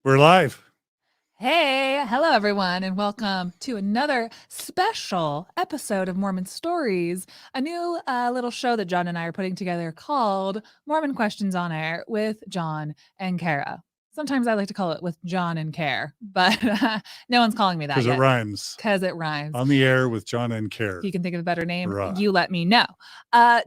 We're live. Hey, hello everyone, and welcome to another special episode of Mormon Stories, a new little show that John and I are putting together called Mormon Questions on Air with John and Carah. Sometimes I like to call it with John and Care, but no one's calling me that Because it yet. rhymes. Because it rhymes. On the air with John and Carah. If you can think of a better name, Hurrah. you let me know.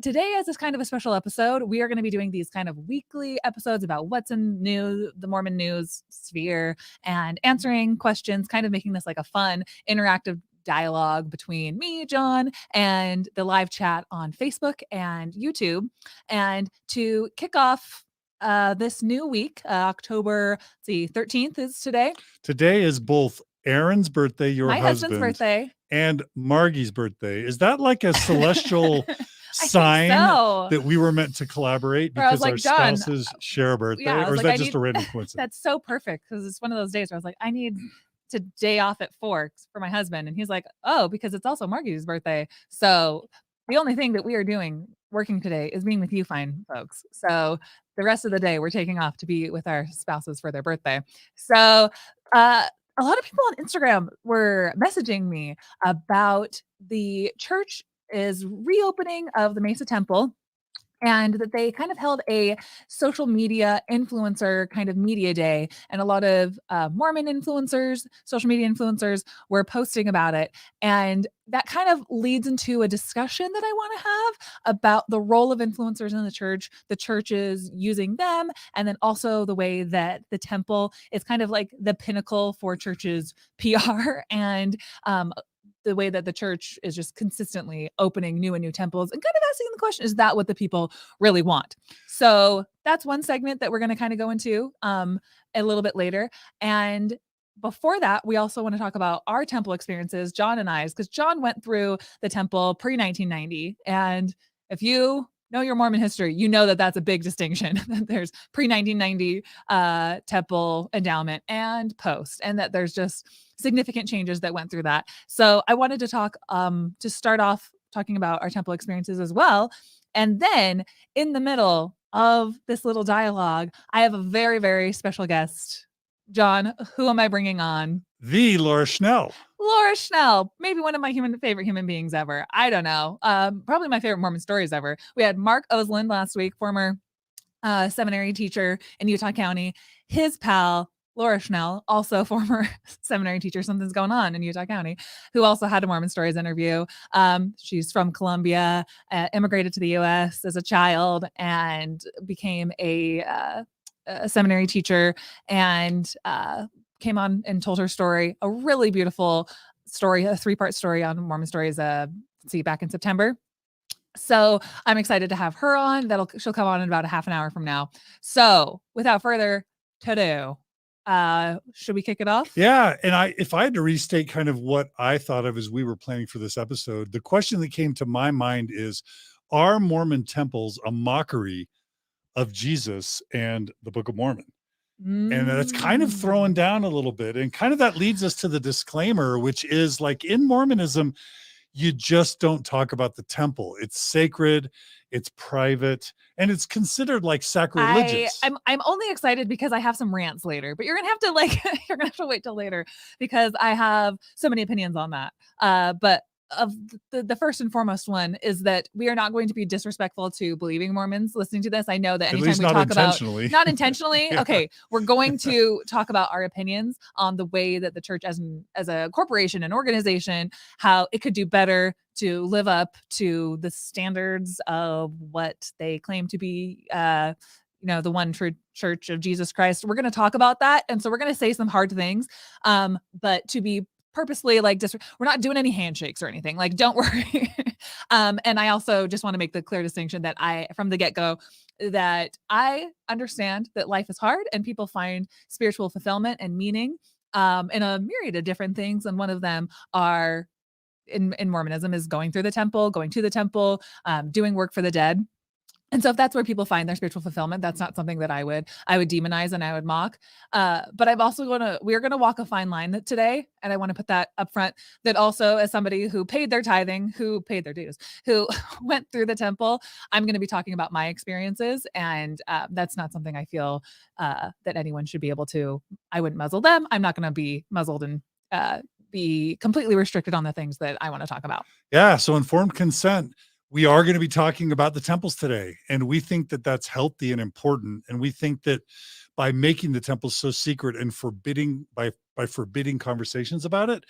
Today, as this kind of a special episode, we are going to be doing these kind of weekly episodes about what's in the Mormon news sphere and answering questions, kind of making this like a fun, interactive dialogue between me, John, and the live chat on Facebook and YouTube. And to kick off this new week, October 13th is today. Today is both Aaron's birthday, your My husband's birthday, and Margie's birthday. Is that like a celestial sign so. that we were meant to collaborate because like, our John, spouses share a birthday? Yeah, or is like, that just a random coincidence? That's so perfect because it's one of those days where I was like, I need to day off at 4 for my husband. And he's like, oh, because it's also Margie's birthday. So the only thing that we are doing working today is being with you fine folks. So the rest of the day we're taking off to be with our spouses for their birthday. So a lot of people on Instagram were messaging me about the church is reopening of the Mesa Temple, and that they kind of held a social media influencer kind of media day. And a lot of Mormon influencers, social media influencers were posting about it. And that kind of leads into a discussion that I want to have about the role of influencers in the churches using them, and then also the way that the temple is kind of like the pinnacle for churches' PR and the way that the church is just consistently opening new and new temples and kind of asking the question, is that what the people really want? So that's one segment that we're going to kind of go into a little bit later. And before that, we also want to talk about our temple experiences, John and I's, because John went through the temple pre-1990. And if you know your Mormon history, you know that that's a big distinction. There's pre-1990 temple endowment and post, and that there's just significant changes that went through that. So I wanted to talk to start off talking about our temple experiences as well. And then in the middle of this little dialogue, I have a very, very special guest. John, who am I bringing on? The Laura Schnell. Laura Schnell, maybe one of my favorite human beings ever. I don't know. Probably my favorite Mormon stories ever. We had Mark Osland last week, former seminary teacher in Utah County. His pal, Laura Schnell, also former seminary teacher, something's going on in Utah County, who also had a Mormon Stories interview. She's from Colombia, immigrated to the U.S. as a child, and became a seminary teacher, and came on and told her story, a really beautiful story, a 3-part story on Mormon Stories, back in September. So I'm excited to have her on. She'll come on in about a half an hour from now. So without further ado, should we kick it off? Yeah. And if I had to restate kind of what I thought of as we were planning for this episode, the question that came to my mind is, are Mormon temples a mockery of Jesus and the Book of Mormon? And that's kind of throwing down a little bit. And kind of that leads us to the disclaimer, which is like in Mormonism, you just don't talk about the temple. It's sacred, it's private, and it's considered like sacrilegious. I'm only excited because I have some rants later, but you're gonna have to wait till later because I have so many opinions on that. But of the first and foremost one is that we are not going to be disrespectful to believing Mormons listening to this. I know that anytime we talk about not intentionally, yeah. Okay, we're going to talk about our opinions on the way that the church as a corporation and organization, how it could do better to live up to the standards of what they claim to be the one true church of Jesus Christ. We're going to talk about that. And so we're going to say some hard things. But to be purposely we're not doing any handshakes or anything, like, don't worry. And I also just want to make the clear distinction that from the get-go, that I understand that life is hard and people find spiritual fulfillment and meaning in a myriad of different things. And one of them are in Mormonism is going to the temple, doing work for the dead. And so if that's where people find their spiritual fulfillment, that's not something that I would demonize and I would mock. But I'm also we're going to walk a fine line today. And I want to put that up front, that also, as somebody who paid their tithing, who paid their dues, who went through the temple, I'm going to be talking about my experiences. And that's not something I feel that anyone should be able to. I wouldn't muzzle them. I'm not going to be muzzled and be completely restricted on the things that I want to talk about. Yeah. So informed consent. We are going to be talking about the temples today, and we think that that's healthy and important. And we think that by making the temples so secret and forbidding by forbidding conversations about it,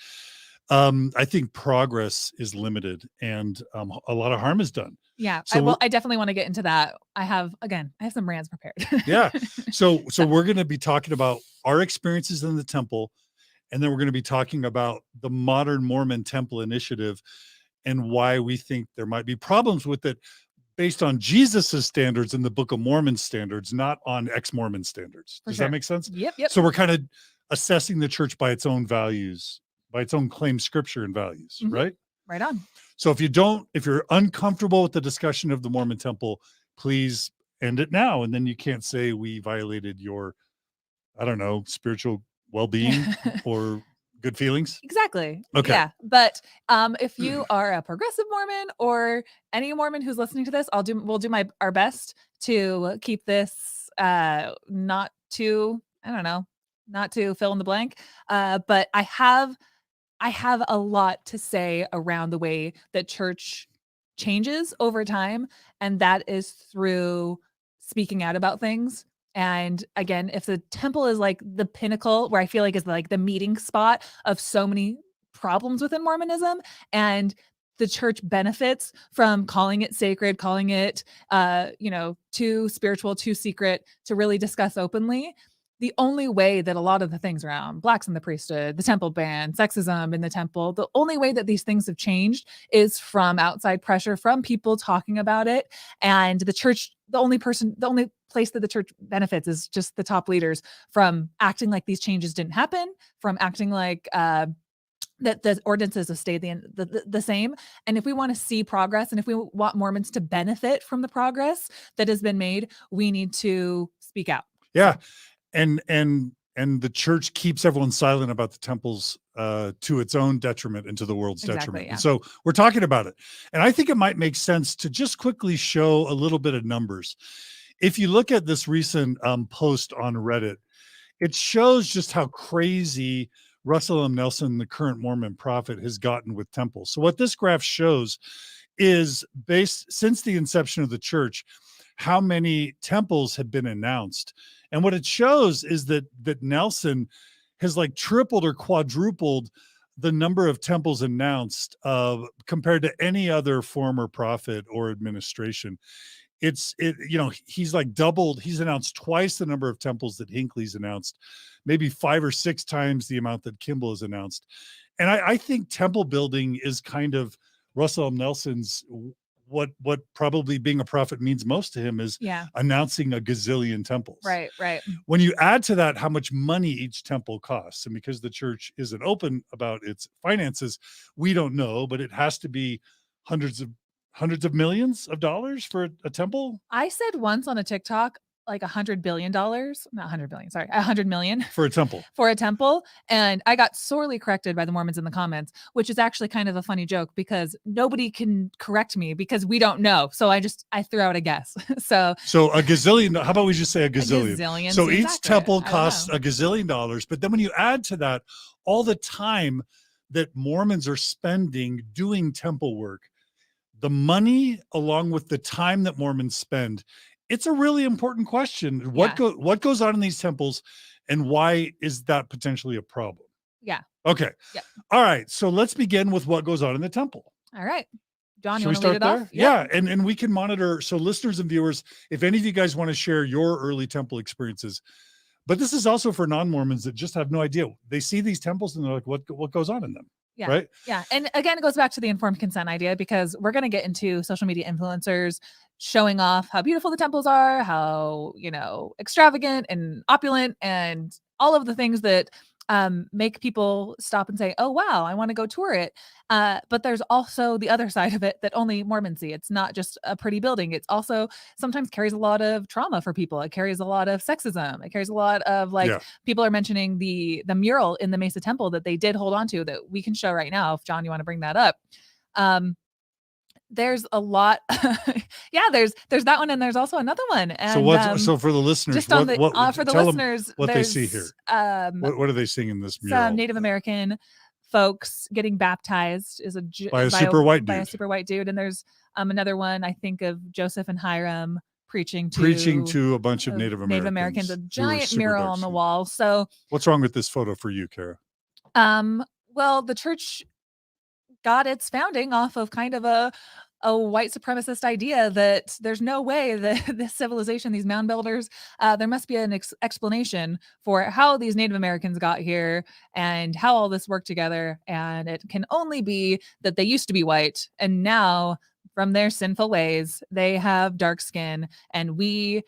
I think progress is limited and a lot of harm is done. Yeah. So I definitely want to get into that. I have some rants prepared. yeah. So we're going to be talking about our experiences in the temple, and then we're going to be talking about the modern Mormon temple initiative and why we think there might be problems with it based on Jesus's standards and the Book of Mormon standards, not on ex-Mormon standards. Does that make sense? Yep. So we're kind of assessing the church by its own values, by its own claimed scripture and values, right? Right on. So if you're uncomfortable with the discussion of the Mormon temple, please end it now. And then you can't say we violated your, I don't know, spiritual well-being or good feelings. Exactly. Okay. Yeah. But if you are a progressive Mormon or any Mormon who's listening to this, we'll do our best to keep this not too, I don't know, not to fill in the blank. But I have a lot to say around the way that church changes over time, and that is through speaking out about things. And again, if the temple is like the pinnacle, where I feel like is like the meeting spot of so many problems within Mormonism, and the church benefits from calling it sacred, calling it, too spiritual, too secret to really discuss openly. The only way that a lot of the things around blacks in the priesthood, the temple ban, sexism in the temple, the only way that these things have changed is from outside pressure, from people talking about it. And the church, the only place that the church benefits is just the top leaders from acting like these changes didn't happen, from acting like that the ordinances have stayed the same. And if we want to see progress, and if we want Mormons to benefit from the progress that has been made, we need to speak out. Yeah. And the church keeps everyone silent about the temples to its own detriment and to the world's detriment. Yeah. And so we're talking about it. And I think it might make sense to just quickly show a little bit of numbers. If you look at this recent post on Reddit, it shows just how crazy Russell M. Nelson, the current Mormon prophet, has gotten with temples. So what this graph shows is based since the inception of the church, how many temples have been announced. And what it shows is that Nelson has like tripled or quadrupled the number of temples announced compared to any other former prophet or administration. He's like doubled. He's announced twice the number of temples that Hinckley's announced, maybe 5 or 6 times the amount that Kimball has announced. And I think temple building is kind of Russell M. Nelson's what probably being a prophet means most to him is announcing a gazillion temples. Right. When you add to that how much money each temple costs, and because the church isn't open about its finances, we don't know, but it has to be hundreds of millions of dollars for a temple. I said once on a TikTok, like $100 billion, not 100 billion, sorry, 100 million for a temple. And I got sorely corrected by the Mormons in the comments, which is actually kind of a funny joke because nobody can correct me because we don't know. So I threw out a guess. So a gazillion, how about we just say a gazillion? So each accurate. temple costs a gazillion dollars. But then when you add to that all the time that Mormons are spending doing temple work, the money along with the time that Mormons spend, it's a really important question. What goes on in these temples, and why is that potentially a problem? Yeah. Okay. Yeah. All right. So let's begin with what goes on in the temple. All right. John, should you we want to lead it start there? off? Yeah. And we can monitor. So listeners and viewers, if any of you guys want to share your early temple experiences, but this is also for non-Mormons that just have no idea. They see these temples and they're like, what goes on in them? Yeah. Right. Yeah. And again, it goes back to the informed consent idea, because we're going to get into social media influencers showing off how beautiful the temples are, how, extravagant and opulent and all of the things that make people stop and say, oh, wow, I want to go tour it. But there's also the other side of it that only Mormons see. It's not just a pretty building. It's also sometimes carries a lot of trauma for people. It carries a lot of sexism. It carries a lot of people are mentioning the mural in the Mesa Temple that they did hold on to that we can show right now. If John, you want to bring that up. There's a lot. there's that one, and there's also another one. And so for the listeners, just on for the listeners, what they see here. What are they seeing in this mural? Some Native American folks getting baptized by a super white dude, and there's another one I think of Joseph and Hiram preaching to a bunch of Native Americans, a giant mural on the wall. So what's wrong with this photo for you, Carah? Well, the church got its founding off of kind of a white supremacist idea that there's no way that this civilization, these mound builders, there must be an explanation for how these Native Americans got here and how all this worked together. And it can only be that they used to be white, and now from their sinful ways, they have dark skin, and we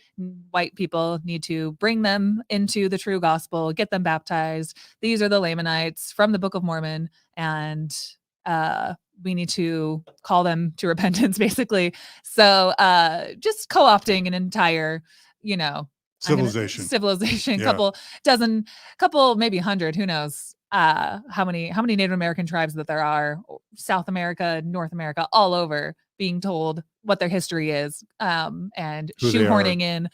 white people need to bring them into the true gospel, get them baptized. These are the Lamanites from the Book of Mormon, and we need to call them to repentance, basically. So just co-opting an entire, civilization, couple, maybe 100, who knows how many Native American tribes that there are, South America, North America, all over, being told what their history is, and shoehorning in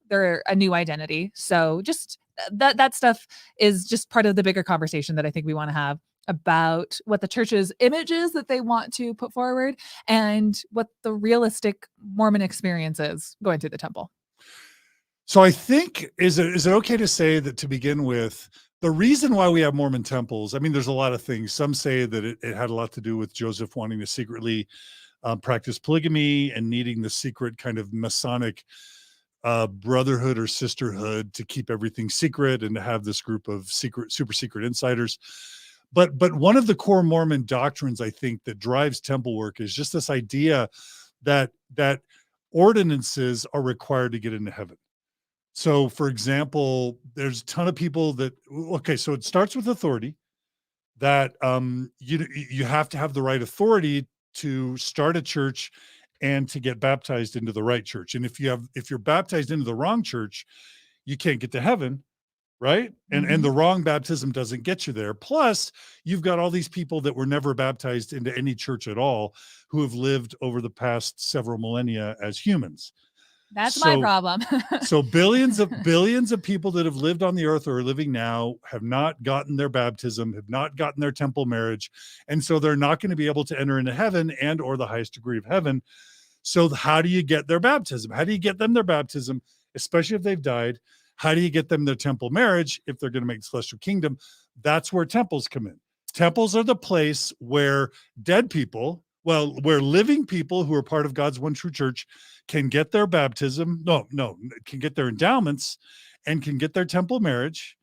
they're a new identity. So just that stuff is just part of the bigger conversation that I think we want to have about what the church's image is that they want to put forward and what the realistic Mormon experience is going through the temple. So I think, is it okay to say that, to begin with, the reason why we have Mormon temples, I mean, there's a lot of things. Some say that it had a lot to do with Joseph wanting to secretly practice polygamy and needing the secret kind of Masonic brotherhood or sisterhood to keep everything secret and to have this group of super secret insiders. But one of the core Mormon doctrines, I think, that drives temple work is just this idea that ordinances are required to get into heaven. So, for example, there's a ton of people so it starts with authority, that you have to have the right authority to start a church and to get baptized into the right church. And if you're baptized into the wrong church, you can't get to heaven. Right. And the wrong baptism doesn't get you there. Plus, you've got all these people that were never baptized into any church at all, who have lived over the past several millennia as humans. That's my problem. So billions of people that have lived on the earth or are living now have not gotten their baptism, have not gotten their temple marriage. And so they're not going to be able to enter into heaven and or the highest degree of heaven. So how do you get their baptism? How do you get them their baptism, especially if they've died? How do you get them their temple marriage if they're going to make the celestial kingdom? That's where temples come in. Temples are the place where where living people who are part of God's one true church can get their baptism, can get their endowments and can get their temple marriage.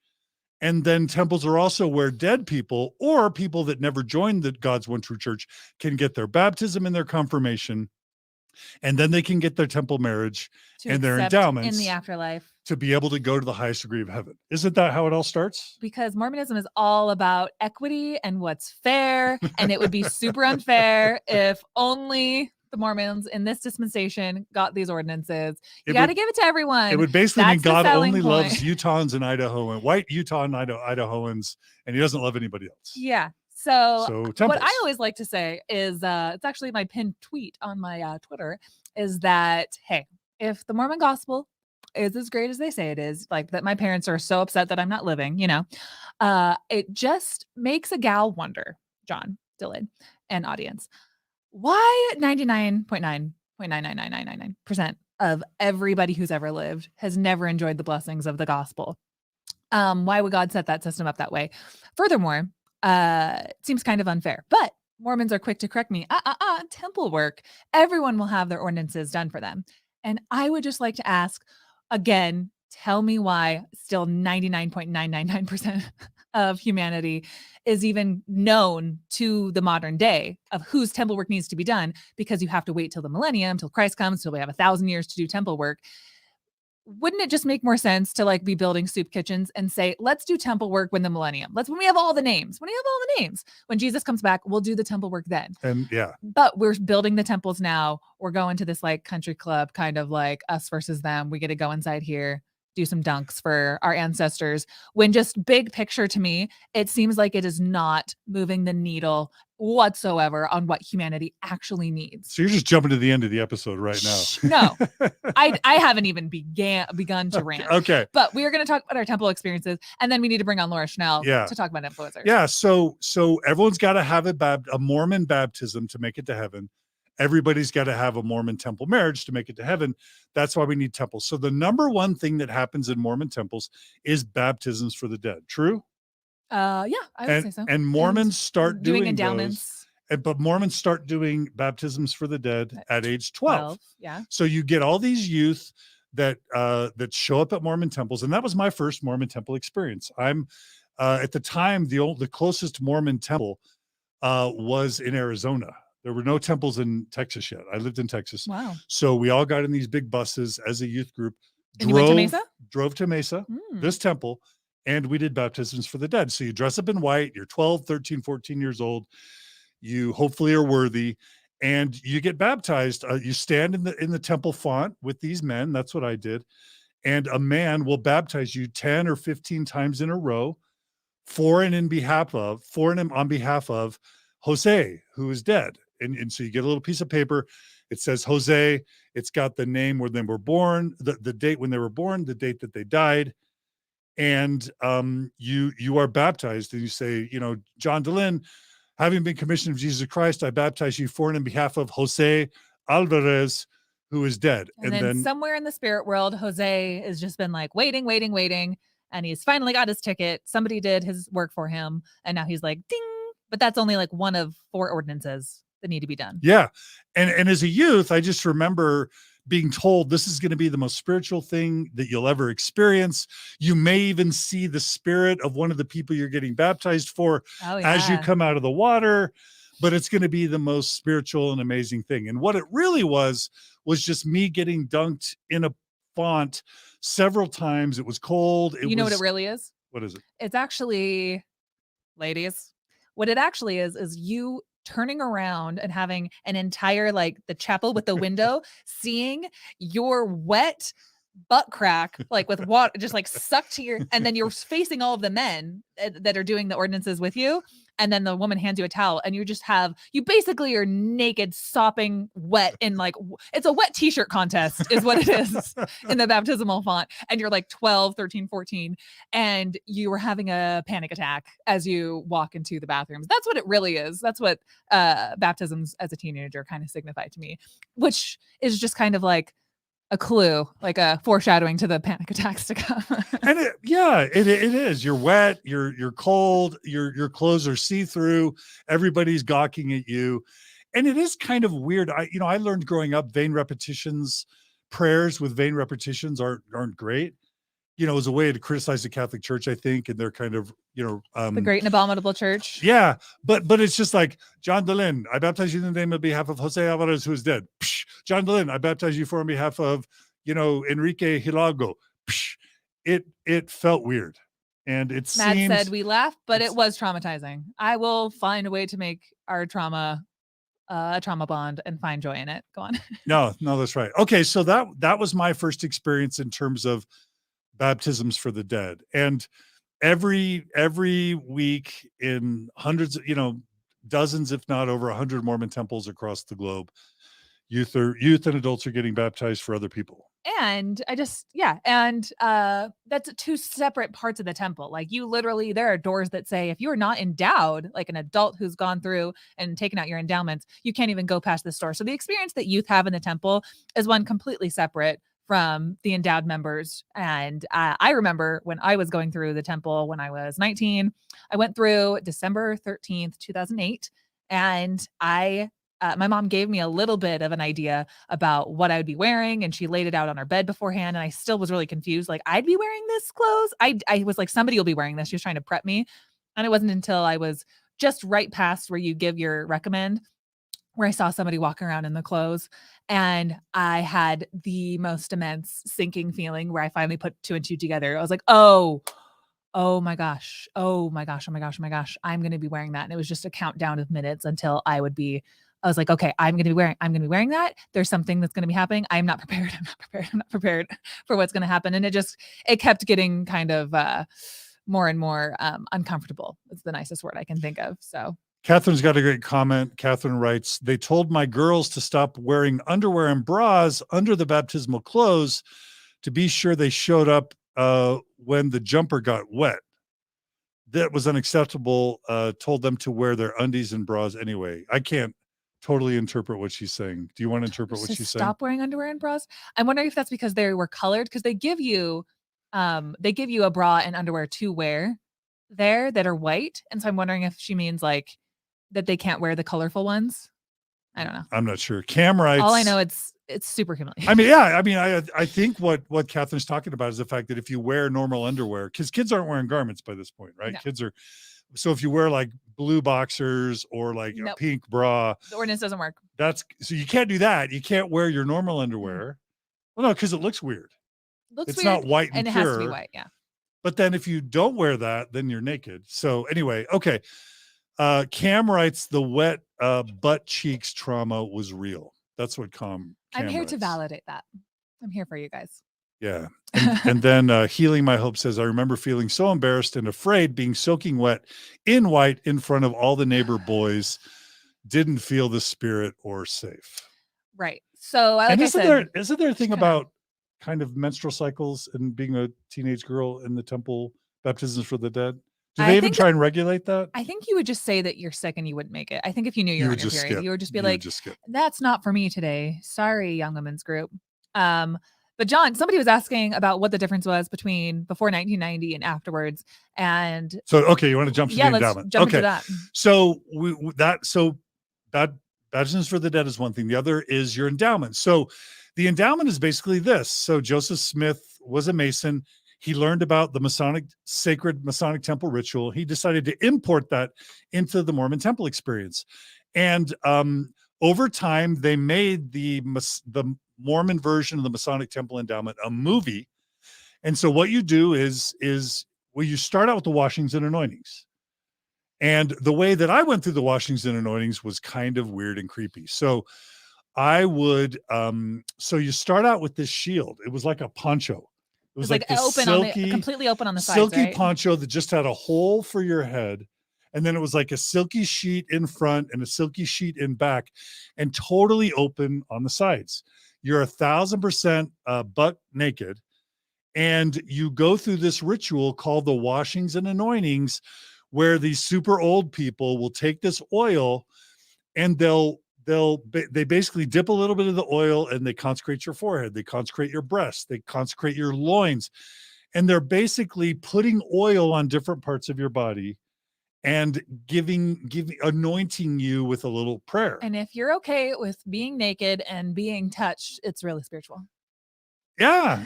And then temples are also where dead people or people that never joined the God's one true church can get their baptism and their confirmation. And then they can get their temple marriage and their endowments in the afterlife to be able to go to the highest degree of heaven. Isn't that how it all starts? Because Mormonism is all about equity and what's fair. And it would be super unfair if only the Mormons in this dispensation got these ordinances. You got to give it to everyone. It would basically mean God only loves Utahns and Idahoans, white Utah and Idahoans, and he doesn't love anybody else. Yeah. So what I always like to say is, it's actually my pinned tweet on my Twitter, is that, hey, if the Mormon gospel is as great as they say it is, like that my parents are so upset that I'm not living, it just makes a gal wonder, John, Dylan, and audience, why 99.99999% of everybody who's ever lived has never enjoyed the blessings of the gospel. Why would God set that system up that way? Furthermore, it seems kind of unfair, but Mormons are quick to correct me. Temple work, everyone will have their ordinances done for them. And I would just like to ask again, tell me why still 99.999% of humanity is even known to the modern day of whose temple work needs to be done, because you have to wait till the millennium, till Christ comes, till we have 1,000 years to do temple work. wouldn't it just make more sense to like be building soup kitchens and say, let's do temple work when the millennium, when we have all the names, when Jesus comes back, we'll do the temple work then. And yeah, but we're building the temples now. We're going to this like country club, kind of like us versus them. We get to go inside here, do some dunks for our ancestors. When just big picture to me, it seems like it is not moving the needle whatsoever on what humanity actually needs. So you're just jumping to the end of the episode right now. No, I haven't even begun to rant. Okay. But we are going to talk about our temple experiences, and then we need to bring on Laura Schnell to talk about influencers. Yeah. So everyone's got to have a Mormon baptism to make it to heaven. Everybody's got to have a Mormon temple marriage to make it to heaven. That's why we need temples. So the number one thing that happens in Mormon temples is baptisms for the dead. True? Yeah, I would say so. And Mormons start doing endowments. But Mormons start doing baptisms for the dead at age 12. Yeah. So you get all these youth that show up at Mormon temples, and that was my first Mormon temple experience. I'm at the time the closest Mormon temple was in Arizona. There were no temples in Texas yet. I lived in Texas. Wow. So we all got in these big buses as a youth group. And you went to Mesa? Drove to Mesa, this temple, and we did baptisms for the dead. So you dress up in white. You're 12, 13, 14 years old. You hopefully are worthy, and you get baptized. You stand in the temple font with these men. That's what I did. And a man will baptize you 10 or 15 times in a row for and on behalf of Jose, who is dead. And so you get a little piece of paper. It says Jose. It's got the name where they were born, the date when they were born, the date that they died. And you are baptized, and you say, John DeLynn, having been commissioned of Jesus Christ, I baptize you for and on behalf of Jose Alvarez, who is dead. And then somewhere in the spirit world, Jose has just been like waiting. And he's finally got his ticket. Somebody did his work for him. And now he's like, ding. But that's only like one of 4 ordinances that need to be done. Yeah. And as a youth, I just remember being told this is going to be the most spiritual thing that you'll ever experience. You may even see the spirit of one of the people you're getting baptized for as you come out of the water, but it's going to be the most spiritual and amazing thing. And what it really was just me getting dunked in a font several times. It was cold. What it really is? What is it? It's actually, ladies, what it actually is you turning around and having an entire, like the chapel with the window, seeing your wet butt crack, like with water, just like sucked to your, and then you're facing all of the men that are doing the ordinances with you. And then the woman hands you a towel, and you basically are naked, sopping wet in like, it's a wet t-shirt contest is what it is in the baptismal font. And you're like 12, 13, 14, and you were having a panic attack as you walk into the bathrooms. That's what it really is. That's what baptisms as a teenager kind of signify to me, which is just kind of like a clue, like a foreshadowing to the panic attacks to come. And it is. You're wet, you're cold, your clothes are see-through, everybody's gawking at you. And it is kind of weird. I learned growing up, prayers with vain repetitions aren't great. As a way to criticize the Catholic Church, I think, and they're kind of, the great and abominable church. Yeah, but it's just like, John DeLynn, I baptize you in the name on behalf of Jose Alvarez, who is dead. Psh, John DeLynn, I baptize you for on behalf of, Enrique Hidalgo. Psh, it felt weird, and it Matt said we laughed, but it was traumatizing. I will find a way to make our trauma a trauma bond and find joy in it. Go on. No, that's right. Okay, so that was my first experience in terms of baptisms for the dead. And every week in hundreds, dozens, if not over 100 Mormon temples across the globe, youth and adults are getting baptized for other people. And that's 2 separate parts of the temple. Like there are doors that say, if you're not endowed, like an adult who's gone through and taken out your endowments, you can't even go past this door. So the experience that youth have in the temple is one completely separate from the endowed members. And I remember when I was going through the temple when I was 19, I went through December 13th, 2008. And my mom gave me a little bit of an idea about what I would be wearing, and she laid it out on our bed beforehand. And I still was really confused. Like, I'd be wearing this clothes. I was like, somebody will be wearing this. She was trying to prep me. And it wasn't until I was just right past where you give your recommend where I saw somebody walking around in the clothes, and I had the most immense sinking feeling where I finally put 2 and 2 together. I was like, oh my gosh. Oh my gosh. Oh my gosh. Oh my gosh. I'm going to be wearing that. And it was just a countdown of minutes until I was like, okay, I'm going to be wearing that. There's something that's going to be happening. I'm not prepared. I'm not prepared for what's going to happen. And it kept getting kind of more and more uncomfortable. It's the nicest word I can think of. So Catherine's got a great comment. Catherine writes, they told my girls to stop wearing underwear and bras under the baptismal clothes to be sure they showed up when the jumper got wet. That was unacceptable. Told them to wear their undies and bras anyway. I can't totally interpret what she's saying. Do you want to interpret what she's saying? Stop wearing underwear and bras. I'm wondering if that's because they were colored, because they give you a bra and underwear to wear there that are white. And so I'm wondering if she means like that they can't wear the colorful ones. I don't know. I'm not sure. Cam writes, all I know, it's super humiliating. I mean, yeah. I mean, I think what Catherine's talking about is the fact that if you wear normal underwear, because kids aren't wearing garments by this point, right? No. So if you wear like blue boxers or like a pink bra, the ordinance doesn't work. So you can't do that. You can't wear your normal underwear. Well, no, because it looks weird. It's not white and pure. It has to be white, yeah. But then if you don't wear that, then you're naked. So anyway, okay. Cam writes, the wet butt cheeks trauma was real. That's what Cam I'm here writes. to validate that. I'm here for you guys. Yeah. And then Healing My Hope says, I remember feeling so embarrassed and afraid being soaking wet in white in front of all the neighbor boys. Didn't feel the spirit or safe. Right. So isn't there a thing about kind of menstrual cycles and being a teenage girl in the temple baptisms for the dead? Do they even try and regulate that? I think you would just say that you're sick and you wouldn't make it. I think if you knew you were on your period, you would just be like, that's not for me today. Sorry, Young Women's Group. But John, somebody was asking about what the difference was between before 1990 and afterwards. And so, okay, you want to jump to the endowment? Let's jump into that. So that baptisms for the dead is one thing. The other is your endowment. So the endowment is basically this. So Joseph Smith was a Mason. He learned about the sacred Masonic temple ritual. He decided to import that into the Mormon temple experience. And over time, they made the Mormon version of the Masonic temple endowment a movie. And so what you do is you start out with the washings and anointings. And the way that I went through the washings and anointings was kind of weird and creepy. So I would, so you start out with this shield. It was like a poncho. It was like completely open on the sides, silky poncho that just had a hole for your head. And then it was like a silky sheet in front and a silky sheet in back and totally open on the sides. You're 1,000% butt naked. And you go through this ritual called the washings and anointings, where these super old people will take this oil and they basically dip a little bit of the oil and they consecrate your forehead, they consecrate your breasts, they consecrate your loins, and they're basically putting oil on different parts of your body and anointing you with a little prayer. And if you're okay with being naked and being touched, it's really spiritual. Yeah.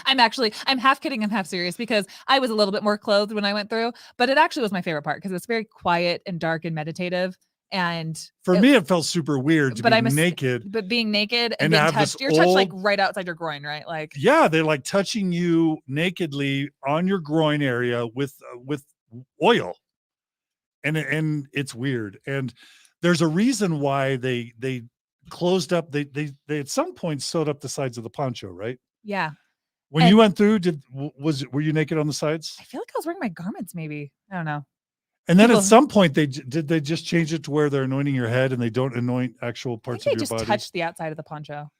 I'm half kidding, I'm half serious, because I was a little bit more clothed when I went through, but it actually was my favorite part because it's very quiet and dark and meditative. And for me, it felt super weird to be naked. But being naked and being touched, you're touched like right outside your groin, right? Like, yeah, they're like touching you nakedly on your groin area with oil, and it's weird. And there's a reason why they closed up. They at some point sewed up the sides of the poncho, right? Yeah. When you went through, were you naked on the sides? I feel like I was wearing my garments, maybe. I don't know. And then at some point, they just change it to where they're anointing your head and they don't anoint actual parts of your body. They just touch the outside of the poncho.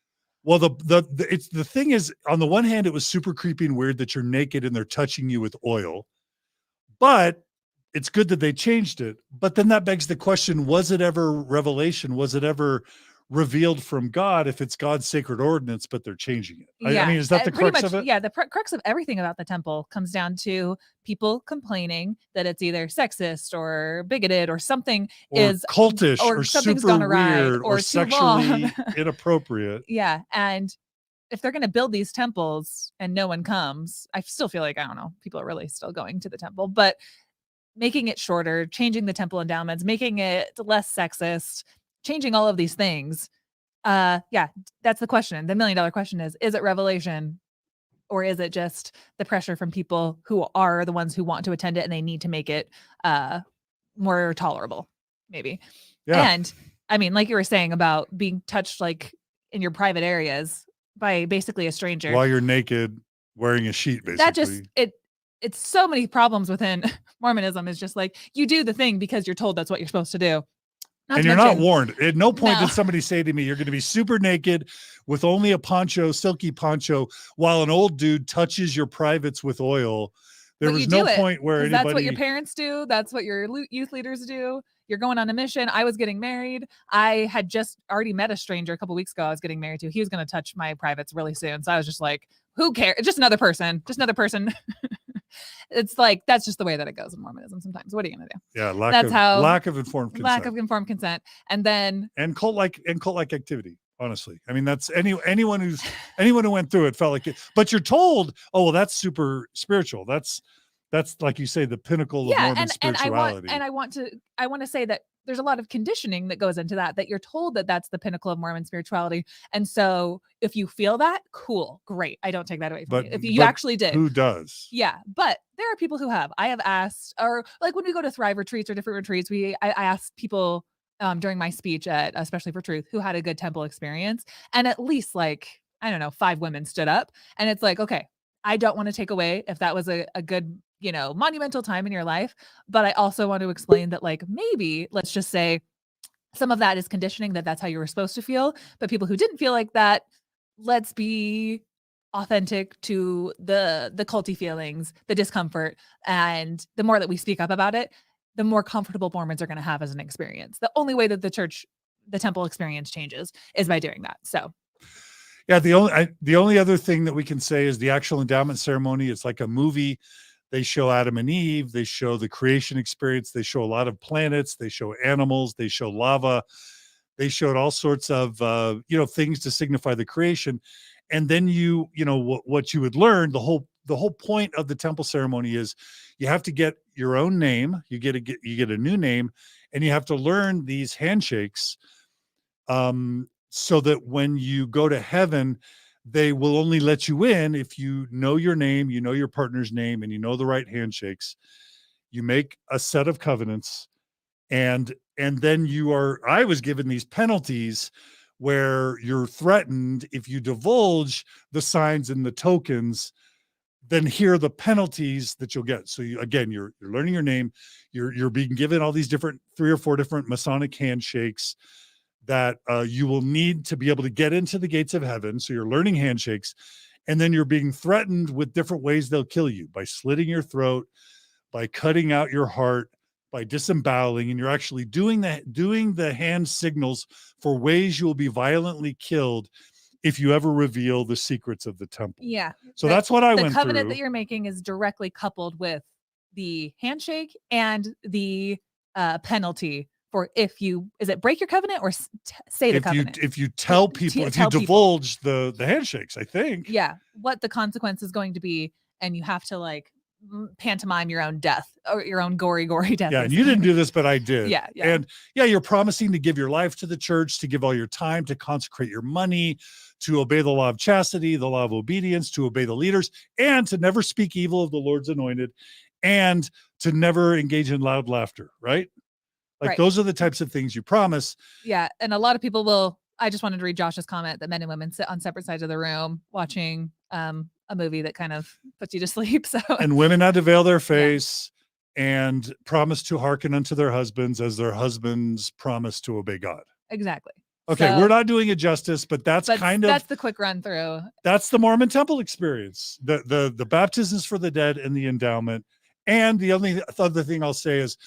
Well, the thing is, on the one hand, it was super creepy and weird that you're naked and they're touching you with oil, but it's good that they changed it. But then that begs the question: was it ever revelation? Was it ever revealed from God? If it's God's sacred ordinance, but they're changing it. Yeah. I mean, is that the crux of it? Yeah, the crux of everything about the temple comes down to people complaining that it's either sexist or bigoted or something, or is cultish or super weird or sexually inappropriate. Yeah, and if they're going to build these temples and no one comes, I still feel like, I don't know, people are really still going to the temple, but making it shorter, changing the temple endowments, making it less sexist, changing all of these things. Yeah, that's the question. The $1 million question is it revelation, or is it just the pressure from people who are the ones who want to attend it and they need to make it more tolerable, maybe? Yeah. And I mean, like you were saying about being touched like in your private areas by basically a stranger. While you're naked, wearing a sheet, basically. That just it's so many problems within Mormonism. Is just like you do the thing because you're told that's what you're supposed to do. And you're not warned. At no point did somebody say to me, you're going to be super naked with only a poncho, silky poncho, while an old dude touches your privates with oil. There was no point where anybody... That's what your parents do. That's what your youth leaders do. You're going on a mission. I was getting married. I had just already met a stranger a couple weeks ago I was getting married to. He was going to touch my privates really soon. So I was just like, who cares? Just another person. It's like, that's just the way that it goes in Mormonism sometimes. What are you going to do? Yeah. Lack of informed consent. And then... And cult-like activity. Honestly, I mean, that's anyone who went through it felt like it. But you're told, oh, well, that's super spiritual. That's like you say, the pinnacle of Mormon spirituality. And I want to say that there's a lot of conditioning that goes into that you're told that that's the pinnacle of Mormon spirituality. And so if you feel that, cool, great. I don't take that away from you. If you actually did. Who does? Yeah. But there are people who have. I have asked, or like when we go to Thrive retreats or different retreats, I asked people during my speech at Especially for Truth who had a good temple experience. And at least 5 women stood up. And it's like, okay, I don't want to take away if that was a good, monumental time in your life. But I also want to explain that maybe let's just say some of that is conditioning that's how you were supposed to feel. But people who didn't feel like that, let's be authentic to the culty feelings, the discomfort. And the more that we speak up about it, the more comfortable Mormons are going to have as an experience. The only way that the temple experience changes is by doing that. So, yeah, the only other thing that we can say is the actual endowment ceremony. It's like a movie. They show Adam and Eve. They show the creation experience. They show a lot of planets. They show animals. They show lava. They showed all sorts of things to signify the creation. And then what you would learn, the whole point of the temple ceremony is you have to get your own name. You get a new name, and you have to learn these handshakes, so that when you go to heaven, they will only let you in if you know your name, you know your partner's name, and you know the right handshakes. You make a set of covenants, and then I was given these penalties where you're threatened if you divulge the signs and the tokens. Then here are the penalties that you'll get. So you're learning your name. You're being given all these 3 or 4 different Masonic handshakes that you will need to be able to get into the gates of heaven. So you're learning handshakes, and then you're being threatened with different ways they'll kill you, by slitting your throat, by cutting out your heart, by disemboweling, and you're actually doing the hand signals for ways you will be violently killed if you ever reveal the secrets of the temple. Yeah. So that's what I went through. The covenant that you're making is directly coupled with the handshake and the penalty for if you break your covenant or say the covenant. If you tell people, if you divulge the handshakes, I think. Yeah. What the consequence is going to be, and you have to pantomime your own death or your own gory death. Yeah, and you didn't do this, but I did. Yeah. And you're promising to give your life to the church, to give all your time, to consecrate your money, to obey the law of chastity, the law of obedience, to obey the leaders, and to never speak evil of the Lord's anointed, and to never engage in loud laughter, right? Those are the types of things you promise. Yeah, and a lot of people will. I just wanted to read Josh's comment that men and women sit on separate sides of the room watching a movie that kind of puts you to sleep. So, and women had to veil their face and promise to hearken unto their husbands as their husbands promise to obey God. Exactly. Okay, so, we're not doing it justice, but that's the quick run through. That's the Mormon temple experience. The baptisms for the dead and the endowment. And the only other thing I'll say is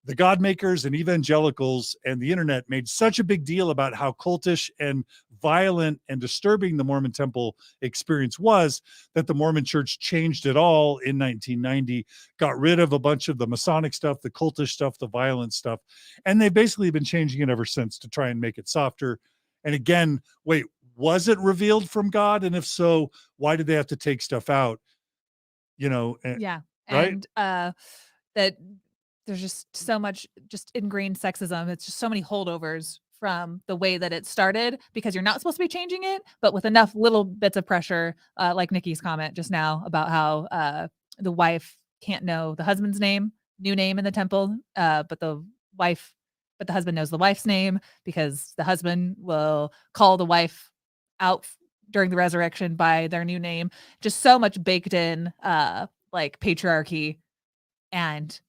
the God makers and evangelicals and the internet made such a big deal about how cultish and violent and disturbing the Mormon temple experience was that the Mormon church changed it all in 1990, got rid of a bunch of the Masonic stuff, the cultish stuff, the violent stuff. And they've basically been changing it ever since to try and make it softer. And again, wait, was it revealed from God? And if so, why did they have to take stuff out? Yeah. Right? And that there's just so much just ingrained sexism. It's just so many holdovers from the way that it started, because you're not supposed to be changing it, but with enough little bits of pressure, like Nikki's comment just now about how the wife can't know the husband's new name in the temple, but the husband knows the wife's name because the husband will call the wife out during the resurrection by their new name. Just so much baked in, like patriarchy, and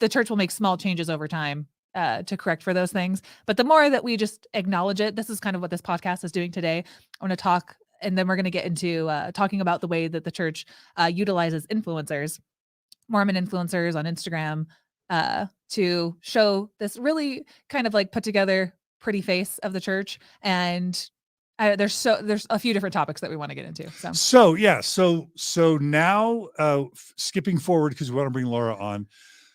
the church will make small changes over time to correct for those things. But the more that we just acknowledge it, this is kind of what this podcast is doing today. I want to talk, and then we're going to get into talking about the way that the church utilizes influencers, Mormon influencers on Instagram, to show this really kind of like put together pretty face of the church. And there's a few different topics that we want to get into. So now, skipping forward, because we want to bring Laura on.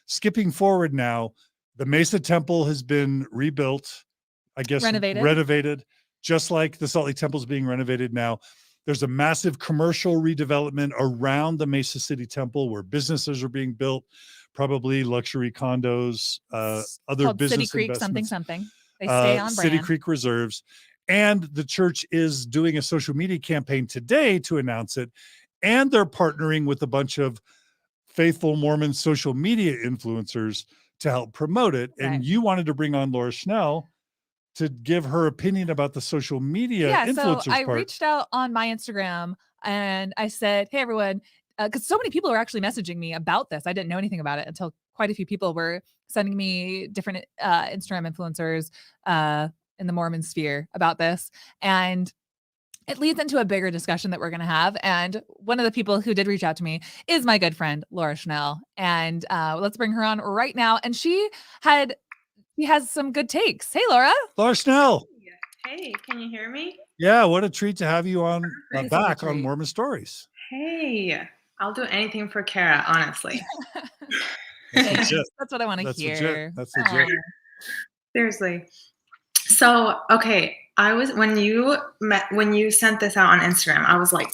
Skipping forward now, the Mesa Temple has been rebuilt, I guess renovated, just like the Salt Lake Temple is being renovated now. There's a massive commercial redevelopment around the Mesa City Temple where businesses are being built, probably luxury condos, other business City Creek, investments. Something. They stay on brand. City Creek reserves. And the church is doing a social media campaign today to announce it. And they're partnering with a bunch of faithful Mormon social media influencers to help promote it. Right. And you wanted to bring on Laura Schnell to give her opinion about the social media influencers. So I reached out on my Instagram and I said, hey, everyone, because so many people are actually messaging me about this. I didn't know anything about it until quite a few people were sending me different Instagram influencers in the Mormon sphere about this. And it leads into a bigger discussion that we're going to have. And one of the people who did reach out to me is my good friend, Laura Schnell. And let's bring her on right now. And she has some good takes. Hey, Laura. Laura Schnell. Hey, can you hear me? Yeah, what a treat to have you on back on Mormon Stories. Hey, I'll do anything for Carah, honestly. That's what I want to hear. That's legit. Seriously. So, okay, when you sent this out on Instagram, I was like,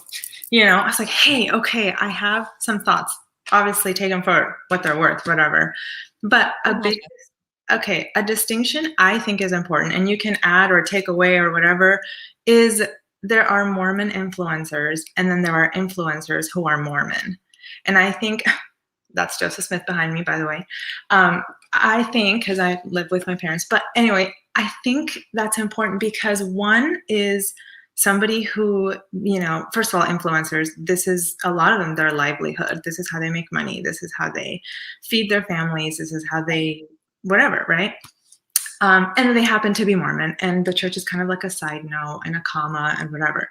hey, okay, I have some thoughts. Obviously, take them for what they're worth, whatever. But a distinction I think is important, and you can add or take away or whatever, is there are Mormon influencers, and then there are influencers who are Mormon. And I think that's Joseph Smith behind me, by the way. I think, because I live with my parents, but anyway, I think that's important because one is somebody who, first of all, influencers, this is a lot of them, their livelihood. This is how they make money. This is how they feed their families. This is how they, whatever, right? And they happen to be Mormon, and the church is kind of like a side note and a comma and whatever.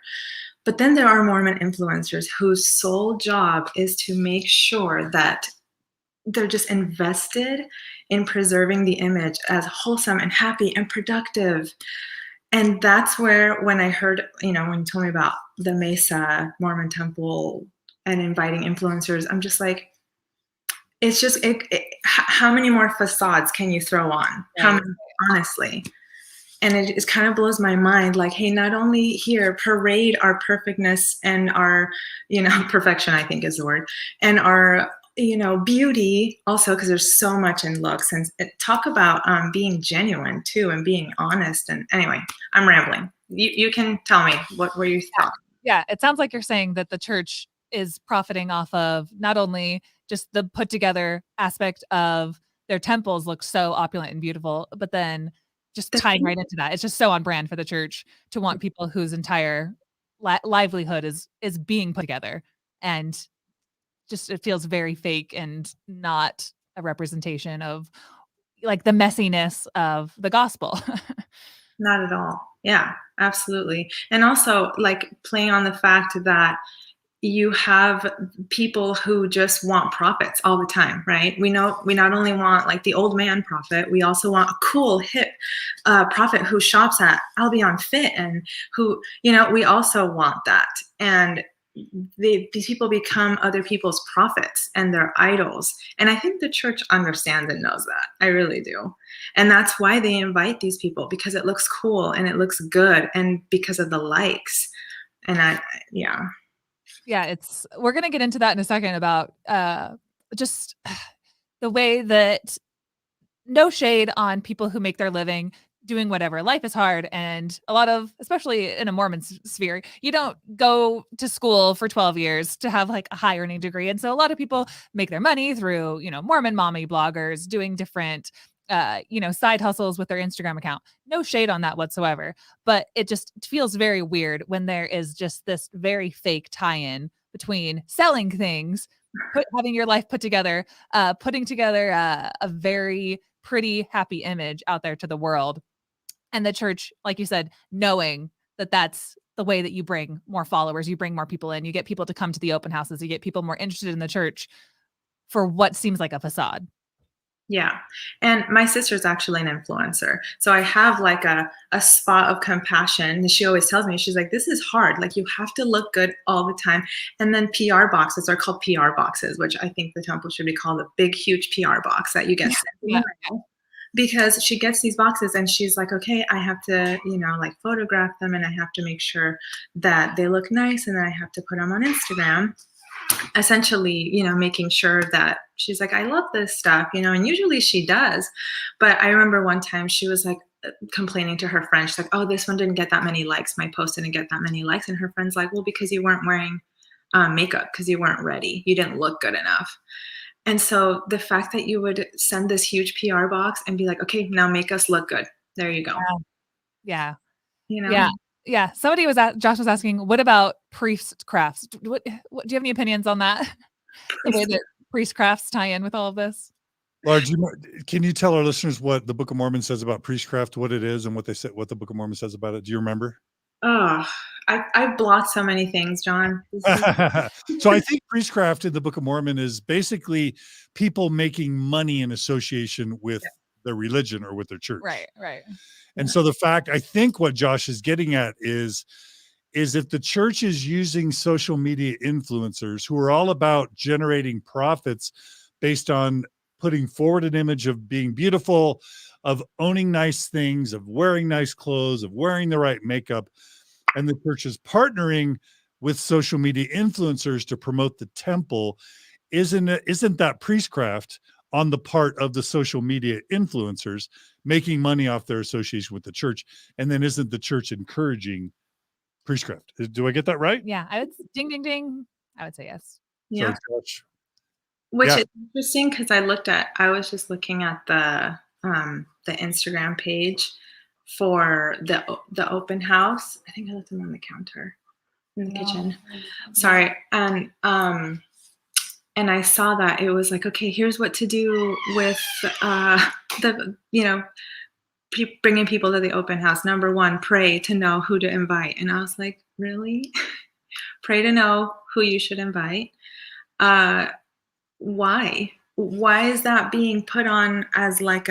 But then there are Mormon influencers whose sole job is to make sure that they're just invested in preserving the image as wholesome and happy and productive. And that's where, when I heard, when you told me about the Mesa Mormon Temple and inviting influencers, I'm just like, it's just, how many more facades can you throw on? Right. How many, honestly? And it kind of blows my mind, like, hey, not only here, parade our perfectness and our, perfection, I think is the word, and our, beauty also, because there's so much in looks, and talk about being genuine too and being honest. And anyway, I'm rambling. You can tell me what were you thought? Yeah, it sounds like you're saying that the church is profiting off of not only just the put together aspect of their temples look so opulent and beautiful, but then just tying right into that. It's just so on brand for the church to want people whose entire livelihood is being put together, and just it feels very fake and not a representation of like the messiness of the gospel. Not at all. Yeah, absolutely. And also like playing on the fact that you have people who just want profits all the time, right? We know we not only want like the old man prophet, we also want a cool, hip prophet who shops at Albion Fit, and who, we also want that. And these people become other people's prophets and their idols. And I think the church understands and knows that. I really do. And that's why they invite these people, because it looks cool and it looks good, and because of the likes. And we're going to get into that in a second about just the way that, no shade on people who make their living doing whatever. Life is hard. And a lot of, especially in a Mormon sphere, you don't go to school for 12 years to have like a high earning degree. And so a lot of people make their money through, Mormon mommy bloggers doing different, side hustles with their Instagram account. No shade on that whatsoever. But it just feels very weird when there is just this very fake tie-in between selling things, having your life put together, putting together a very pretty, happy image out there to the world. And the church, like you said, knowing that that's the way that you bring more followers, you bring more people in, you get people to come to the open houses, you get people more interested in the church for what seems like a facade. Yeah. And my sister's actually an influencer. So I have like a spot of compassion. And she always tells me, she's like, this is hard. Like you have to look good all the time. And then PR boxes are called PR boxes, which I think the temple should be called a big, huge PR box that you get sent in the mail. Because she gets these boxes and she's like, okay, I have to, like photograph them and I have to make sure that they look nice and then I have to put them on Instagram. Essentially, making sure that she's like, I love this stuff, and usually she does. But I remember one time she was like complaining to her friend. She's like, oh, this one didn't get that many likes. My post didn't get that many likes. And her friend's like, well, because you weren't wearing makeup, because you weren't ready. You didn't look good enough. And so the fact that you would send this huge PR box and be like, okay, now make us look good. There you go. Yeah. Yeah. Yeah. Josh was asking, what about priestcrafts? Do you have any opinions on that? The way that priestcrafts tie in with all of this? Laura, can you tell our listeners what the Book of Mormon says about priestcraft, what it is, and what the Book of Mormon says about it? Do you remember? Oh, I blocked so many things, John. So I think priestcraft in the Book of Mormon is basically people making money in association with their religion or with their church. Right. And so I think what Josh is getting at is if the church is using social media influencers who are all about generating profits based on putting forward an image of being beautiful, of owning nice things, of wearing nice clothes, of wearing the right makeup, and the church is partnering with social media influencers to promote the temple, isn't that priestcraft on the part of the social media influencers making money off their association with the church? And then isn't the church encouraging priestcraft? Do I get that right? Yeah, I would ding, ding, ding. I would say yes. Yeah. So, which is interesting because I was just looking at the Instagram page for the open house. I think I left them on the counter in the kitchen. Sorry. And I saw that it was like, okay, here's what to do with bringing people to the open house. Number 1, pray to know who to invite. And I was like, really? Pray to know who you should invite. Why? Why is that being put on as like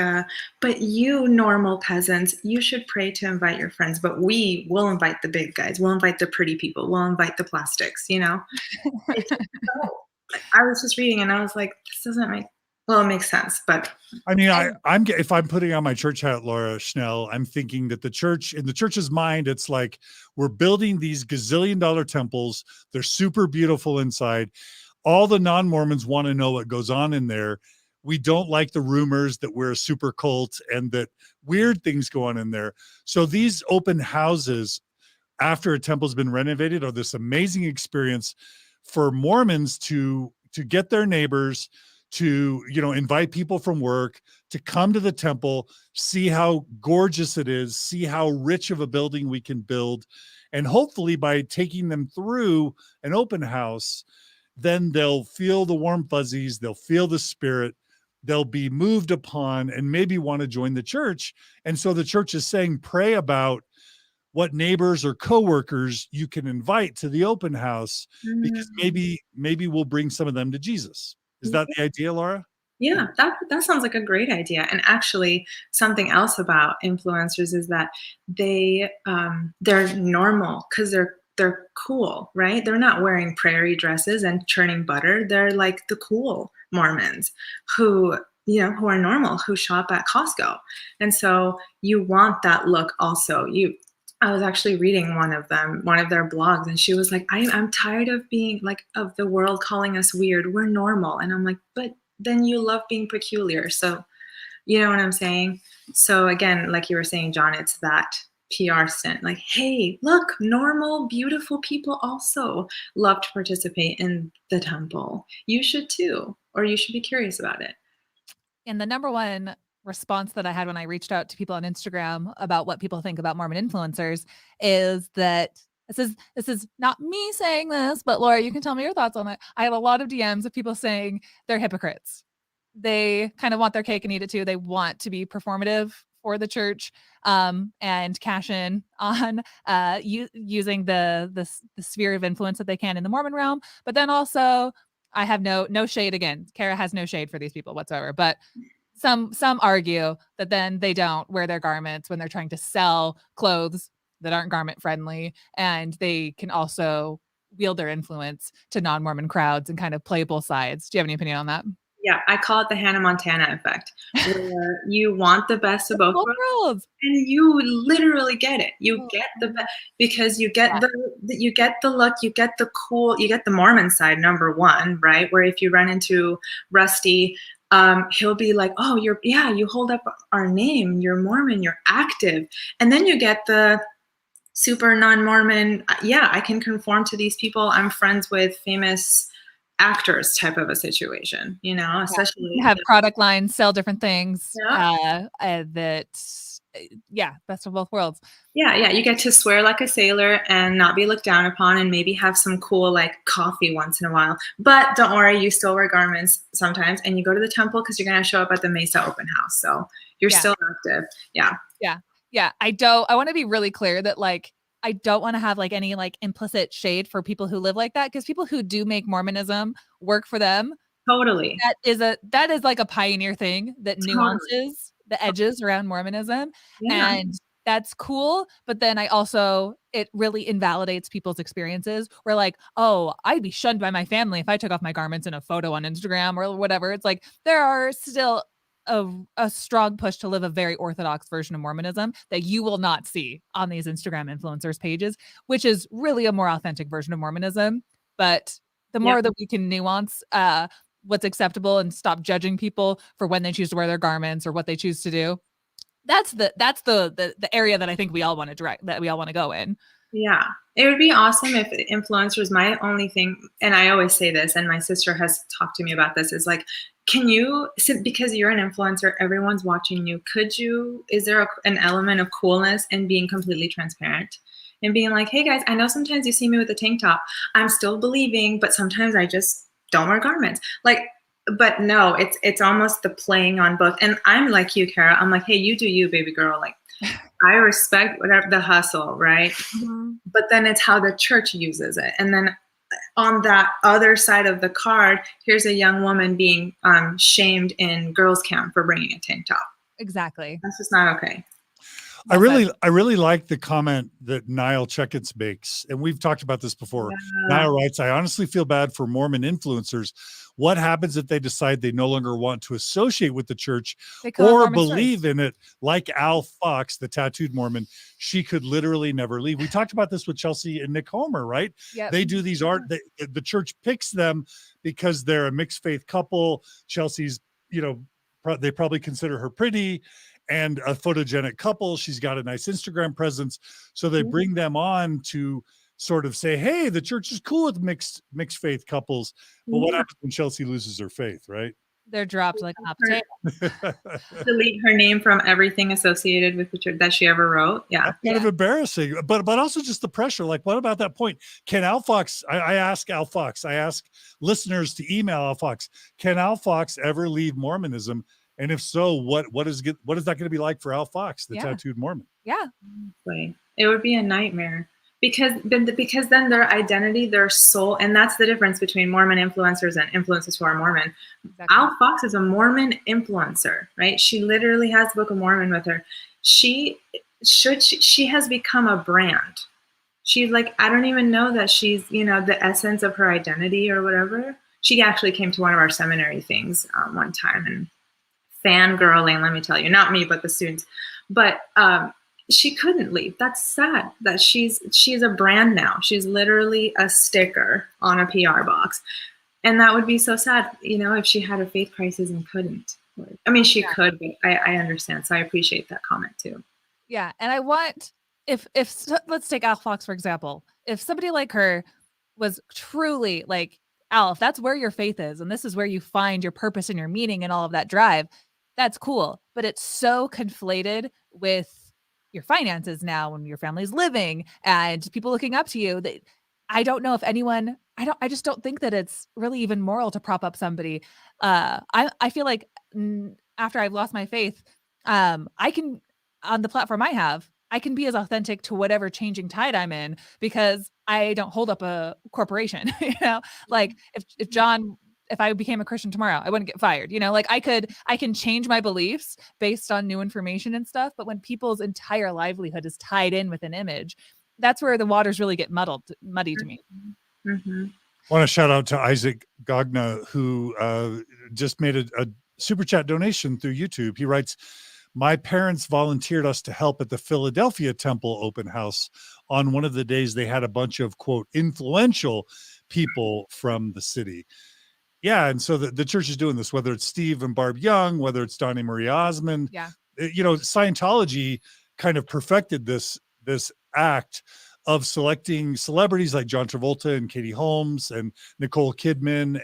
but you normal peasants, you should pray to invite your friends, but we will invite the big guys. We'll invite the pretty people. We'll invite the plastics, It's I was just reading and I was like, this doesn't make, well, it makes sense, but. I mean, if I'm putting on my church hat, Laura Schnell, I'm thinking that in the church's mind, it's like, we're building these gazillion-dollar temples. They're super beautiful inside. All the non-Mormons want to know what goes on in there. We don't like the rumors that we're a super cult and that weird things go on in there. So these open houses after a temple's been renovated are this amazing experience for Mormons to get their neighbors, to invite people from work to come to the temple, see how gorgeous it is, see how rich of a building we can build. And hopefully by taking them through an open house, then they'll feel the warm fuzzies, they'll feel the spirit, they'll be moved upon and maybe want to join the church. And so the church is saying, pray about what neighbors or coworkers you can invite to the open house, because maybe we'll bring some of them to Jesus. Is that the idea, Laura? Yeah, that sounds like a great idea. And actually, something else about influencers is that they're normal because they're cool, right? They're not wearing prairie dresses and churning butter. They're like the cool Mormons who are normal, who shop at Costco. And so you want that look also. I was actually reading one of their blogs, and she was like, I'm tired of being like, of the world calling us weird. We're normal. And I'm like, but then you love being peculiar. So You know what I'm saying? So again, like you were saying, John, it's that PR stint. Like, hey, look, normal, beautiful people also love to participate in the temple. You should too, or you should be curious about it. And the number one response that I had when I reached out to people on Instagram about what people think about Mormon influencers is that this is not me saying this, but Laura, you can tell me your thoughts on it. I had a lot of DMs of people saying they're hypocrites. They kind of want their cake and eat it too. They want to be performative for the church, and cash in on using the sphere of influence that they can in the Mormon realm. But then also, I have no shade again. Carah has no shade for these people whatsoever. But some argue that then they don't wear their garments when they're trying to sell clothes that aren't garment friendly, and they can also wield their influence to non-Mormon crowds and kind of play both sides. Do you have any opinion on that? Yeah, I call it the Hannah Montana effect, where you want the best of both Both worlds, worlds. and you literally get it. You Oh, get the best because you get yeah. you get the look, you get the cool, you get the Mormon side, number one, right? Where if you run into Rusty, he'll be like, "Oh, you hold up our name. You're Mormon. You're active," and then you get the super non-Mormon. Yeah, I can conform to these people. I'm friends with famous actors type of a situation, especially Have product lines, sell different things. Yeah. Best of both worlds. Yeah, you get to swear like a sailor and not be looked down upon, and maybe have some cool like coffee once in a while. But don't worry, you still wear garments sometimes, and you go to the temple because you're gonna show up at the Mesa open house, so you're still active. Yeah. I want to be really clear that like I don't want to have like any like implicit shade for people who live like that, because people who do make Mormonism work for them, Totally. that is like a pioneer thing that nuances the edges around Mormonism. Yeah. And that's cool. But then it really invalidates people's experiences. Where like, oh, I'd be shunned by my family if I took off my garments in a photo on Instagram or whatever. It's like there are still a strong push to live a very orthodox version of Mormonism that you will not see on these Instagram influencers pages, which is really a more authentic version of Mormonism. But the more that we can nuance what's acceptable and stop judging people for when they choose to wear their garments or what they choose to do, that's the area that I think we all want to go in. Yeah, it would be awesome if influencers, my only thing, and I always say this, and my sister has talked to me about this, is like, because you're an influencer, everyone's watching you, is there an element of coolness in being completely transparent and being like, hey guys, I know sometimes you see me with a tank top, I'm still believing, but sometimes I just don't wear garments. Like, but no, it's almost the playing on both. And I'm like you, Carah, I'm like, hey, you do you, baby girl. Like, I respect whatever the hustle, right? Mm-hmm. But then it's how the church uses it. And then on that other side of the card, here's a young woman being shamed in girls' camp for bringing a tank top. Exactly. That's just not okay. I really like the comment that Niall Checkets makes, and we've talked about this before. Yeah. Niall writes, I honestly feel bad for Mormon influencers. What happens if they decide they no longer want to associate with the church or believe in it? Like Al Fox, the tattooed Mormon, she could literally never leave. We talked about this with Chelsea and Nick Homer, right? Yep. They do these the church picks them because they're a mixed faith couple. Chelsea's, they probably consider her pretty and a photogenic couple. She's got a nice Instagram presence. So they bring them on to sort of say, hey, the church is cool with mixed faith couples. But what happens when Chelsea loses her faith, right? They're dropped like an potato. Delete her name from everything associated with the church that she ever wrote. Yeah. That's kind of embarrassing. But also just the pressure. Like, what about that point? Can Al Fox, I ask Al Fox, I ask listeners to email Al Fox, can Al Fox ever leave Mormonism? And if so, what is that going to be like for Al Fox, the tattooed Mormon? Yeah. It would be a nightmare because then their identity, their soul, and that's the difference between Mormon influencers and influencers who are Mormon. Exactly. Al Fox is a Mormon influencer, right? She literally has the Book of Mormon with her. She has become a brand. She's like, I don't even know that she's, the essence of her identity or whatever. She actually came to one of our seminary things one time and fangirling, let me tell you, not me, but the students. But she couldn't leave. That's sad that she's a brand now. She's literally a sticker on a PR box. And that would be so sad, if she had a faith crisis and couldn't. I mean, she Yeah. could, but I understand. So I appreciate that comment too. Yeah, and I want if let's take Al Fox for example. If somebody like her was truly like Al, if that's where your faith is and this is where you find your purpose and your meaning and all of that drive, that's cool. But it's so conflated with your finances now when your family's living and people looking up to you that I don't know if anyone I just don't think that it's really even moral to prop up somebody. I feel like after I've lost my faith, I can on the platform I have, I can be as authentic to whatever changing tide I'm in because I don't hold up a corporation, like if I became a Christian tomorrow, I wouldn't get fired, like I can change my beliefs based on new information and stuff. But when people's entire livelihood is tied in with an image, that's where the waters really get muddy to me. Mm-hmm. I want to shout out to Isaac Gagna, who just made a super chat donation through YouTube. He writes, my parents volunteered us to help at the Philadelphia Temple open house on one of the days they had a bunch of, quote, influential people from the city. Yeah, and so the church is doing this, whether it's Steve and Barb Young, whether it's Donnie Marie Osmond. Yeah. Scientology kind of perfected this act of selecting celebrities like John Travolta and Katie Holmes and Nicole Kidman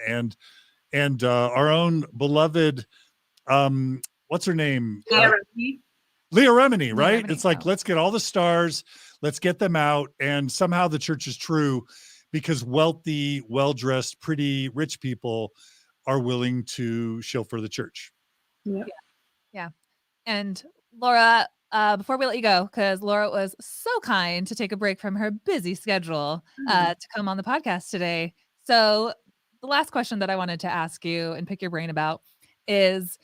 and our own beloved what's her name? Leah Remini, right? It's like, let's get all the stars, let's get them out. And somehow the church is true because wealthy, well-dressed, pretty rich people are willing to shill for the church. Yeah. And Laura, before we let you go, because Laura was so kind to take a break from her busy schedule to come on the podcast today. So the last question that I wanted to ask you and pick your brain about is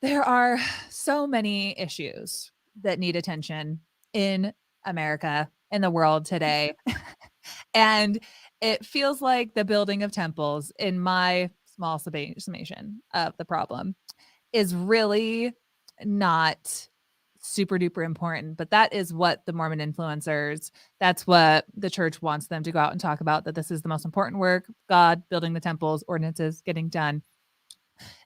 there are so many issues that need attention in America, in the world today. And it feels like the building of temples, in my small summation of the problem, is really not super duper important. But that is what the Mormon influencers, that's what the church wants them to go out and talk about, that this is the most important work, God, building the temples, ordinances getting done.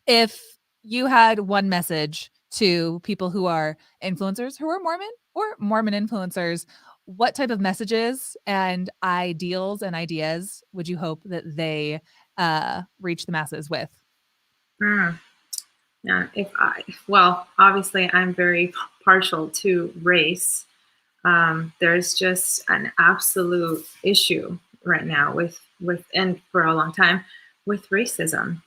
If you had one message to people who are influencers who are Mormon or Mormon influencers, what type of messages and ideals and ideas would you hope that they reach the masses with? Yeah, well, obviously I'm very partial to race. There's just an absolute issue right now with and for a long time with racism.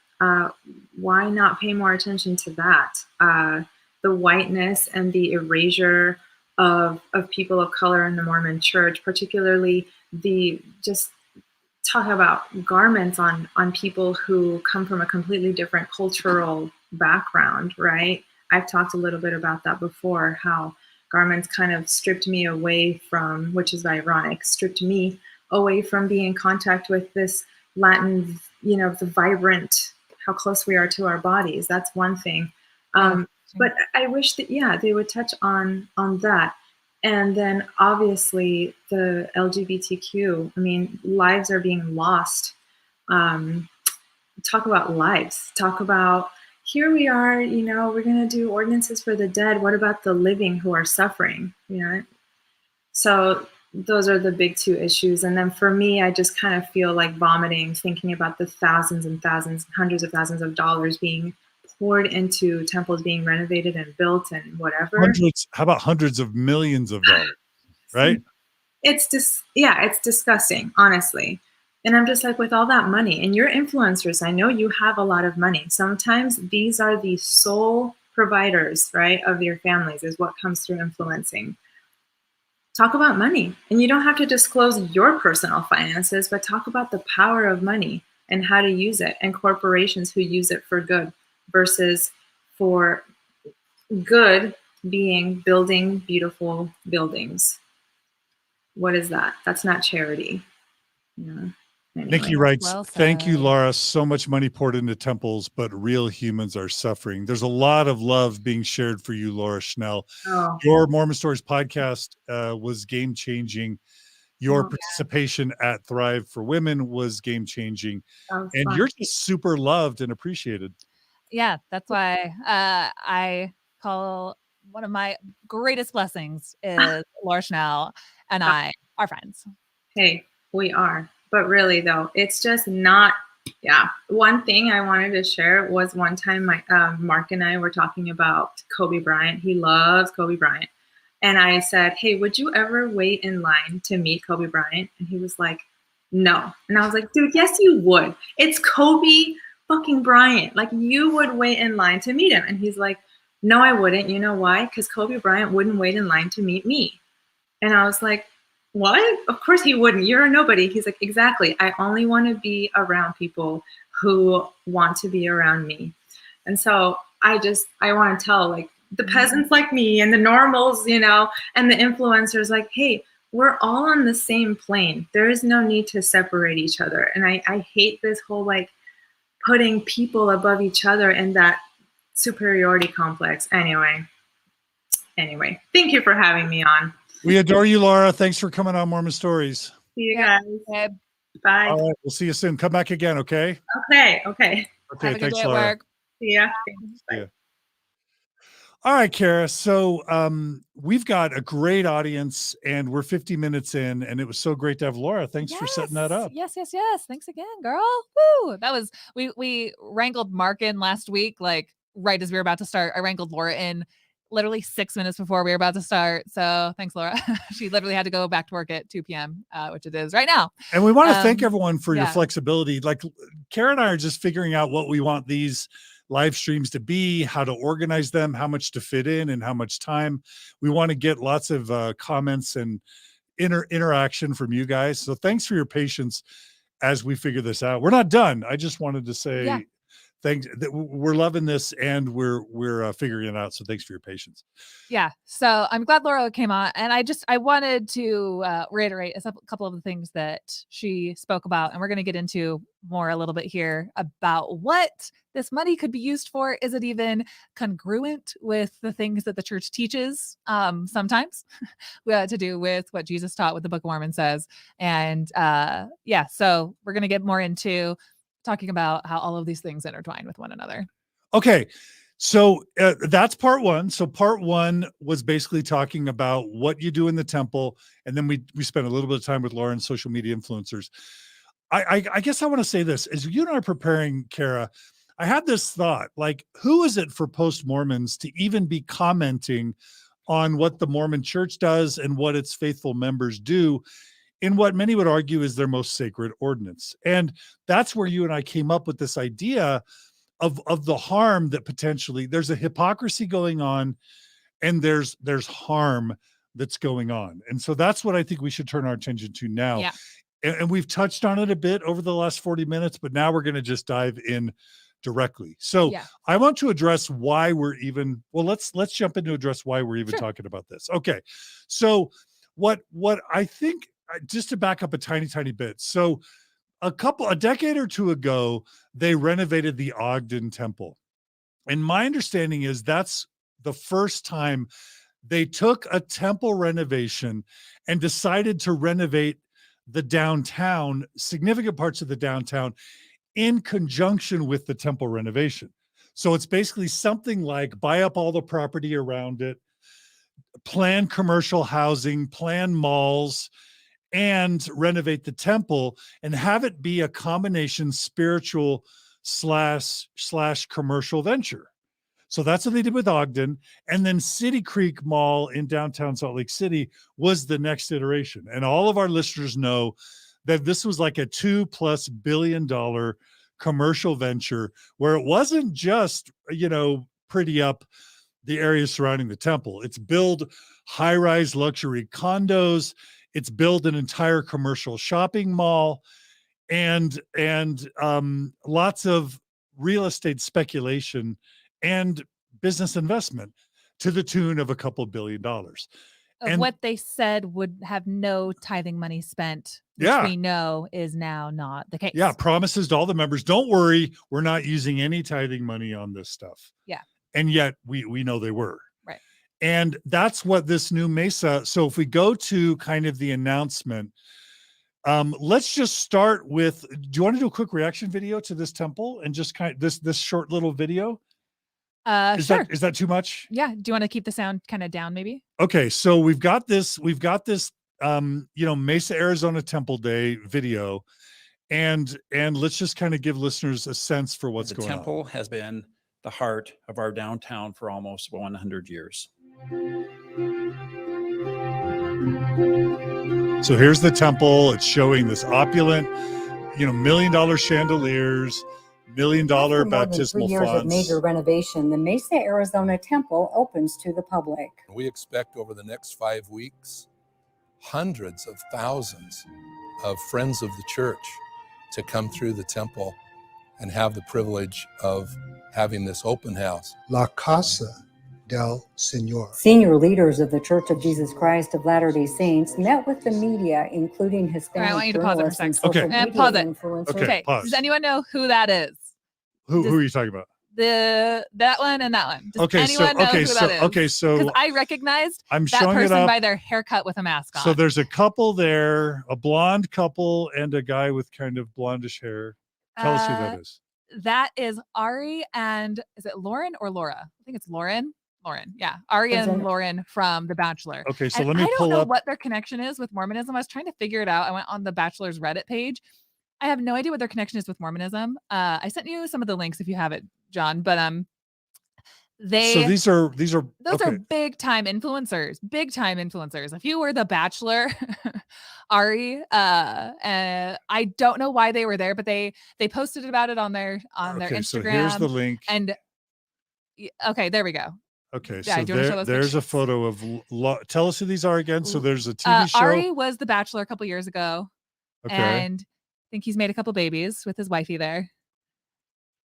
Why not pay more attention to that? The whiteness and the erasure of people of color in the Mormon church, particularly the just talk about garments on people who come from a completely different cultural background, right? I've talked a little bit about that before, how garments kind of stripped me away from, which is ironic, stripped me away from being in contact with this Latin, the vibrant, how close we are to our bodies. That's one thing. But I wish that, they would touch on that. And then obviously the LGBTQ, I mean, lives are being lost. Talk about lives, talk about, here we are, we're going to do ordinances for the dead. What about the living who are suffering? So those are the big two issues. And then for me, I just kind of feel like vomiting, thinking about the thousands and thousands, hundreds of thousands of dollars being poured into temples being renovated and built and whatever. How about hundreds of millions of dollars, right? It's disgusting, honestly. And I'm just like, with all that money, and you're influencers, I know you have a lot of money. Sometimes these are the sole providers, right, of your families, is what comes through influencing. Talk about money. And you don't have to disclose your personal finances, but talk about the power of money and how to use it, and corporations who use it for good versus for good being building beautiful buildings. What is that? That's not charity. Anyway. Nikki writes, thank you, Laura. So much money poured into temples, but real humans are suffering. There's a lot of love being shared for you, Laura Schnell. Oh. Your Mormon Stories podcast was game-changing. Your participation at Thrive for Women was game-changing. And you're just super loved and appreciated. Yeah, that's why I call one of my greatest blessings is Laura Schnell and I are friends. Hey, we are. But really, though, it's just not. Yeah. One thing I wanted to share was one time my Mark and I were talking about Kobe Bryant. He loves Kobe Bryant. And I said, hey, would you ever wait in line to meet Kobe Bryant? And he was like, no. And I was like, dude, yes, you would. It's Kobe fucking Bryant. Like, you would wait in line to meet him. And he's like, no, I wouldn't. You know why? Because Kobe Bryant wouldn't wait in line to meet me. And I was like, what? Of course he wouldn't. You're a nobody. He's like, exactly. I only want to be around people who want to be around me. And so I want to tell like the peasants like me and the normals, you know, and the influencers like, hey, we're all on the same plane. There is no need to separate each other. And I hate this whole like putting people above each other in that superiority complex. Anyway, thank you for having me on. We adore you, Laura. Thanks for coming on Mormon Stories. See you guys. Okay. Bye. All right, we'll see you soon. Come back again, okay? Okay. Have a good Thanks, day at Laura. work. See ya. Yeah. All right, Carah. So we've got a great audience and we're 50 minutes in, and it was so great to have Laura. Thanks for setting that up. Yes. Thanks again, girl. Woo. That was we wrangled Mark in last week, like right as we were about to start. I wrangled Laura in literally 6 minutes before we were about to start. So thanks, Laura. She literally had to go back to work at 2 p.m., which it is right now. And we want to thank everyone for your yeah. flexibility. Like Carah and I are just figuring out what we want these live streams to be, how to organize them, how much to fit in, and how much time. We want to get lots of comments and interaction from you guys. So thanks for your patience as we figure this out. We're not done. I just wanted to say thanks. We're loving this and we're figuring it out. So thanks for your patience. Yeah. So I'm glad Laura came on, and I wanted to reiterate a couple of the things that she spoke about, and we're going to get into more a little bit here about what this money could be used for. Is it even congruent with the things that the church teaches? Sometimes to do with what Jesus taught, what the Book of Mormon says, and so we're going to get more into talking about how all of these things intertwine with one another. Okay. So that's part one. So part one was basically talking about what you do in the temple. And then we spent a little bit of time with Laura and social media influencers. I guess I want to say this. As you and I are preparing, Carah, I had this thought, like, who is it for post-Mormons to even be commenting on what the Mormon church does and what its faithful members do in what many would argue is their most sacred ordinance? And that's where you and I came up with this idea of the harm that potentially there's a hypocrisy going on, and there's harm that's going on. And so that's what I think we should turn our attention to now. Yeah. And we've touched on it a bit over the last 40 minutes, but now we're going to just dive in directly. So I want to address why we're even, well, let's jump in to address why we're even talking about this. Okay. So what I think, just to back up a tiny bit. So a decade or two ago, they renovated the Ogden Temple. And my understanding is that's the first time they took a temple renovation and decided to renovate the downtown, significant parts of the downtown, in conjunction with the temple renovation. So it's basically something like buy up all the property around it, plan commercial housing, plan malls, and renovate the temple, and have it be a combination spiritual slash commercial venture. So that's what they did with Ogden. And then City Creek Mall in downtown Salt Lake City was the next iteration. And all of our listeners know that this was like a $2+ billion commercial venture, where it wasn't just, pretty up the areas surrounding the temple. It's build high-rise luxury condos. It's build an entire commercial shopping mall, and lots of real estate speculation and business investment to the tune of a couple $2 billion. Of what they said would have no tithing money spent, which we know is now not the case. Yeah, promises to all the members, don't worry, we're not using any tithing money on this stuff. Yeah. And yet we know they were. Right. And that's what this new Mesa, so if we go to kind of the announcement, Let's just start with, do you want to do a quick reaction video to this temple and just kind of this short little video? Sure. Is that too much? Yeah. Do you want to keep the sound kind of down maybe? Okay. So we've got this, Mesa, Arizona Temple Day video, and let's just kind of give listeners a sense for what's going on. The temple has been the heart of our downtown for almost 100 years. So here's the temple. It's showing this opulent, $1 million chandeliers, $1 million baptismal 3 years of fonts. major renovation, the Mesa, Arizona Temple opens to the public. We expect over the next 5 weeks, hundreds of thousands of friends of the church to come through the temple and have the privilege of having this open house. La Casa del Señor. Senior leaders of the Church of Jesus Christ of Latter-day Saints met with the media, including Hispanic I want you to pause it for a journalists and second. social Okay. media Pause it. influencers. Okay. Pause. Does anyone know who that is? Who are you talking about? That one and that one. Does anyone know who that is? So Because I recognized I'm that showing it person up. by their haircut with a mask on. So there's a couple there, a blonde couple and a guy with kind of blondish hair. Tell us who that is. That is Ari and is it Lauren or Laura? I think it's Lauren. Yeah. Ari and Lauren from The Bachelor. Okay, so And let me I don't pull know up. what their connection is with Mormonism. I was trying to figure it out. I went on The Bachelor's Reddit page. I have no idea what their connection is with Mormonism. I sent you some of the links if you have it, John. But So these are those are big time influencers. If you were The Bachelor, Ari, I don't know why they were there, but they posted about it on their Instagram. So here's the link. And okay, there we go. Okay, Yeah, so do you wanna show those there's a pictures? photo of. Tell us who these are again. So there's a TV show. Ari was The Bachelor a couple years ago, Okay. and I think he's made a couple babies with his wifey there.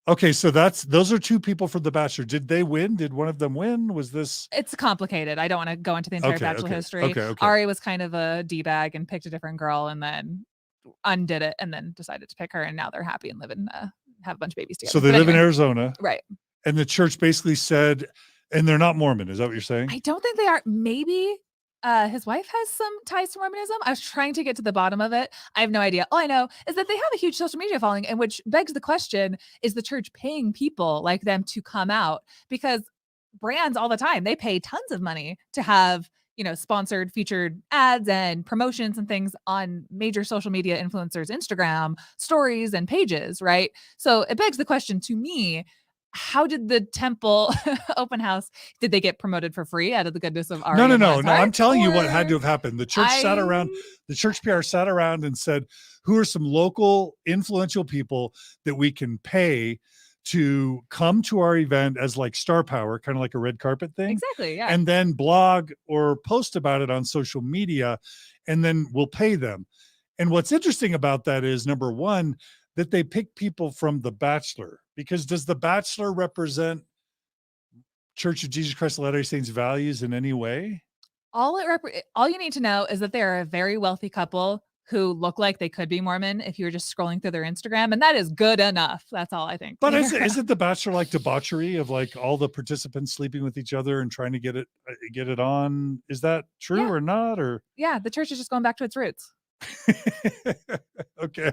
Okay, so those are two people from The Bachelor. Did they win? Did one of them win? Was this? It's complicated. I don't want to go into the entire Bachelor history. Okay. Ari was kind of a D-bag and picked a different girl and then undid it and then decided to pick her, and now they're happy and live in have a bunch of babies together. So they But live in anyway, Arizona, right? and the church basically said, and they're not Mormon. Is that what you're saying? I don't think they are. Maybe his wife has some ties to Mormonism. I was trying to get to the bottom of it. I have no idea. All I know is that they have a huge social media following, and which begs the question, is the church paying people like them to come out? Because brands all the time, they pay tons of money to have, sponsored featured ads and promotions and things on major social media influencers, Instagram stories and pages, right? So it begs the question to me, how did the temple open house, did they get promoted for free out of the goodness of Ari? No. and Laura's I'm heart? telling you what Or- had to have happened. The church the church PR sat around and said, who are some local influential people that we can pay to come to our event as like star power, kind of like a red carpet thing? Exactly. Yeah. And then blog or post about it on social media, and then we'll pay them. And what's interesting about that is, number one, that they pick people from The Bachelor, because does The Bachelor represent Church of Jesus Christ of Latter-day Saints values in any way? all you need to know is that they're a very wealthy couple who look like they could be Mormon if you were just scrolling through their Instagram, and that is good enough. That's all I think. But isn't The Bachelor like debauchery of like all the participants sleeping with each other and trying to get it on? Is that true or not? Or yeah, the church is just going back to its roots. okay.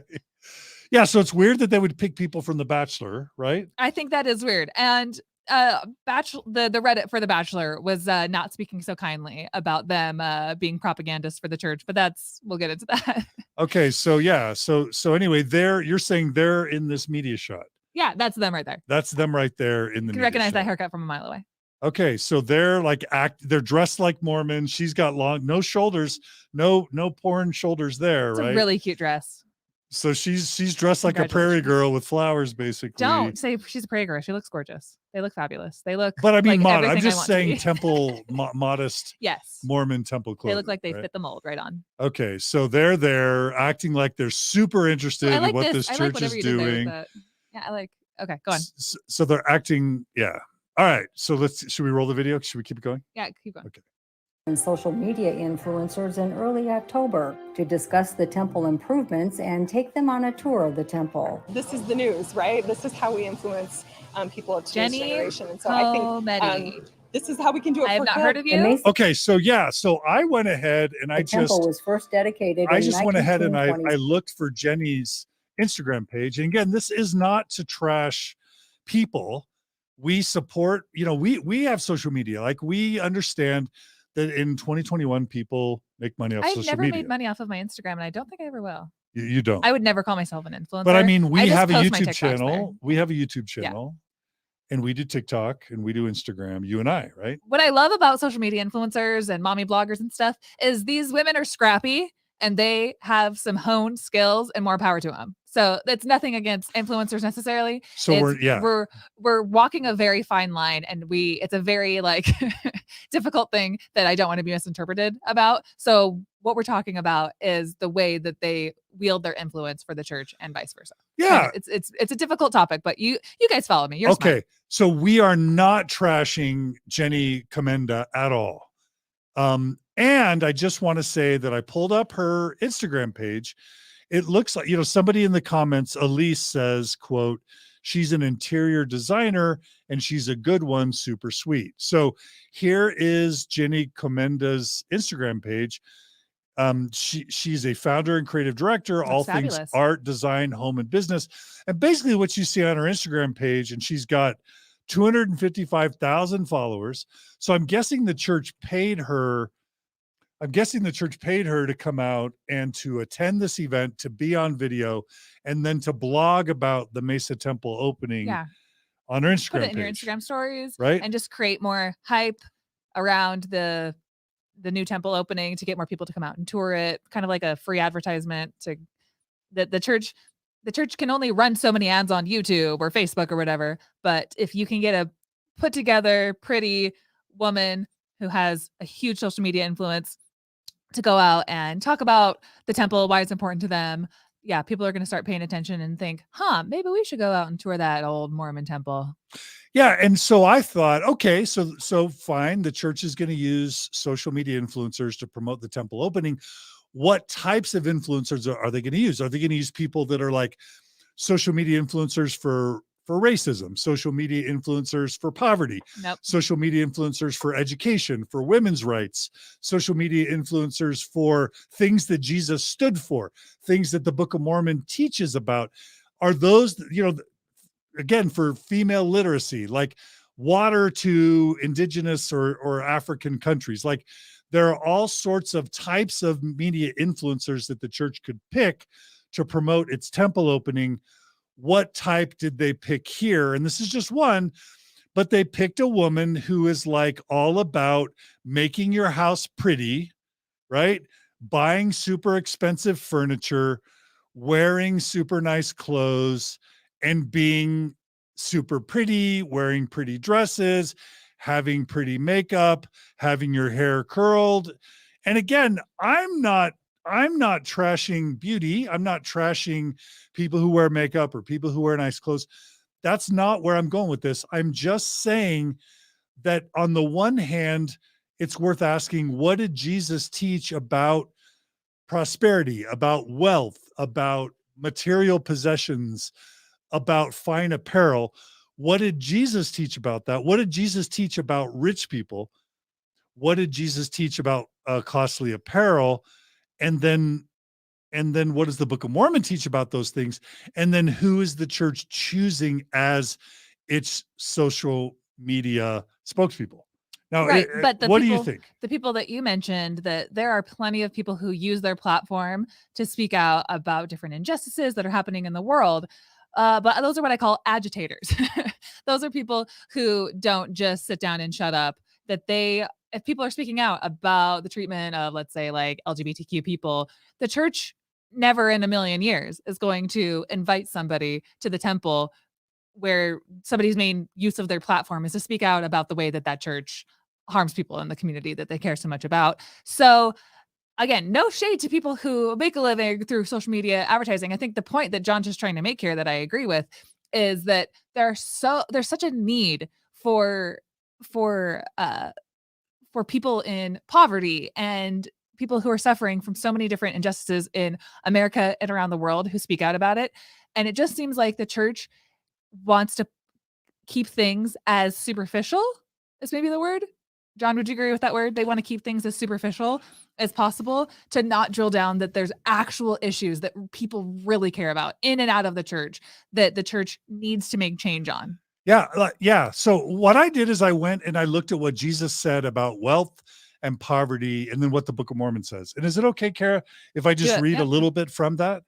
Yeah, so it's weird that they would pick people from The Bachelor, right? I think that is weird. And the Reddit for The Bachelor was not speaking so kindly about them being propagandists for the church, but we'll get into that. Okay, so yeah, so anyway, you're saying they're in this media shot. Yeah, that's them right there. That's them right there in the You can media recognize that shot. haircut from a mile away. Okay, so they're like they're dressed like Mormon. She's got no shoulders, no porn shoulders there, It's right? a really cute dress. So she's dressed like a prairie girl with flowers, basically. Don't say she's a prairie girl. She looks gorgeous. They look fabulous. They look. But I mean, like I'm everything I just want to saying be. temple modest Yes. Mormon temple clothes. They look like they fit the mold right on. Okay, so they're there acting like they're super interested I in like what this I like church whatever is you did there with doing. that. Yeah, I like. Okay, go on. So they're acting, yeah. All right, so should we roll the video? Should we keep it going? Yeah, keep going. Okay. And social media influencers in early October to discuss the temple improvements and take them on a tour of the temple. This is the news, right? This is how we influence people of today's Jenny generation. And so I think Comedy. This is how we can do it. I have for not good. heard of The you. Mesa Okay, so I went ahead and Temple was first dedicated I in just went ahead and I 1920s. looked for Jenny's Instagram page. And again, this is not to trash people. We support, we have social media. Like, we understand that in 2021, people make money off I've social never media. made money off of my Instagram, and I don't think I ever will. You don't. I would never call myself an influencer. But I mean, we just have a post my YouTube TikToks channel. there. We have a YouTube Yeah. channel, and we do TikTok and we do Instagram, you and I, right? What I love about social media influencers and mommy bloggers and stuff is these women are scrappy and they have some honed skills, and more power to them. So that's nothing against influencers necessarily. So We're walking a very fine line, and it's a very like difficult thing that I don't want to be misinterpreted about. So what we're talking about is the way that they wield their influence for the church and vice versa. Yeah. It's a difficult topic, but you guys follow me. You're okay. smart. So we are not trashing Jenny Commenda at all. And I just want to say that I pulled up her Instagram page. It looks like, somebody in the comments, Elise says, quote, "She's an interior designer and she's a good one, super sweet." So here is Jenny Comenda's Instagram page. She's a founder and creative director, all fabulous. things art, design, home, and business. And basically what you see on her Instagram page, and she's got 255,000 followers. So I'm guessing the church paid her to come out and to attend this event, to be on video, and then to blog about the Mesa Temple opening on her Instagram Put it in page. your Instagram stories, right? And just create more hype around the new temple opening to get more people to come out and tour it, kind of like a free advertisement to the church. The church can only run so many ads on YouTube or Facebook or whatever, but if you can get a put together pretty woman who has a huge social media influence to go out and talk about the temple, why it's important to them, people are going to start paying attention and think, maybe we should go out and tour that old Mormon temple. Yeah. And so I thought, okay, so fine. The church is going to use social media influencers to promote the temple opening. What types of influencers are they going to use? Are they going to use people that are like social media influencers for racism, social media influencers for poverty, Nope. social media influencers for education, for women's rights, social media influencers for things that Jesus stood for, things that the Book of Mormon teaches about? Are those, again, for female literacy, like water to indigenous or African countries? Like, there are all sorts of types of media influencers that the church could pick to promote its temple opening. What type did they pick here? And this is just one, but they picked a woman who is like all about making your house pretty, right? Buying super expensive furniture, wearing super nice clothes, and being super pretty, wearing pretty dresses, having pretty makeup, having your hair curled. And again, I'm not trashing beauty. I'm not trashing people who wear makeup or people who wear nice clothes. That's not where I'm going with this. I'm just saying that on the one hand, it's worth asking, what did Jesus teach about prosperity, about wealth, about material possessions, about fine apparel? What did Jesus teach about that? What did Jesus teach about rich people? What did Jesus teach about costly apparel? And then what does the Book of Mormon teach about those things? And then who is the church choosing as its social media spokespeople? Now, right. But what do you think? The people that you mentioned, that there are plenty of people who use their platform to speak out about different injustices that are happening in the world. But those are what I call agitators. Those are people who don't just sit down and shut up. If people are speaking out about the treatment of, let's say, like LGBTQ people, the church never in a million years is going to invite somebody to the temple where somebody's main use of their platform is to speak out about the way that church harms people in the community that they care so much about. So again, no shade to people who make a living through social media advertising. I think the point that John's just trying to make here that I agree with is that there's such a need for people in poverty and people who are suffering from so many different injustices in America and around the world who speak out about it. And it just seems like the church wants to keep things as superficial is maybe the word. John, would you agree with that word? They want to keep things as superficial as possible to not drill down that there's actual issues that people really care about in and out of the church that the church needs to make change on. Yeah. So what I did is I went and I looked at what Jesus said about wealth and poverty, and then what the Book of Mormon says. And is it okay, Carah, if I just read a little bit from that?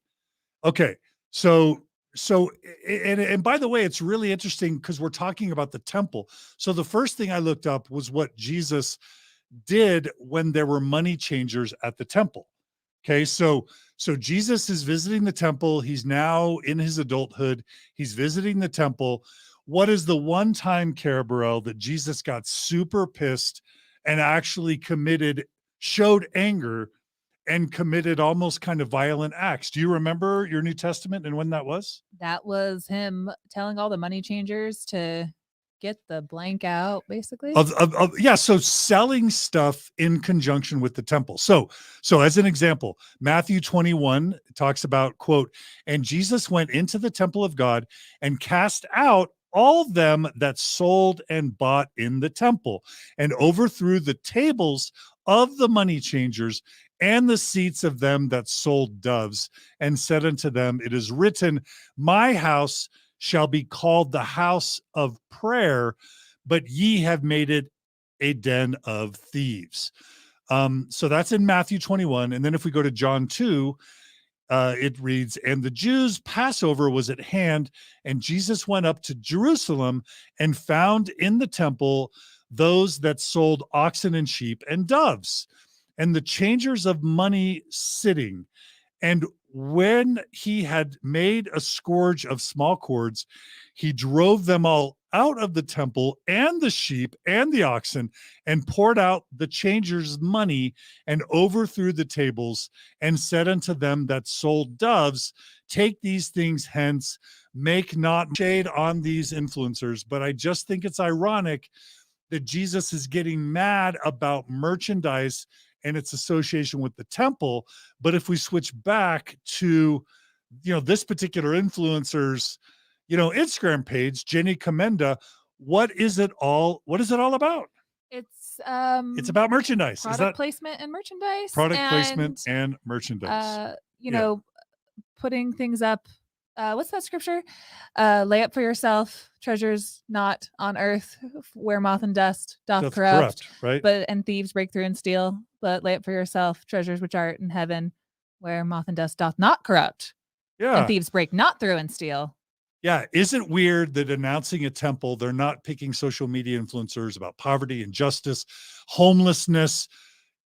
Okay. So and by the way, it's really interesting because we're talking about the temple. So the first thing I looked up was what Jesus did when there were money changers at the temple. Okay, so Jesus is visiting the temple. He's now in his adulthood. He's visiting the temple. What is the one time, Carah Burrell, that Jesus got super pissed and actually showed anger and committed almost kind of violent acts? Do you remember your New Testament and when that was? That was him telling all the money changers to get the blank out, basically. So selling stuff in conjunction with the temple. So as an example, Matthew 21 talks about, quote, "And Jesus went into the temple of God and cast out all them that sold and bought in the temple, and overthrew the tables of the money changers and the seats of them that sold doves, and said unto them, It is written, My house shall be called the house of prayer, but ye have made it a den of thieves." So that's in Matthew 21. And then if we go to John 2, it reads, "And the Jews' Passover was at hand, and Jesus went up to Jerusalem and found in the temple those that sold oxen and sheep and doves, and the changers of money sitting. And when he had made a scourge of small cords, he drove them all out of the temple, and the sheep and the oxen, and poured out the changers' money, and overthrew the tables, and said unto them that sold doves, Take these things hence, make not shade on these influencers." But I just think it's ironic that Jesus is getting mad about merchandise and its association with the temple. But if we switch back to, this particular influencer's, Instagram page, Jenny Commenda, what is it all about? It's about merchandise. Product placement and merchandise. Placement and merchandise. Putting things up. What's that scripture? Lay up for yourself treasures not on earth, where moth and dust doth corrupt, right? And thieves break through and steal. But lay up for yourself treasures which art in heaven, where moth and dust doth not corrupt. Yeah. And thieves break not through and steal. Yeah. Is it weird that announcing a temple, they're not picking social media influencers about poverty, injustice, homelessness,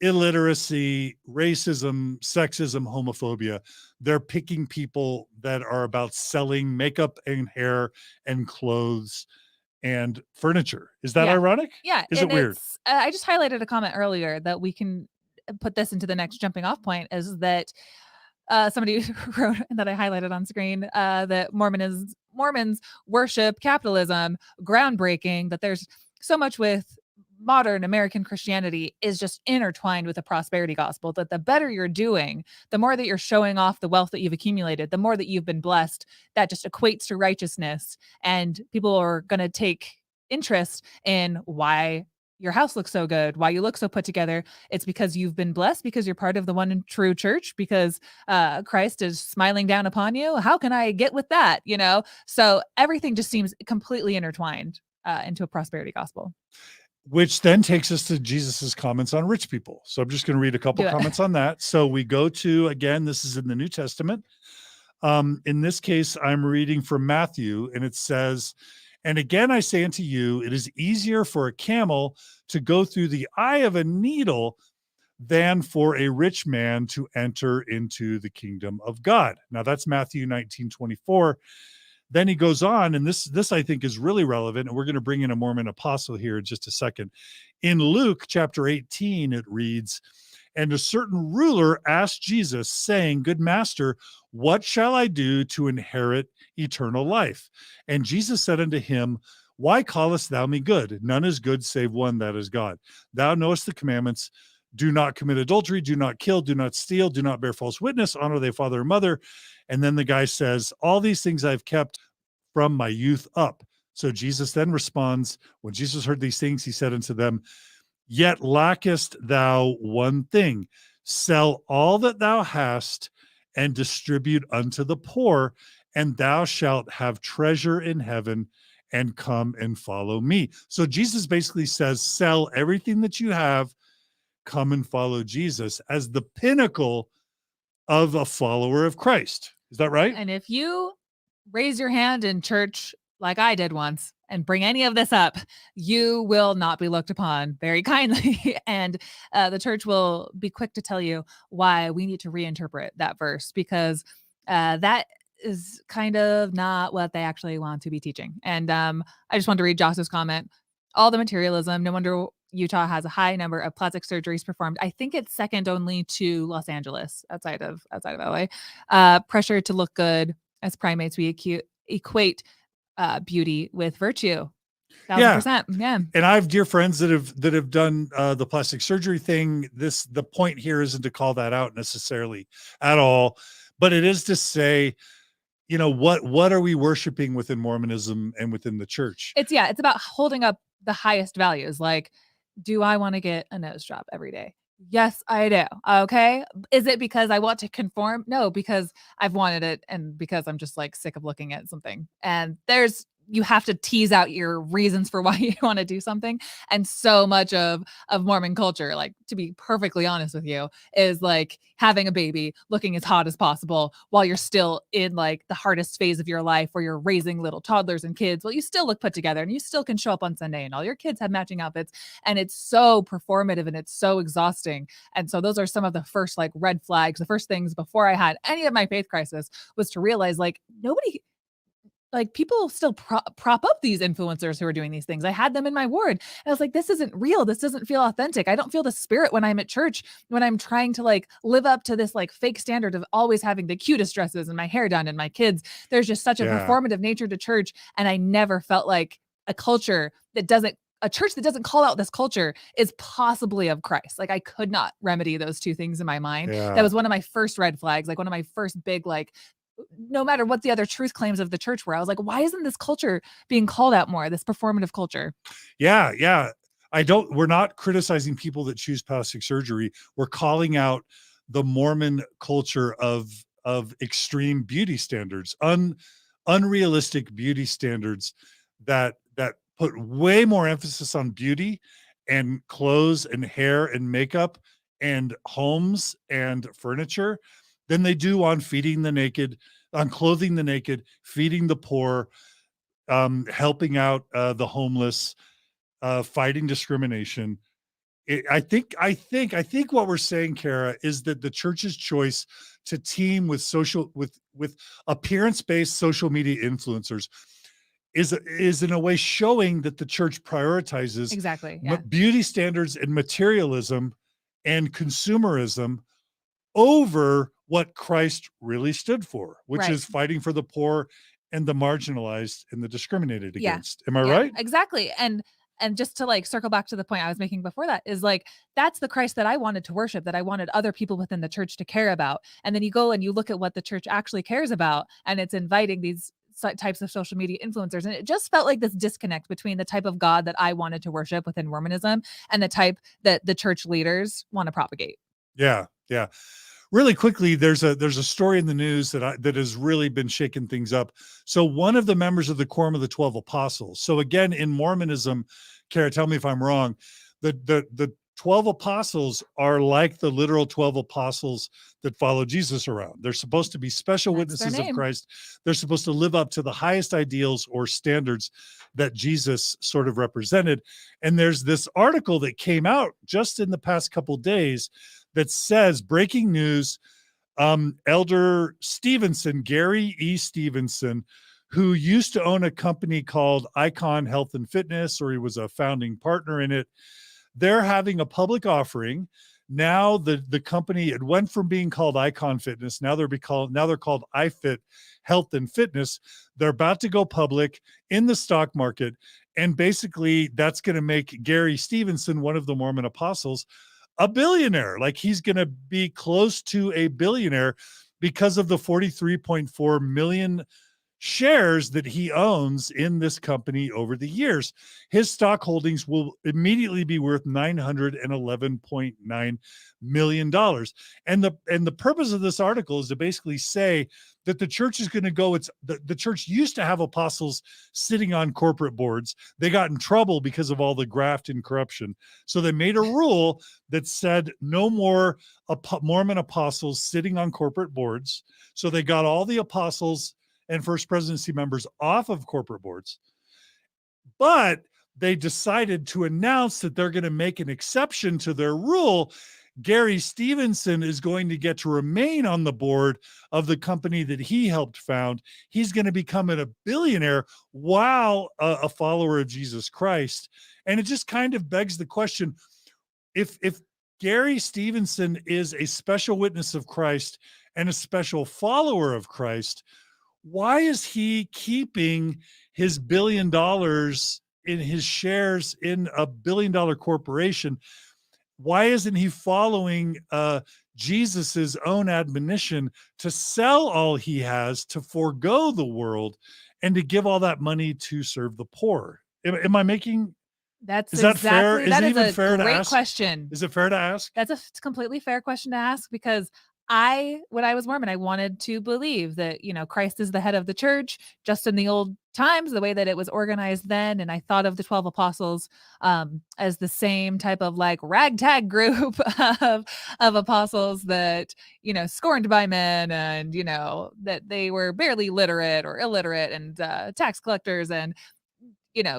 illiteracy, racism, sexism, homophobia? They're picking people that are about selling makeup and hair and clothes and furniture. Is that ironic? Yeah. Is it weird? I just highlighted a comment earlier that we can put this into the next jumping off point, is that somebody wrote, that I highlighted on screen, that Mormons worship capitalism, groundbreaking, that there's so much with modern American Christianity is just intertwined with the prosperity gospel, that the better you're doing, the more that you're showing off the wealth that you've accumulated, the more that you've been blessed, that just equates to righteousness. And people are going to take interest in why your house looks so good, why you look so put together. It's because you've been blessed, because you're part of the one and true church, because Christ is smiling down upon you. How can I get with that? So everything just seems completely intertwined into a prosperity gospel. Which then takes us to Jesus's comments on rich people. So I'm just going to read a couple comments on that. So we go to, again, this is in the New Testament. In this case, I'm reading from Matthew, and it says, "And again, I say unto you, it is easier for a camel to go through the eye of a needle than for a rich man to enter into the kingdom of God." Now that's Matthew 19:24. Then he goes on, and this I think is really relevant, and we're going to bring in a Mormon apostle here in just a second. In Luke chapter 18, it reads, "And a certain ruler asked Jesus, saying, Good master, what shall I do to inherit eternal life? And Jesus said unto him, Why callest thou me good? None is good save one, that is God. Thou knowest the commandments. Do not commit adultery, do not kill, do not steal, do not bear false witness, honor thy father and mother." And then the guy says, "All these things I've kept from my youth up." So Jesus then responds, when Jesus heard these things, he said unto them, yet lackest thou one thing, sell all that thou hast and distribute unto the poor, and thou shalt have treasure in heaven, and come and follow me. So Jesus basically says, sell everything that you have, come and follow Jesus as the pinnacle of a follower of Christ. Is that right? And if you raise your hand in church like I did once and bring any of this up, you will not be looked upon very kindly. And the church will be quick to tell you why we need to reinterpret that verse, because that is kind of not what they actually want to be teaching. And I just wanted to read Joss's comment. All the materialism, no wonder Utah has a high number of plastic surgeries performed. I think it's second only to Los Angeles outside of LA. Pressure to look good. As primates, we equate beauty with virtue. 1000%. Yeah. And I have dear friends that have done the plastic surgery thing. The point here isn't to call that out necessarily at all, but it is to say, what are we worshiping within Mormonism and within the church? It's about holding up the highest values. Like, do I want to get a nose job every day? Yes, I do. Okay. Is it because I want to conform? No, because I've wanted it and because I'm just like sick of looking at something. And you have to tease out your reasons for why you want to do something. And so much of Mormon culture, like, to be perfectly honest with you, is like having a baby, looking as hot as possible while you're still in like the hardest phase of your life where you're raising little toddlers and kids. Well, you still look put together and you still can show up on Sunday and all your kids have matching outfits. And it's so performative and it's so exhausting. And so those are some of the first like red flags. The first things before I had any of my faith crisis was to realize like people still prop up these influencers who are doing these things. I had them in my ward. And I was like, this isn't real. This doesn't feel authentic. I don't feel the spirit when I'm at church, when I'm trying to like live up to this like fake standard of always having the cutest dresses and my hair done and my kids. There's just such a performative nature to church. And I never felt like a church that doesn't call out this culture is possibly of Christ. Like, I could not remedy those two things in my mind. Yeah. That was one of my first red flags. Like one of my first big, like, no matter what the other truth claims of the church were, I was like, why isn't this culture being called out more? This performative culture. Yeah. We're not criticizing people that choose plastic surgery. We're calling out the Mormon culture of extreme beauty standards, unrealistic beauty standards that put way more emphasis on beauty and clothes and hair and makeup and homes and furniture than they do on feeding the naked, on clothing the naked, feeding the poor, helping out the homeless, fighting discrimination. I think what we're saying, Carah, is that the church's choice to team with with appearance-based social media influencers is in a way showing that the church prioritizes Exactly beauty standards and materialism and consumerism over what Christ really stood for, which is fighting for the poor and the marginalized and the discriminated against. Am I right? Exactly. And just to like circle back to the point I was making before that is like, that's the Christ that I wanted to worship, that I wanted other people within the church to care about. And then you go and you look at what the church actually cares about, and it's inviting these types of social media influencers. And it just felt like this disconnect between the type of God that I wanted to worship within Mormonism and the type that the church leaders want to propagate. Yeah. Really quickly, there's a story in the news that has really been shaking things up. So one of the members of the Quorum of the 12 Apostles. So again, in Mormonism, Carah, tell me if I'm wrong, the 12 apostles are like the literal 12 apostles that follow Jesus around. They're supposed to be special witnesses of Christ. They're supposed to live up to the highest ideals or standards that Jesus sort of represented. And there's this article that came out just in the past couple of days that says, breaking news, Elder Stevenson, Gary E. Stevenson, who used to own a company called Icon Health and Fitness, or he was a founding partner in it, they're having a public offering. Now the company, it went from being called Icon Fitness. Now they're called iFit Health and Fitness. They're about to go public in the stock market. And basically that's going to make Gary Stevenson, one of the Mormon apostles, a billionaire. Like, he's going to be close to a billionaire because of the $43.4 million shares that he owns in this company over the years. His stock holdings will immediately be worth $911.9 million. And the purpose of this article is to basically say that the church is going to go, the church used to have apostles sitting on corporate boards. They got in trouble because of all the graft and corruption. So they made a rule that said no more Mormon apostles sitting on corporate boards. So they got all the apostles and First Presidency members off of corporate boards. But they decided to announce that they're going to make an exception to their rule. Gary Stevenson is going to get to remain on the board of the company that he helped found. He's going to become a billionaire while a follower of Jesus Christ. And it just kind of begs the question, if Gary Stevenson is a special witness of Christ and a special follower of Christ, why is he keeping his $1 billion in his shares in a $1 billion corporation? Why isn't he following Jesus's own admonition to sell all he has, to forego the world, and to give all that money to serve the poor? Am I making? Is that fair? Is it even fair to ask? Great question. Is it fair to ask? That's a completely fair question to ask, because when I was Mormon, I wanted to believe that, Christ is the head of the church, just in the old times, the way that it was organized then. And I thought of the 12 apostles as the same type of like ragtag group of apostles that, scorned by men, and, that they were barely literate or illiterate, and tax collectors, and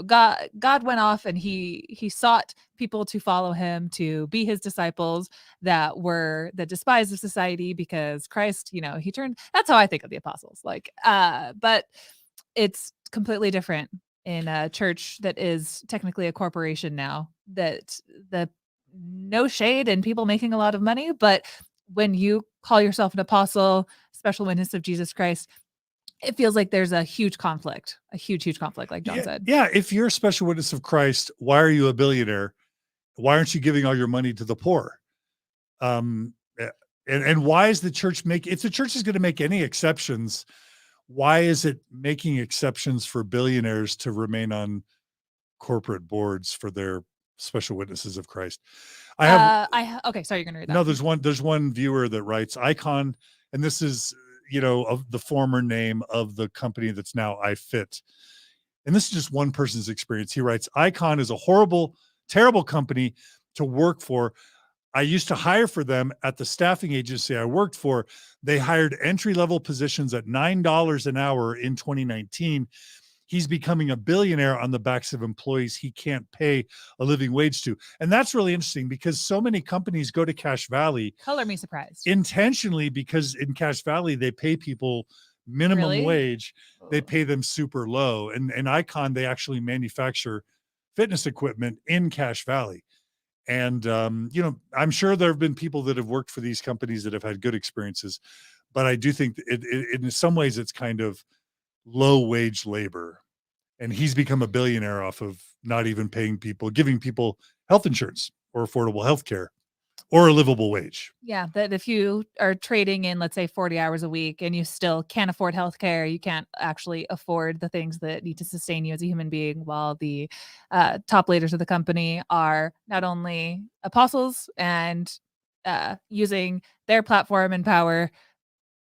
God went off and he sought people to follow him, to be his disciples that were the despised of society, because Christ, he turned. That's how I think of the apostles. But it's completely different in a church that is technically a corporation now. That no shade and people making a lot of money, but when you call yourself an apostle, special witness of Jesus Christ, it feels like there's a huge conflict, like John said. Yeah. If you're a special witness of Christ, why are you a billionaire? Why aren't you giving all your money to the poor? And why is the church if the church is going to make any exceptions, why is it making exceptions for billionaires to remain on corporate boards for their special witnesses of Christ? Okay, sorry, you're going to read that. No, there's one viewer that writes Icon, and this is, of the former name of the company that's now iFit. And this is just one person's experience. He writes, Icon is a horrible, terrible company to work for. I used to hire for them at the staffing agency I worked for. They hired entry-level positions at $9 an hour in 2019. He's becoming a billionaire on the backs of employees he can't pay a living wage to. And that's really interesting, because so many companies go to Cache Valley. Color me surprised. Intentionally, because in Cache Valley, they pay people minimum wage. They pay them super low. And Icon, they actually manufacture fitness equipment in Cache Valley. And, I'm sure there have been people that have worked for these companies that have had good experiences. But I do think in some ways it's kind of low wage labor, and he's become a billionaire off of not even giving people health insurance or affordable health care or a livable wage. Yeah, that if you are trading in, let's say, 40 hours a week, and you still can't afford health care, you can't actually afford the things that need to sustain you as a human being, while the top leaders of the company are not only apostles and using their platform and power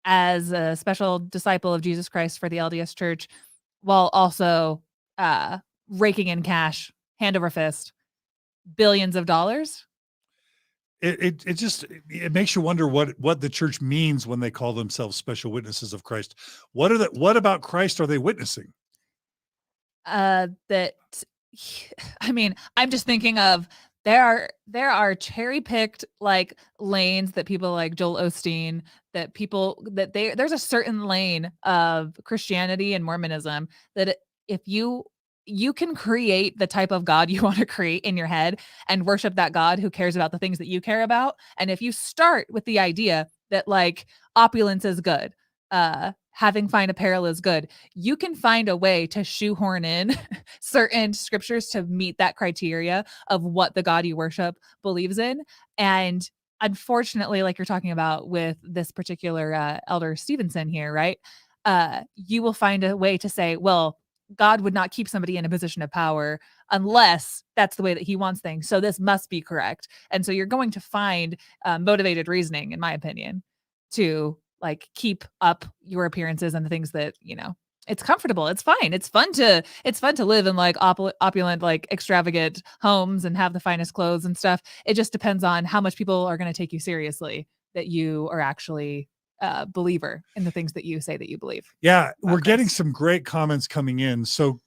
as a special disciple of Jesus Christ for the LDS Church, while also raking in cash, hand over fist, billions of dollars. It makes you wonder what the church means when they call themselves special witnesses of Christ. What about Christ are they witnessing? I'm just thinking of there are cherry-picked like lanes that people like Joel Osteen, there's a certain lane of Christianity and Mormonism that if you can create the type of God you want to create in your head and worship that God who cares about the things that you care about. And if you start with the idea that like opulence is good, having fine apparel is good, you can find a way to shoehorn in certain scriptures to meet that criteria of what the God you worship believes in. And unfortunately, like you're talking about with this particular Elder Stevenson here, right? you will find a way to say, well, God would not keep somebody in a position of power unless that's the way that he wants things. So this must be correct. And so you're going to find motivated reasoning, in my opinion, to like keep up your appearances and the things that, it's comfortable. It's fine. It's fun to live in like opulent, like extravagant homes and have the finest clothes and stuff. It just depends on how much people are going to take you seriously, that you are actually a believer in the things that you say that you believe. Yeah, we're getting Christ. some great comments coming in. So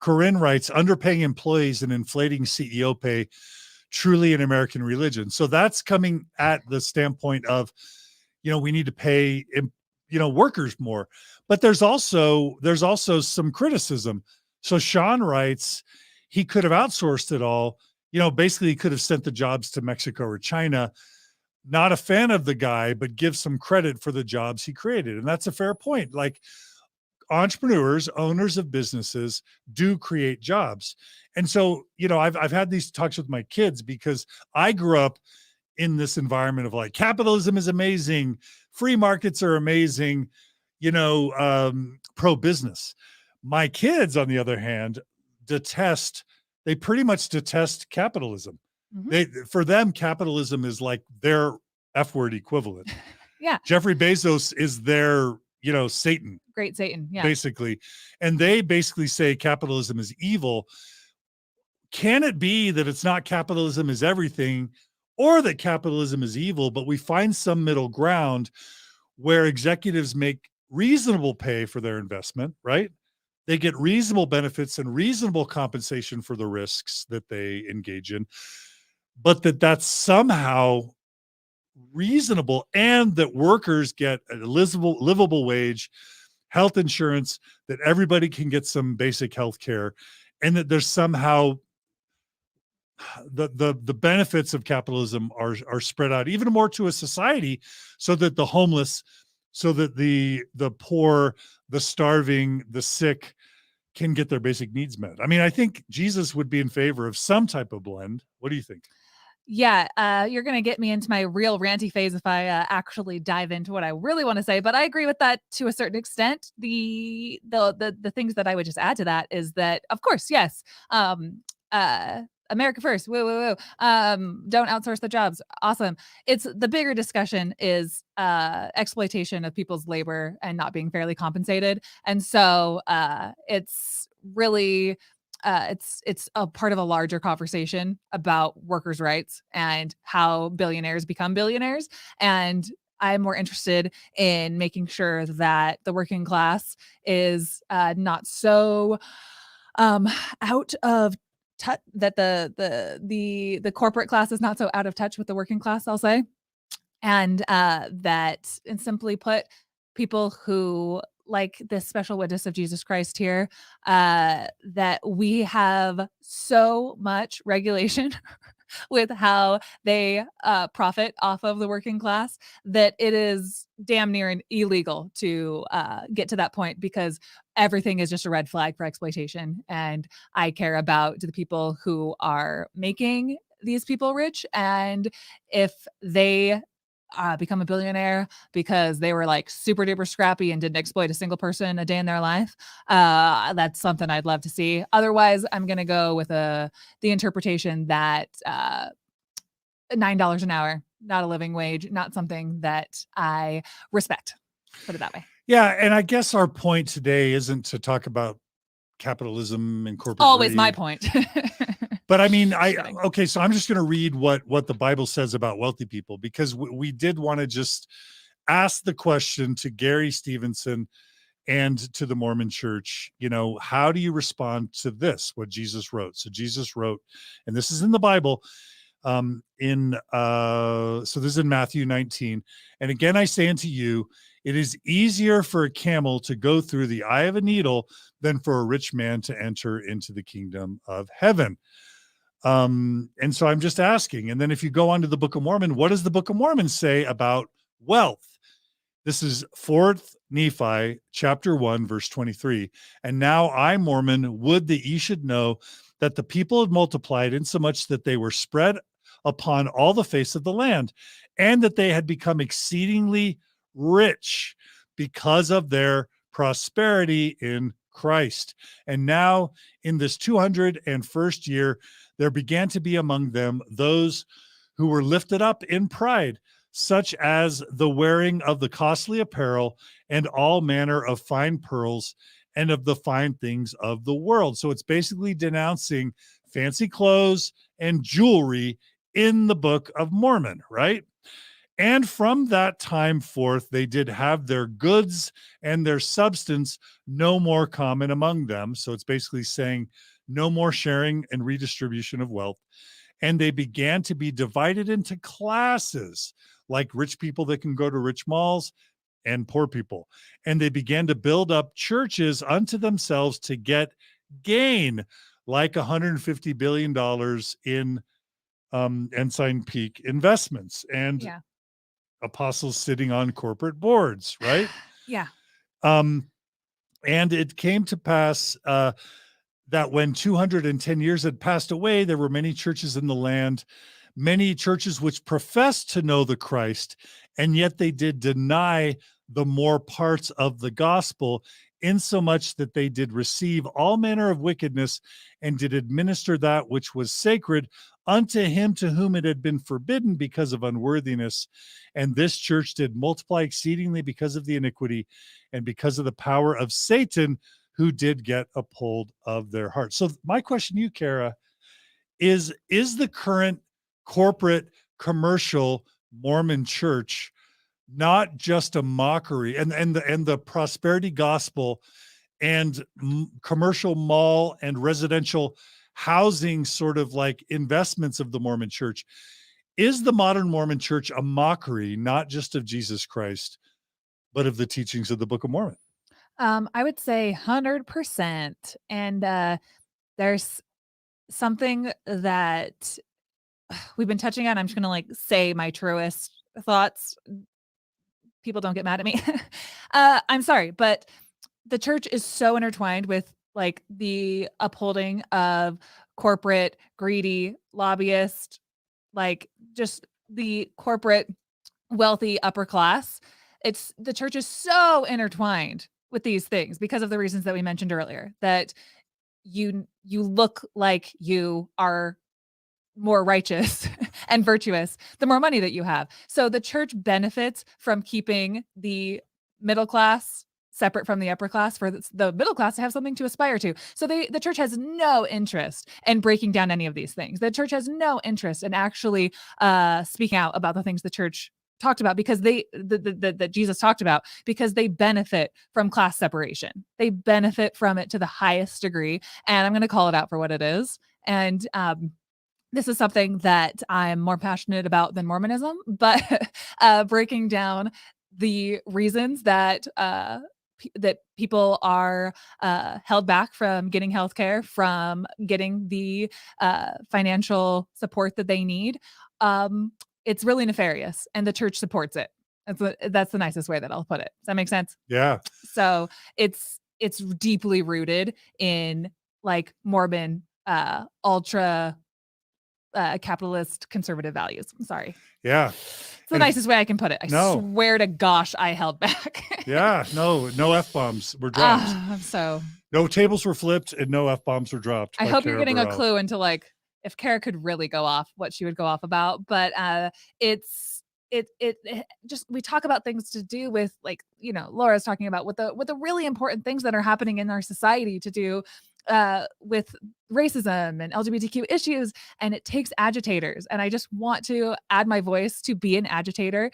Corinne writes, underpaying employees and inflating CEO pay, truly an American religion. So that's coming at the standpoint of, we need to pay, workers more. But there's also some criticism. So Sean writes, he could have outsourced it all. Basically he could have sent the jobs to Mexico or China. Not a fan of the guy, but give some credit for the jobs he created. And that's a fair point. Like, entrepreneurs, owners of businesses do create jobs. And so, I've had these talks with my kids because I grew up in this environment of like, capitalism is amazing, free markets are amazing, pro business. My kids, on the other hand, they pretty much detest capitalism. For them, capitalism is like their F word equivalent. Yeah. Jeffrey Bezos is their, Satan. Great Satan. Yeah. Basically. And they basically say capitalism is evil. Can it be that it's not capitalism is everything, or that capitalism is evil, but we find some middle ground where executives make reasonable pay for their investment, right? They get reasonable benefits and reasonable compensation for the risks that they engage in, but that's somehow reasonable, and that workers get a livable wage, health insurance, that everybody can get some basic health care, and that there's somehow the benefits of capitalism are spread out even more to a society, so that the homeless, so that the poor, the starving, the sick can get their basic needs met. I mean, I think Jesus would be in favor of some type of blend. What do you think? Yeah, you're going to get me into my real ranty phase if I actually dive into what I really want to say, but I agree with that to a certain extent. The things that I would just add to that is that, of course, yes, America first, woo, woo, woo. Don't outsource the jobs. Awesome. It's the bigger discussion is exploitation of people's labor and not being fairly compensated. And so it's really it's a part of a larger conversation about workers' rights and how billionaires become billionaires. And I'm more interested in making sure that the working class is not so out of touch, that the corporate class is not so out of touch with the working class, I'll say. And that, and simply put, people who like this special witness of Jesus Christ here, that we have so much regulation with how they profit off of the working class that it is damn near illegal to get to that point, because everything is just a red flag for exploitation. And I care about the people who are making these people rich, and if they become a billionaire because they were like super duper scrappy and didn't exploit a single person a day in their life, that's something I'd love to see. Otherwise, I'm going to go with the interpretation that $9 an hour, not a living wage, not something that I respect. Put it that way. Yeah, and I guess our point today isn't to talk about capitalism and corporate Always greed. my point. But I mean, okay, so I'm just going to read what the Bible says about wealthy people, because we did want to just ask the question to Gary Stevenson and to the Mormon Church, how do you respond to this, what Jesus wrote? So Jesus wrote, and this is in the Bible, so this is in Matthew 19. And again, I say unto you, it is easier for a camel to go through the eye of a needle than for a rich man to enter into the kingdom of heaven. And so I'm just asking. And then if you go on to the Book of Mormon, what does the Book of Mormon say about wealth? This is 4th Nephi, chapter 1, verse 23. And now I, Mormon, would that ye should know that the people had multiplied insomuch that they were spread upon all the face of the land, and that they had become exceedingly rich because of their prosperity in Christ. And now in this 201st year, there began to be among them those who were lifted up in pride, such as the wearing of the costly apparel and all manner of fine pearls and of the fine things of the world. So it's basically denouncing fancy clothes and jewelry in the Book of Mormon, right? And from that time forth, they did have their goods and their substance no more common among them. So it's basically saying no more sharing and redistribution of wealth. And they began to be divided into classes, like rich people that can go to rich malls and poor people. And they began to build up churches unto themselves to get gain, like $150 billion in Ensign Peak investments and Yeah. apostles sitting on corporate boards, right? Yeah. And it came to pass that when 210 years had passed away, there were many churches in the land, many churches which professed to know the Christ, and yet they did deny the more parts of the gospel, insomuch that they did receive all manner of wickedness and did administer that which was sacred unto him to whom it had been forbidden because of unworthiness. And this church did multiply exceedingly because of the iniquity and because of the power of Satan, who did get a hold of their hearts. So my question to you, Carah, is the current corporate commercial Mormon church not just a mockery, and the prosperity gospel and commercial mall and residential housing sort of like investments of the Mormon church? Is the modern Mormon church a mockery, not just of Jesus Christ, but of the teachings of the Book of Mormon? I would say 100%. And there's something that we've been touching on. I'm just going to like say my truest thoughts. People don't get mad at me. I'm sorry, but the church is so intertwined with like the upholding of corporate, greedy, lobbyist, like just the corporate wealthy upper class. It's the church is so intertwined with these things because of the reasons that we mentioned earlier, that you look like you are more righteous and virtuous the more money that you have. So the church benefits from keeping the middle class separate from the upper class, for the middle class to have something to aspire to. So the church has no interest in breaking down any of these things. The church has no interest in actually speaking out about the things the church talked about, because that Jesus talked about, because they benefit from class separation. They benefit from it to the highest degree. And I'm going to call it out for what it is. And this is something that I'm more passionate about than Mormonism, but breaking down the reasons that that people are held back from getting healthcare, from getting the financial support that they need. It's really nefarious, and the church supports it. That's the nicest way that I'll put it. Does that make sense? Yeah. So it's deeply rooted in like Mormon ultra capitalist conservative values. I'm sorry. Yeah. It's the nicest way I can put it. I swear to gosh, I held back. Yeah. No F-bombs were dropped. So no tables were flipped and no F-bombs were dropped. I hope you're getting Burrell. a clue into like if Carah could really go off, what she would go off about. But it just, we talk about things to do with, like, you know, Laura's talking about what the really important things that are happening in our society to do with racism and LGBTQ issues, and it takes agitators. And I just want to add my voice to be an agitator.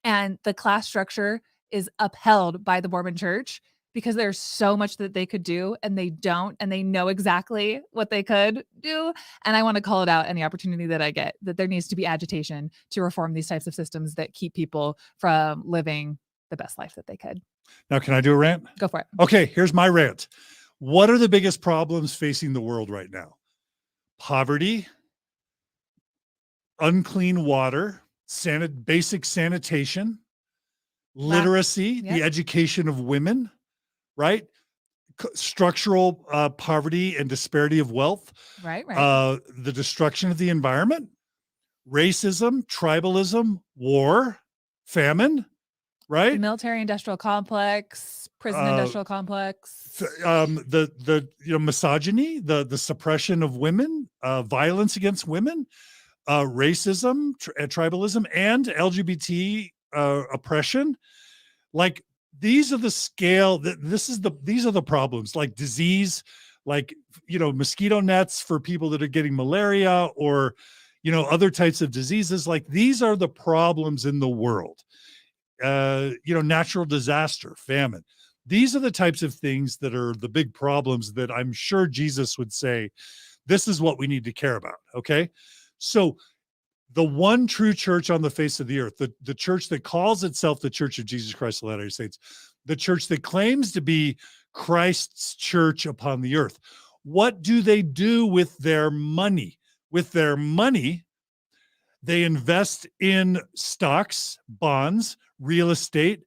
And the class structure is upheld by the Mormon church because there's so much that they could do and they don't, and they know exactly what they could do. And I want to call it out any opportunity that I get, that there needs to be agitation to reform these types of systems that keep people from living the best life that they could. Now, can I do a rant? Go for it. Okay, here's my rant. What are the biggest problems facing the world right now? Poverty, unclean water, basic sanitation, literacy, the education of women, right? Structural poverty and disparity of wealth, right. The destruction of the environment, racism, tribalism, war, famine, right? The military industrial complex, prison industrial complex. The misogyny, the suppression of women, violence against women, racism, tribalism, and LGBT oppression. Like, these are the scale that these are the problems, like disease, like, mosquito nets for people that are getting malaria, or, other types of diseases. Like, these are the problems in the world. Natural disaster, famine. These are the types of things that are the big problems that I'm sure Jesus would say, this is what we need to care about. Okay. So the one true church on the face of the earth, the church that calls itself the Church of Jesus Christ of Latter-day Saints, the church that claims to be Christ's church upon the earth. What do they do with their money? With their money, they invest in stocks, bonds, real estate,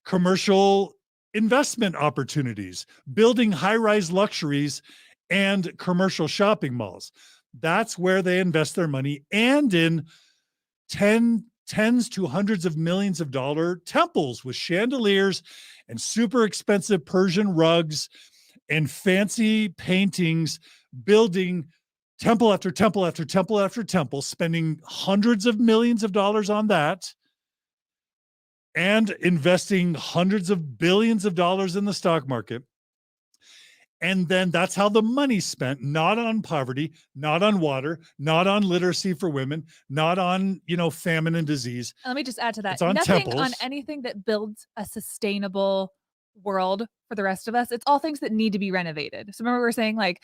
commercial investment opportunities, building high-rise luxuries, and commercial shopping malls. That's where they invest their money, and in tens to hundreds of millions of dollar temples with chandeliers and super expensive Persian rugs and fancy paintings, building temple after temple after temple after temple, spending hundreds of millions of dollars on that, and investing hundreds of billions of dollars in the stock market. And then that's how the money's spent, not on poverty, not on water, not on literacy for women, not on, famine and disease. And let me just add to that. It's on Nothing temples. on anything that builds a sustainable world for the rest of us. It's all things that need to be renovated. So remember we were saying, like,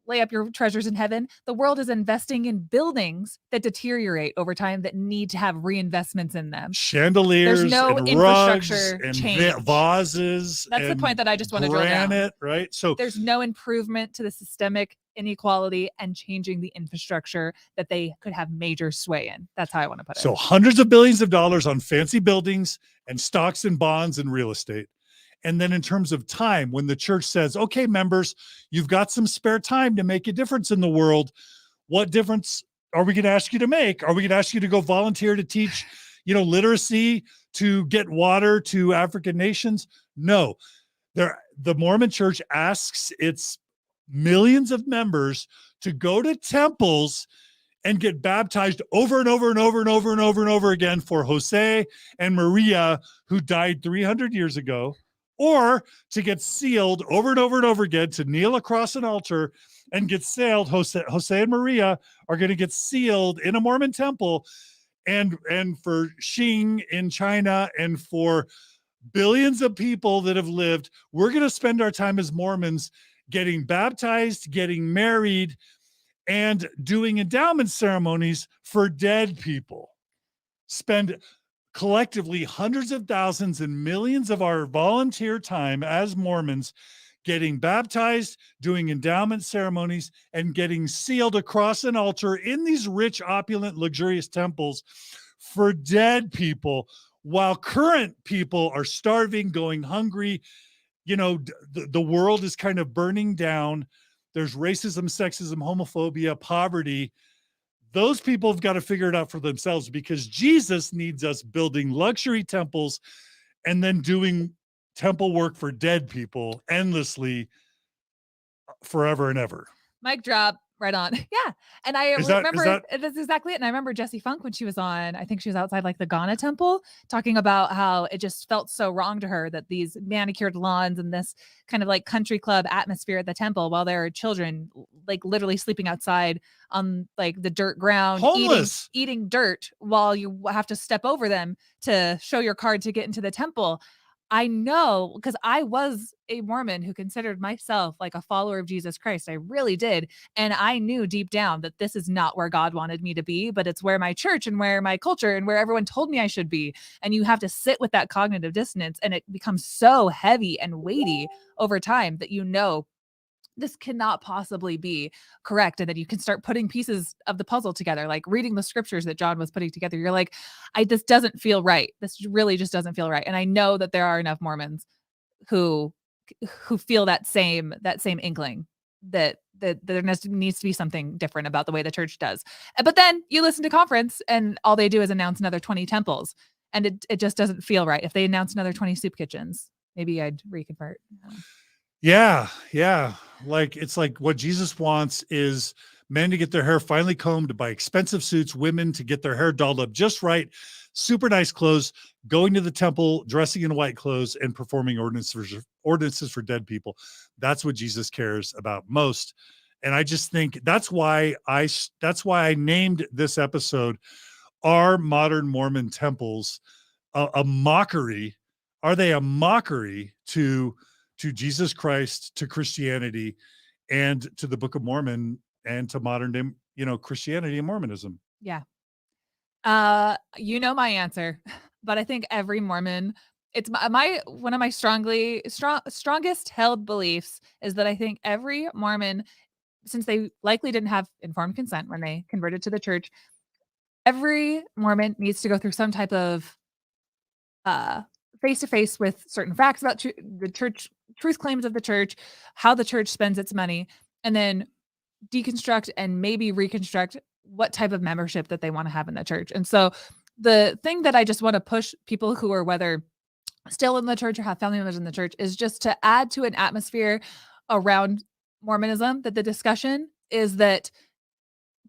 lay up your treasures in heaven. The world is investing in buildings that deteriorate over time, that need to have reinvestments in them. Chandeliers, there's no and infrastructure rugs, and change. vases. That's the and point that I just want to drill down. granite, right? So There's no improvement to the systemic inequality and changing the infrastructure that they could have major sway in. That's how I want to put it. So hundreds of billions of dollars on fancy buildings and stocks and bonds and real estate. And then in terms of time, when the church says, okay, members, you've got some spare time to make a difference in the world. What difference are we going to ask you to make? Are we going to ask you to go volunteer to teach, literacy, to get water to African nations? No. The Mormon church asks its millions of members to go to temples and get baptized over and over and over and over and over and over again for Jose and Maria, who died 300 years ago, or to get sealed over and over and over again, to kneel across an altar and get sealed. Jose and Maria are going to get sealed in a Mormon temple, and for Xing in China, and for billions of people that have lived. We're going to spend our time as Mormons getting baptized, getting married, and doing endowment ceremonies for dead people. Spend collectively hundreds of thousands and millions of our volunteer time as Mormons getting baptized, doing endowment ceremonies, and getting sealed across an altar in these rich, opulent, luxurious temples for dead people, while current people are starving, going hungry. The world is kind of burning down. There's racism, sexism, homophobia, poverty. Those people have got to figure it out for themselves, because Jesus needs us building luxury temples and then doing temple work for dead people endlessly, forever and ever. Mic drop. Right on. Yeah. And I remember that's exactly it. And I remember Jessie Funk, when she was on, I think she was outside like the Ghana temple, talking about how it just felt so wrong to her that these manicured lawns and this kind of like country club atmosphere at the temple, while there are children like literally sleeping outside on like the dirt ground, homeless, eating dirt, while you have to step over them to show your card to get into the temple. I know, because I was a Mormon who considered myself like a follower of Jesus Christ. I really did. And I knew deep down that this is not where God wanted me to be, but it's where my church and where my culture and where everyone told me I should be. And you have to sit with that cognitive dissonance, and it becomes so heavy and weighty over time that this cannot possibly be correct. And then you can start putting pieces of the puzzle together, like reading the scriptures that John was putting together. You're like, this doesn't feel right. This really just doesn't feel right. And I know that there are enough Mormons who feel that same inkling that there needs to be something different about the way the church does. But then you listen to conference and all they do is announce another 20 temples. And it just doesn't feel right. If they announce another 20 soup kitchens, maybe I'd reconvert. Yeah. Like, it's like what Jesus wants is men to get their hair finely combed, to buy expensive suits, women to get their hair dolled up just right, super nice clothes, going to the temple, dressing in white clothes, and performing ordinances for dead people. That's what Jesus cares about most. And I just think that's why I named this episode, Are Modern Mormon Temples a mockery? Are they a mockery to Jesus Christ, to Christianity, and to the Book of Mormon, and to modern day, Christianity and Mormonism? Yeah. You know my answer, but I think every Mormon, it's my one of my strongest held beliefs is that I think every Mormon, since they likely didn't have informed consent when they converted to the church, every Mormon needs to go through some type of face to face with certain facts about the church, truth claims of the church, how the church spends its money, and then deconstruct and maybe reconstruct what type of membership that they want to have in the church. And so the thing that I just want to push people who are whether still in the church or have family members in the church is just to add to an atmosphere around Mormonism, that the discussion is that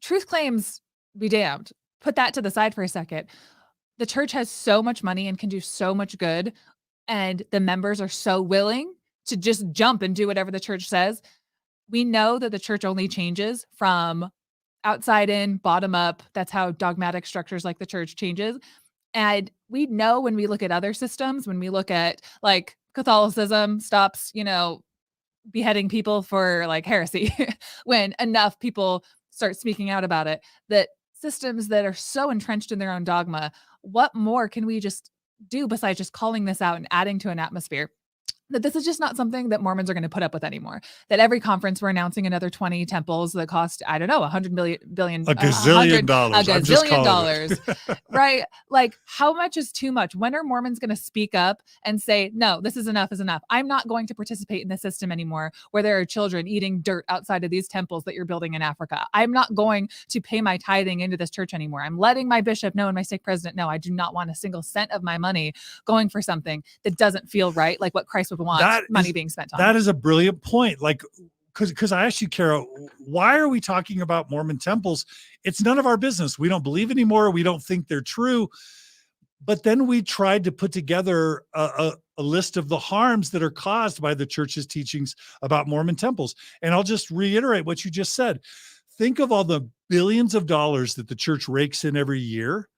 truth claims be damned. Put that to the side for a second. The church has so much money and can do so much good, and the members are so willing to just jump and do whatever the church says. We know that the church only changes from outside in, bottom up. That's how dogmatic structures like the church changes. And we know when we look at other systems, when we look at like Catholicism stops, beheading people for like heresy, when enough people start speaking out about it, that systems that are so entrenched in their own dogma, what more can we just do besides just calling this out and adding to an atmosphere? That this is just not something that Mormons are going to put up with anymore. That every conference we're announcing another 20 temples that cost, I don't know, $100 A gazillion dollars. A I'm just gazillion calling dollars. it. Right? Like, how much is too much? When are Mormons going to speak up and say, no, this is enough is enough. I'm not going to participate in the system anymore where there are children eating dirt outside of these temples that you're building in Africa. I'm not going to pay my tithing into this church anymore. I'm letting my bishop know and my stake president know I do not want a single cent of my money going for something that doesn't feel right, like what Christ would want money being spent on. That is a brilliant point. Like, because I asked you, Carah, why are we talking about Mormon temples? It's none of our business. We don't believe anymore. We don't think they're true. But then we tried to put together a list of the harms that are caused by the church's teachings about Mormon temples. And I'll just reiterate what you just said. Think of all the billions of dollars that the church rakes in every year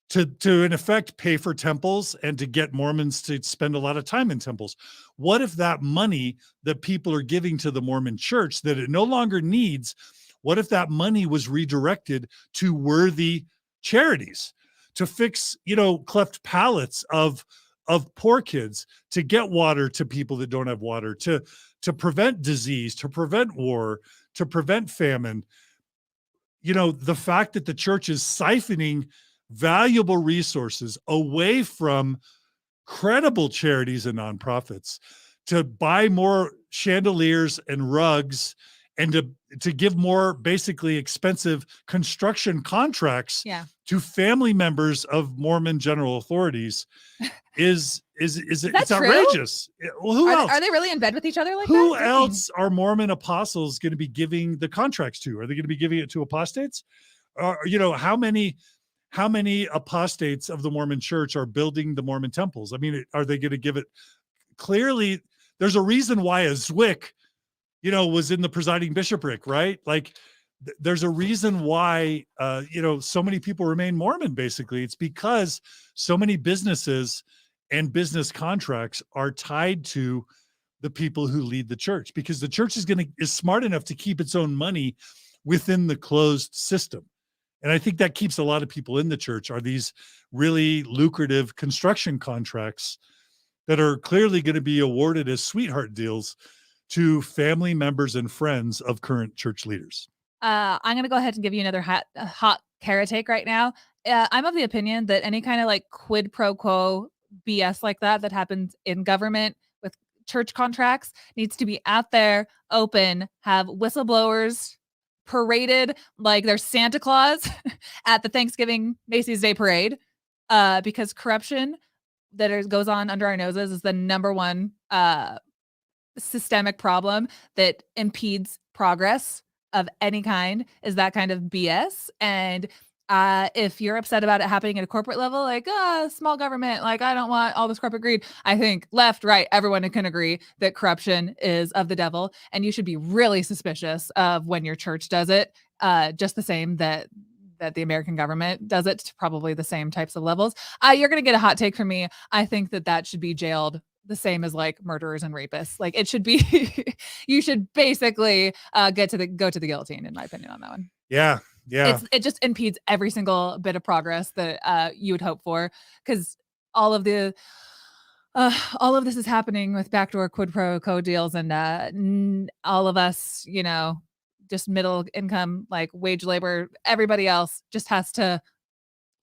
to in effect pay for temples and to get Mormons to spend a lot of time in temples. What if that money that people are giving to the Mormon church that it no longer needs, what if that money was redirected to worthy charities, to fix, cleft palates of poor kids, to get water to people that don't have water, to prevent disease, to prevent war, to prevent famine? The fact that the church is siphoning valuable resources away from credible charities and nonprofits to buy more chandeliers and rugs and to give more basically expensive construction contracts to family members of Mormon general authorities is it's outrageous. Well, who else? Are they really in bed with each other like that? Who else are Mormon apostles going to be giving the contracts to? Are they going to be giving it to apostates? How many apostates of the Mormon church are building the Mormon temples? I mean, are they going to give it? Clearly, there's a reason why a Zwick, was in the presiding bishopric, right? Like, there's a reason why, so many people remain Mormon, basically. It's because so many businesses and business contracts are tied to the people who lead the church, because the church is smart enough to keep its own money within the closed system. And I think that keeps a lot of people in the church, are these really lucrative construction contracts that are clearly going to be awarded as sweetheart deals to family members and friends of current church leaders. I'm going to go ahead and give you another hot Carah take right now. I'm of the opinion that any kind of like quid pro quo BS like that happens in government with church contracts needs to be out there, open, have whistleblowers paraded like there's Santa Claus at the Thanksgiving Macy's Day Parade. because corruption that goes on under our noses is the number one systemic problem that impedes progress of any kind, is that kind of BS. And if you're upset about it happening at a corporate level, like small government, like I don't want all this corporate greed, I think left, right, everyone can agree that corruption is of the devil, and you should be really suspicious of when your church does it, just the same that the American government does it to probably the same types of levels. You're going to get a hot take from me. I think that should be jailed the same as like murderers and rapists. Like it should be, you should basically go to the guillotine, in my opinion, on that one. Yeah. It just impedes every single bit of progress that you would hope for, because all of this is happening with backdoor quid pro quo deals, and all of us, just middle income, like wage labor, everybody else just has to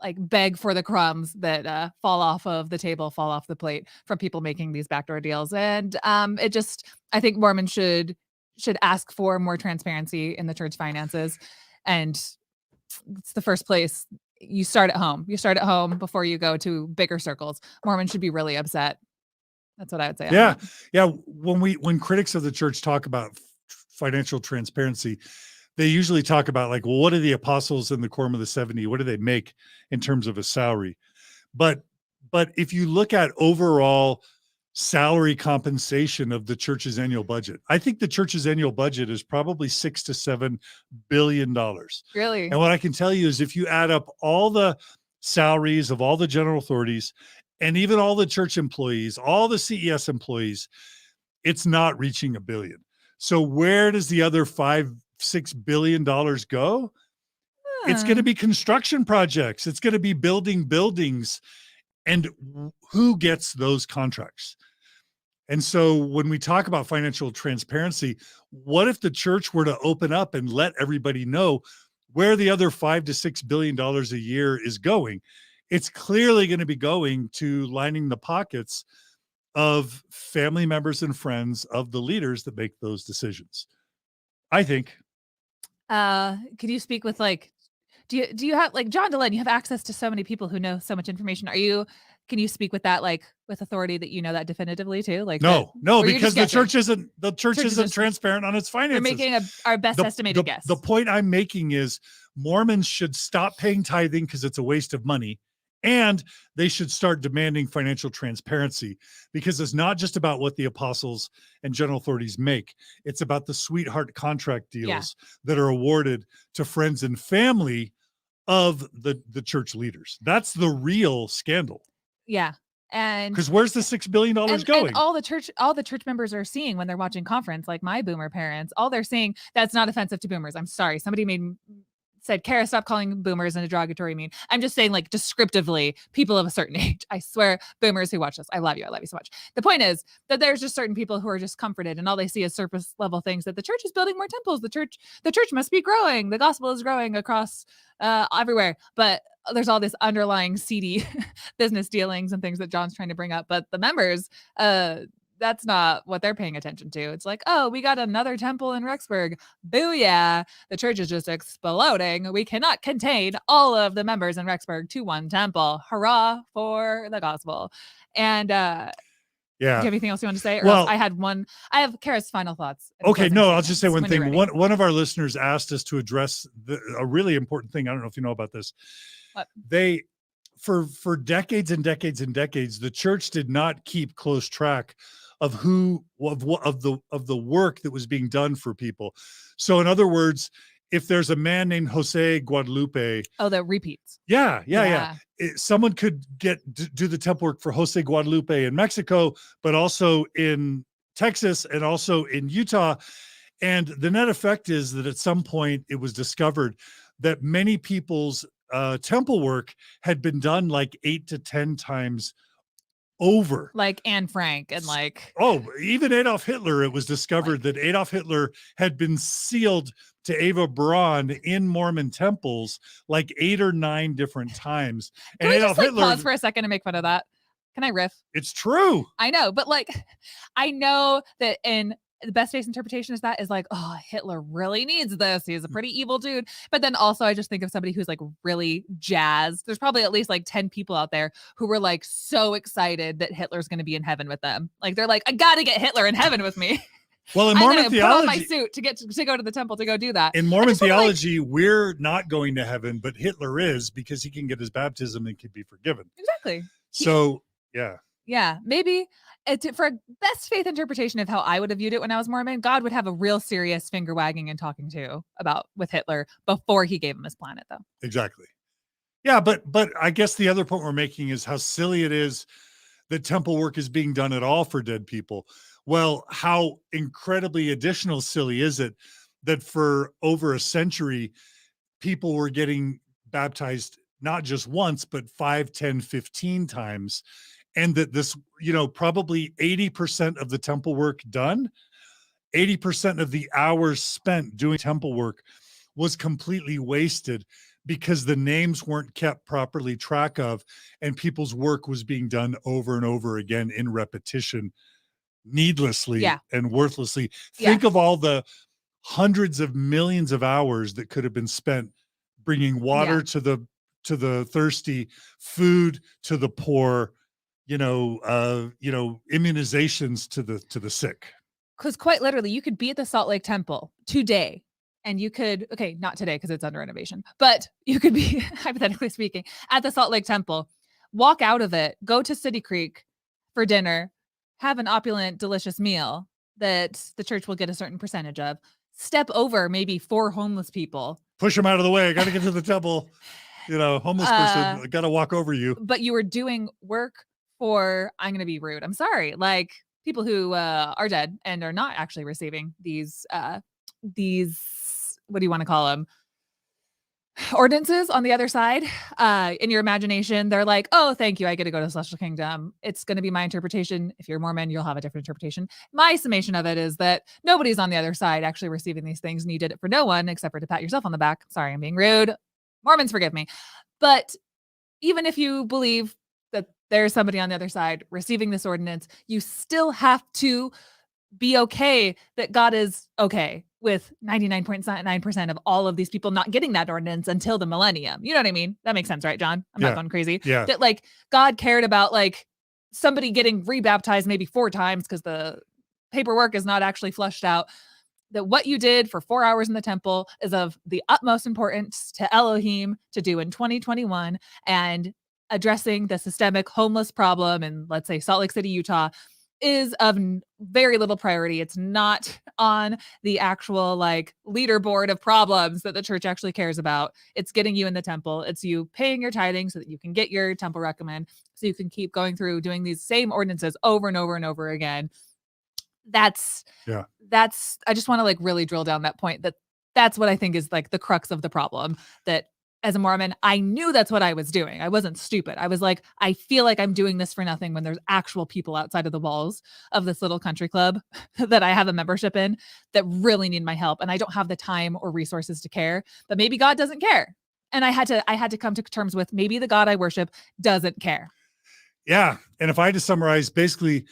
like beg for the crumbs that fall off of the table, fall off the plate from people making these backdoor deals. And I think Mormons should ask for more transparency in the church finances. And it's the first place. You start at home. You start at home before you go to bigger circles. Mormons should be really upset. That's what I would say. Yeah. Yeah. When critics of the church talk about financial transparency, they usually talk about like, well, what do the apostles in the Quorum of the 70, what do they make in terms of a salary? But if you look at overall salary compensation of the church's annual budget, I think the church's annual budget is probably $6 to $7 billion. Really? And what I can tell you is if you add up all the salaries of all the general authorities and even all the church employees, all the CES employees, it's not reaching $1 billion. So where does the other $5-6 billion go? It's going to be construction projects. It's going to be building buildings. And who gets those contracts? And so when we talk about financial transparency, what if the church were to open up and let everybody know where the other $5 to $6 billion a year is going? It's clearly going to be going to lining the pockets of family members and friends of the leaders that make those decisions, I think. Could you speak with like, do you have like John Dehlin, you have access to so many people who know so much information. Can you speak with that, like with authority that you know that definitively too? Like no, because the church isn't just transparent on its finances. We're making our best estimated guess. The point I'm making is Mormons should stop paying tithing because it's a waste of money. And they should start demanding financial transparency, because it's not just about what the apostles and general authorities make. It's about the sweetheart contract deals that are awarded to friends and family of the church leaders. That's the real scandal. Yeah. And because where's the $6 billion going? And all the church members are seeing when they're watching conference, like my boomer parents, all they're seeing, that's not offensive to boomers. I'm sorry. Somebody said, Carah, stop calling boomers in a derogatory mean. I'm just saying, like, descriptively, people of a certain age. I swear, boomers who watch this, I love you so much. The point is that there's just certain people who are just comforted, and all they see is surface level things, that the church is building more temples. The church must be growing. The gospel is growing across everywhere. But there's all this underlying seedy business dealings and things that John's trying to bring up. But the members, that's not what they're paying attention to. It's like, oh, we got another temple in Rexburg. Booyah. The church is just exploding. We cannot contain all of the members in Rexburg to one temple. Hurrah for the gospel. And do you have anything else you want to say? Or well, I have Carah's final thoughts. Okay, no, I'll just say one thing. One of our listeners asked us to address a really important thing. I don't know if you know about this. What? For decades and decades and decades, the church did not keep close track of the work that was being done for people. So in other words, if there's a man named Jose Guadalupe, the repeats. Yeah. Someone could do the temple work for Jose Guadalupe in Mexico, but also in Texas and also in Utah. And the net effect is that at some point it was discovered that many people's temple work had been done like 8 to 10 times over. Like Anne Frank and like... Oh, even Adolf Hitler, it was discovered that Adolf Hitler had been sealed to Eva Braun in Mormon temples like 8 or 9 different times. Can Adolf Hitler... pause for a second and make fun of that? Can I riff? It's true. I know, but like, I know that in the best case interpretation is that is like, oh, Hitler really needs this. He's a pretty evil dude. But then also I just think of somebody who's like really jazzed. There's probably at least like 10 people out there who were like so excited that Hitler's going to be in heaven with them. Like they're like, I got to get Hitler in heaven with me. Well, in I'm Mormon gonna put on my theology, suit to go to the temple to go do that. in Mormon theology, we're not going to heaven, but Hitler is, because he can get his baptism and can be forgiven. Exactly. So, yeah. Yeah, maybe for a best faith interpretation of how I would have viewed it when I was Mormon, God would have a real serious finger wagging and talking to about with Hitler before he gave him his planet, though. Exactly. Yeah, but I guess the other point we're making is how silly it is that temple work is being done at all for dead people. Well, how incredibly additional silly is it that for over a century, people were getting baptized not just once, but 5, 10, 15 times. And that this, probably 80% of the temple work done, 80% of the hours spent doing temple work was completely wasted because the names weren't kept properly track of, and people's work was being done over and over again in repetition, needlessly and worthlessly. Think of all the hundreds of millions of hours that could have been spent bringing water to the thirsty, food to the poor, immunizations to the sick. Because quite literally, you could be at the Salt Lake Temple today, and you could, okay, not today because it's under renovation, but you could be, hypothetically speaking, at the Salt Lake Temple, walk out of it, go to City Creek for dinner, have an opulent, delicious meal that the church will get a certain percentage of, step over maybe 4 homeless people. Push them out of the way. I got to get to the temple. Homeless person, got to walk over you. But you were doing work for, I'm going to be rude, I'm sorry, like people who are dead and are not actually receiving these, what do you want to call them? Ordinances on the other side. In your imagination, they're like, oh, thank you, I get to go to the celestial kingdom. It's going to be my interpretation. If you're Mormon, you'll have a different interpretation. My summation of it is that nobody's on the other side actually receiving these things, and you did it for no one except for to pat yourself on the back. Sorry, I'm being rude. Mormons, forgive me. But even if you believe that there's somebody on the other side receiving this ordinance, you still have to be okay that God is okay with 99.9% of all of these people not getting that ordinance until the millennium. You know what I mean? That makes sense, right, John? I'm not going crazy. Yeah. That like God cared about like somebody getting rebaptized maybe 4 times because the paperwork is not actually flushed out. That what you did for 4 hours in the temple is of the utmost importance to Elohim to do in 2021, and addressing the systemic homeless problem in, let's say, Salt Lake City, Utah, is of very little priority. It's not on the actual like leaderboard of problems that the church actually cares about. It's getting you in the temple. It's you paying your tithing so that you can get your temple recommend, so you can keep going through doing these same ordinances over and over and over again. That's I just want to like really drill down that point, that's what I think is like the crux of the problem. That as a Mormon, I knew that's what I was doing. I wasn't stupid. I was like, I feel like I'm doing this for nothing when there's actual people outside of the walls of this little country club that I have a membership in that really need my help. And I don't have the time or resources to care, but maybe God doesn't care. And I had to come to terms with maybe the God I worship doesn't care. Yeah. And if I had to summarize, basically,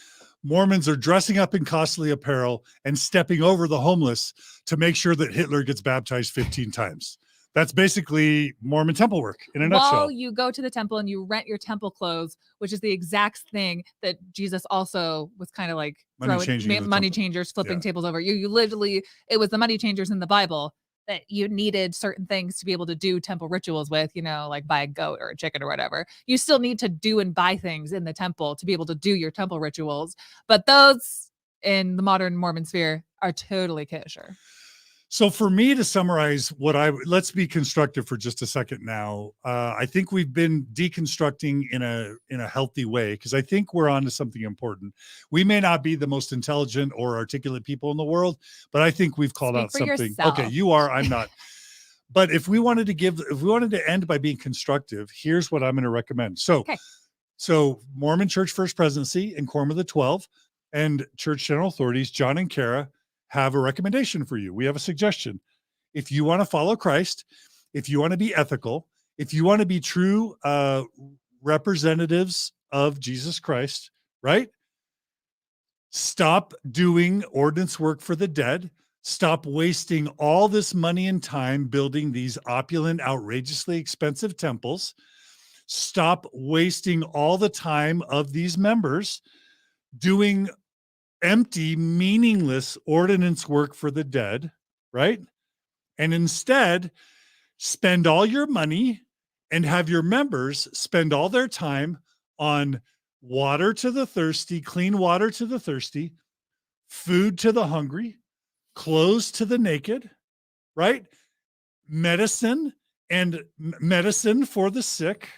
Mormons are dressing up in costly apparel and stepping over the homeless to make sure that Hitler gets baptized 15 times. That's basically Mormon temple work in a nutshell. While you go to the temple and you rent your temple clothes, which is the exact thing that Jesus also was kind of like money changers, flipping tables over. You literally, it was the money changers in the Bible that you needed certain things to be able to do temple rituals with, like buy a goat or a chicken or whatever. You still need to do and buy things in the temple to be able to do your temple rituals. But those in the modern Mormon sphere are totally kosher. So for me to summarize let's be constructive for just a second now. I think we've been deconstructing in a healthy way, because I think we're on to something important. We may not be the most intelligent or articulate people in the world, but I think we've called out something. Yourself. Okay, you are, I'm not. But if we wanted to end by being constructive, here's what I'm going to recommend. So Mormon Church First Presidency and Quorum of the 12 and Church General Authorities, John and Carah, have a recommendation for you. We have a suggestion. If you want to follow Christ, if you want to be ethical, if you want to be true representatives of Jesus Christ, right? Stop doing ordinance work for the dead. Stop wasting all this money and time building these opulent, outrageously expensive temples. Stop wasting all the time of these members doing empty, meaningless ordinance work for the dead, right? And instead, spend all your money and have your members spend all their time on water to the thirsty, clean water to the thirsty, food to the hungry, clothes to the naked, right? Medicine for the sick.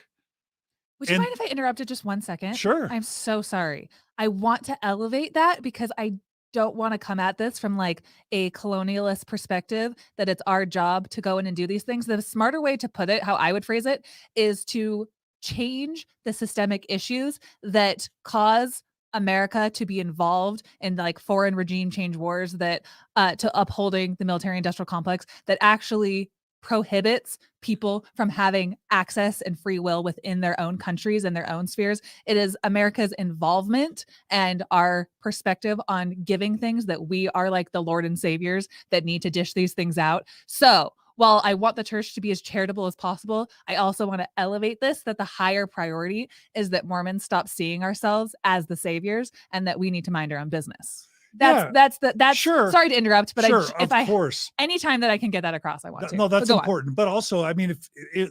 Would you And- mind if I interrupted just 1 second? Sure. I'm so sorry. I want to elevate that because I don't want to come at this from like a colonialist perspective that it's our job to go in and do these things. The smarter way to put it, how I would phrase it, is to change the systemic issues that cause America to be involved in like foreign regime change wars that to upholding the military industrial complex that actually prohibits people from having access and free will within their own countries and their own spheres. It is America's involvement and our perspective on giving things that we are like the Lord and Saviors that need to dish these things out. So while I want the church to be as charitable as possible, I also want to elevate this, that the higher priority is that Mormons stop seeing ourselves as the saviors and that we need to mind our own business. That's Sure. Sorry to interrupt, but Sure, if of course. anytime that I can get that across, I want to. No, that's But go on. important. But also, I mean,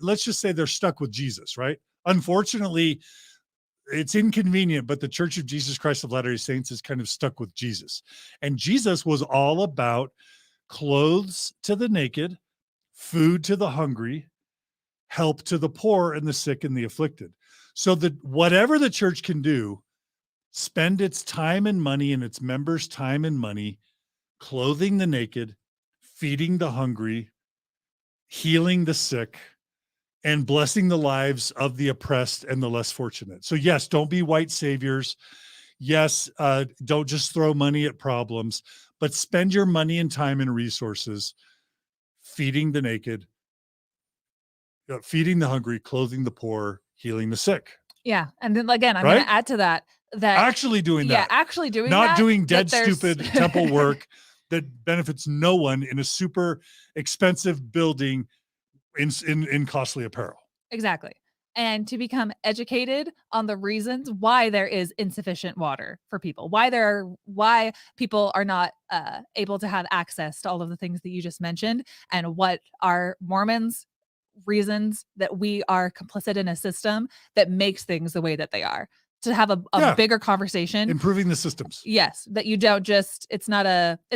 let's just say they're stuck with Jesus, right? Unfortunately, it's inconvenient, but the Church of Jesus Christ of Latter-day Saints is kind of stuck with Jesus. And Jesus was all about clothes to the naked, food to the hungry, help to the poor and the sick and the afflicted. So that whatever the church can do, spend its time and money and its members' time and money clothing the naked, feeding the hungry, healing the sick, and blessing the lives of the oppressed and the less fortunate. So yes, don't be white saviors. Yes, don't just throw money at problems, but spend your money and time and resources feeding the naked, feeding the hungry, clothing the poor, healing the sick. Yeah. And then again, I'm Right? going to add to that Actually doing yeah, that. actually doing Not that. doing that dead, there's- stupid temple work that benefits no one in a super expensive building in costly apparel. Exactly. And to become educated on the reasons why there is insufficient water for people, why people are not able to have access to all of the things that you just mentioned, and what are Mormons' reasons that we are complicit in a system that makes things the way that they are. To have a bigger conversation, improving the systems. Yes, that you don't just, it's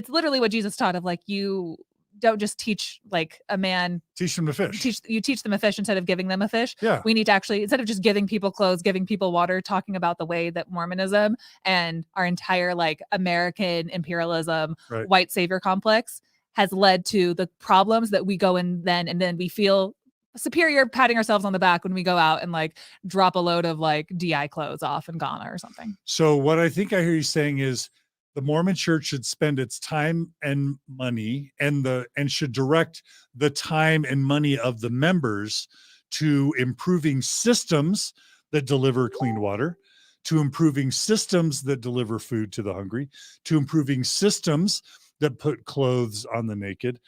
literally what Jesus taught of like, you don't just teach like a man, teach them to fish. You teach them a fish instead of giving them a fish. Yeah. We need to actually, instead of just giving people clothes, giving people water, talking about the way that Mormonism and our entire like American imperialism, Right. white savior complex has led to the problems that we go in then, and then we feel superior patting ourselves on the back when we go out and like drop a load of like DI clothes off in Ghana or something. So what I think I hear you saying is the Mormon church should spend its time and money and should direct the time and money of the members to improving systems that deliver clean water, to improving systems that deliver food to the hungry, to improving systems that put clothes on the naked,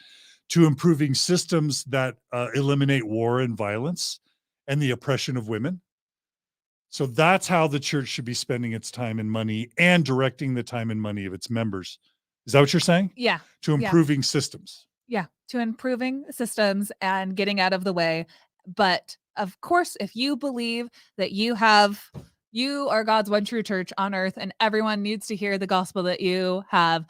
to improving systems that eliminate war and violence and the oppression of women. So that's how the church should be spending its time and money and directing the time and money of its members. Is that what you're saying? Yeah. To improving systems. Yeah. To improving systems and getting out of the way. But of course, if you believe that you are God's one true church on earth and everyone needs to hear the gospel that you have,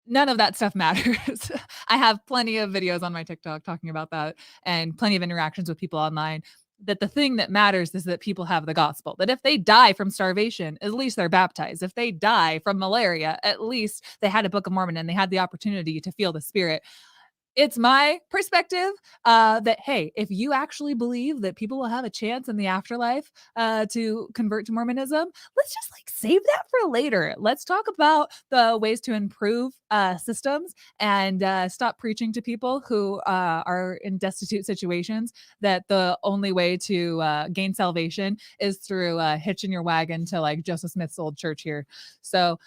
none of that stuff matters. I have plenty of videos on my TikTok talking about that and plenty of interactions with people online, that the thing that matters is that people have the gospel, that if they die from starvation, at least they're baptized. If they die from malaria, at least they had a Book of Mormon and they had the opportunity to feel the Spirit. It's my perspective that, hey, if you actually believe that people will have a chance in the afterlife to convert to Mormonism, let's just like save that for later. Let's talk about the ways to improve systems and stop preaching to people who are in destitute situations that the only way to gain salvation is through hitching your wagon to like Joseph Smith's old church here. So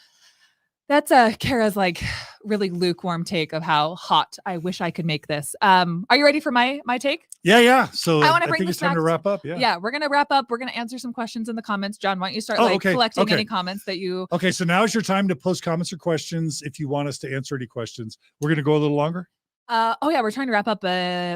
That's Carah's like really lukewarm take of how hot I wish I could make this. Are you ready for my take? Yeah. So I wanna I bring think this it's time back to wrap up. Yeah. Yeah, we're gonna wrap up. We're gonna answer some questions in the comments. John, why don't you start Oh, okay, collecting okay. any comments that you Okay. So now is your time to post comments or questions if you want us to answer any questions. We're going to go a little longer. oh yeah, we're trying to wrap up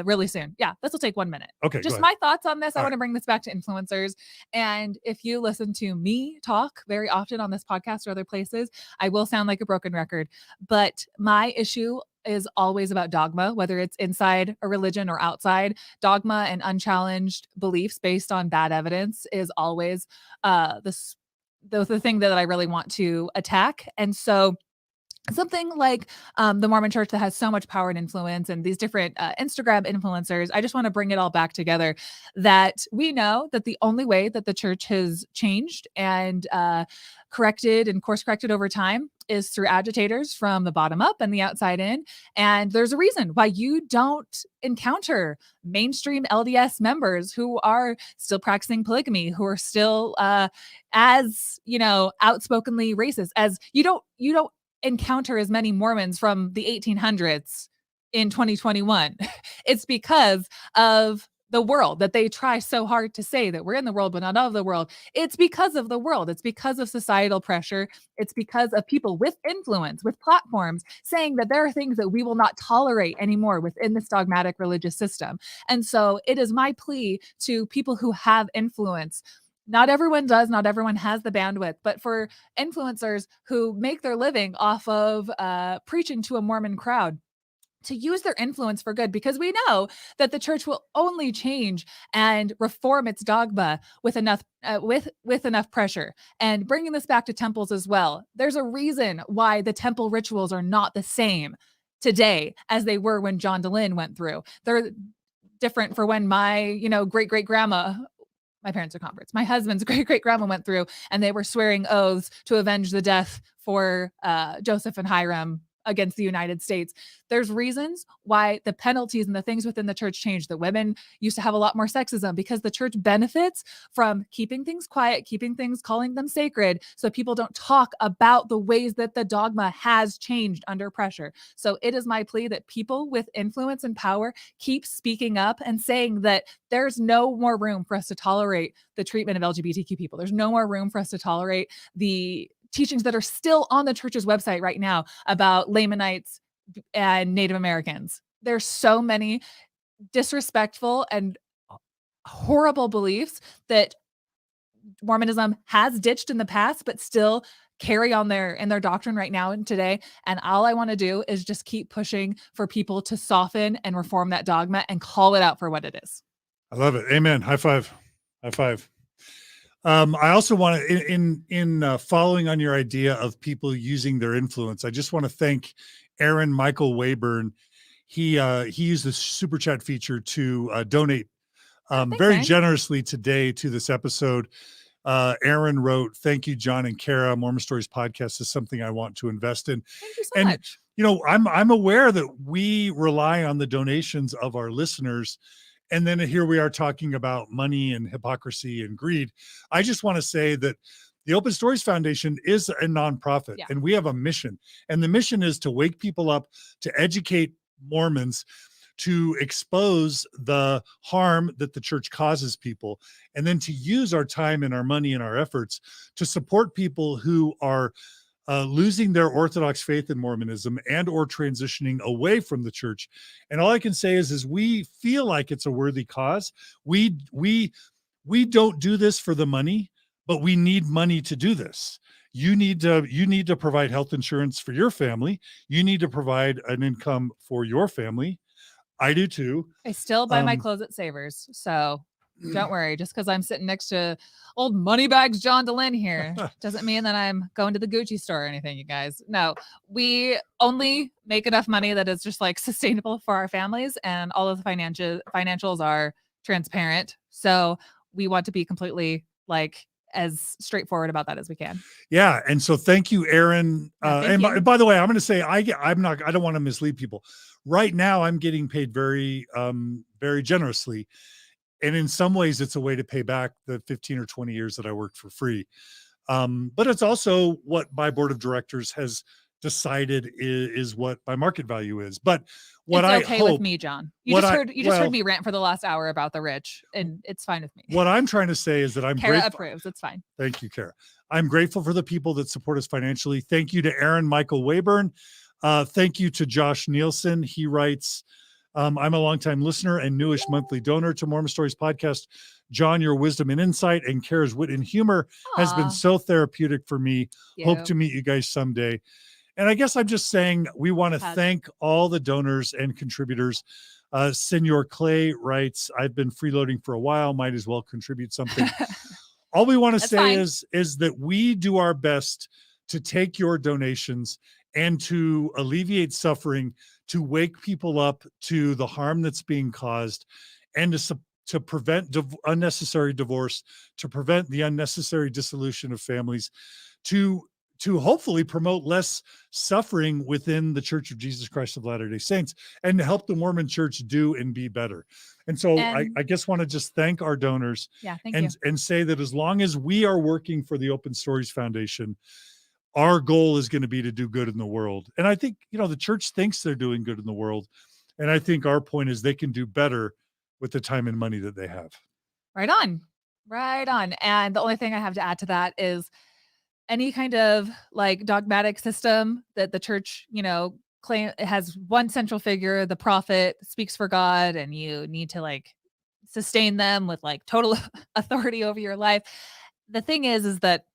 really soon. Yeah, this will take 1 minute. Okay. go Just ahead. my thoughts on this. I All want to bring this back to influencers. And if you listen to me talk very often on this podcast or other places, I will sound like a broken record. But my issue is always about dogma, whether it's inside a religion or outside. Dogma and unchallenged beliefs based on bad evidence is always the thing that I really want to attack. And so something like the Mormon church that has so much power and influence and these different Instagram influencers, I just want to bring it all back together that we know that the only way that the church has changed and corrected and course corrected over time is through agitators from the bottom up and the outside in. And there's a reason why you don't encounter mainstream LDS members who are still practicing polygamy, who are still as, outspokenly racist as you don't encounter as many Mormons from the 1800s in 2021. It's because of the world that they try so hard to say that we're in the world, but not of the world. It's because of the world. It's because of societal pressure. It's because of people with influence, with platforms saying that there are things that we will not tolerate anymore within this dogmatic religious system. And so it is my plea to people who have influence. Not everyone does, not everyone has the bandwidth, but for influencers who make their living off of preaching to a Mormon crowd, to use their influence for good, because we know that the church will only change and reform its dogma with enough with enough pressure. And bringing this back to temples as well, there's a reason why the temple rituals are not the same today as they were when John DeLynn went through. They're different for when my great great grandma, my parents are converts, my husband's great great grandma went through, and they were swearing oaths to avenge the death for Joseph and Hiram against the United States. There's reasons why the penalties and the things within the church changed. The women used to have a lot more sexism because the church benefits from keeping things quiet, keeping things, calling them sacred, so people don't talk about the ways that the dogma has changed under pressure. So it is my plea that people with influence and power keep speaking up and saying that there's no more room for us to tolerate the treatment of LGBTQ people. There's no more room for us to tolerate the teachings that are still on the church's website right now about Lamanites and Native Americans. There's so many disrespectful and horrible beliefs that Mormonism has ditched in the past, but still carry on in their doctrine right now and today. And all I want to do is just keep pushing for people to soften and reform that dogma and call it out for what it is. I love it. Amen. High five. High five. I also want to, in following on your idea of people using their influence, I just want to thank Aaron Michael Wayburn. He used the super chat feature to donate very generously today to this episode. Aaron wrote, "Thank you, John and Carah. Mormon Stories podcast is something I want to invest in." Thank you so much. I'm aware that we rely on the donations of our listeners. And then here we are talking about money and hypocrisy and greed. I just want to say that the Open Stories Foundation is a nonprofit, and we have a mission. And the mission is to wake people up, to educate Mormons, to expose the harm that the church causes people, and then to use our time and our money and our efforts to support people who are losing their Orthodox faith in Mormonism and or transitioning away from the church. And all I can say is we feel like it's a worthy cause. We don't do this for the money, but we need money to do this. You need to provide health insurance for your family. You need to provide an income for your family. I do too. I still buy my clothes at Savers, so don't worry. Just because I'm sitting next to old Moneybags John DeLynn here doesn't mean that I'm going to the Gucci store or anything, you guys. No, we only make enough money that is just like sustainable for our families, and all of the financials are transparent. So we want to be completely like as straightforward about that as we can. Yeah. And so thank you, Aaron. Thank you. By the way, I'm going to say, I don't want to mislead people. Right now I'm getting paid very, very generously. And in some ways it's a way to pay back the 15 or 20 years that I worked for free. But it's also what my board of directors has decided is what my market value is. But what It's I okay hope, with me, John. You what just I- heard well- heard me rant for the last hour about the rich, and it's fine with me. what I'm trying to say is that I'm Carah grateful. approves. It's fine. Thank you, Carah. I'm grateful for the people that support us financially. Thank you to Aaron Michael Wayburn. Thank you to Josh Nielsen. He writes, I'm a longtime listener and newish monthly donor to Mormon Stories podcast. John, your wisdom and insight and Carah's wit and humor has been Aw, so therapeutic for me. Hope you. to meet you guys someday. And I guess I'm just saying we want to Hug. thank all the donors and contributors. Senor Clay writes, I've been freeloading for a while, might as well contribute something. All we want to That's say fine. is that we do our best to take your donations and to alleviate suffering, to wake people up to the harm that's being caused, and to prevent unnecessary divorce, to prevent the unnecessary dissolution of families, to hopefully promote less suffering within the Church of Jesus Christ of Latter-day Saints, and to help the Mormon Church do and be better. And so I And- guess want to just thank our donors Yeah, thank you. and say that as long as we are working for the Open Stories Foundation, our goal is going to be to do good in the world. And I think, the church thinks they're doing good in the world. And I think our point is they can do better with the time and money that they have. Right on. Right on. And the only thing I have to add to that is any kind of like dogmatic system that the church, claim it has one central figure, the prophet speaks for God, and you need to like sustain them with like total authority over your life. The thing is that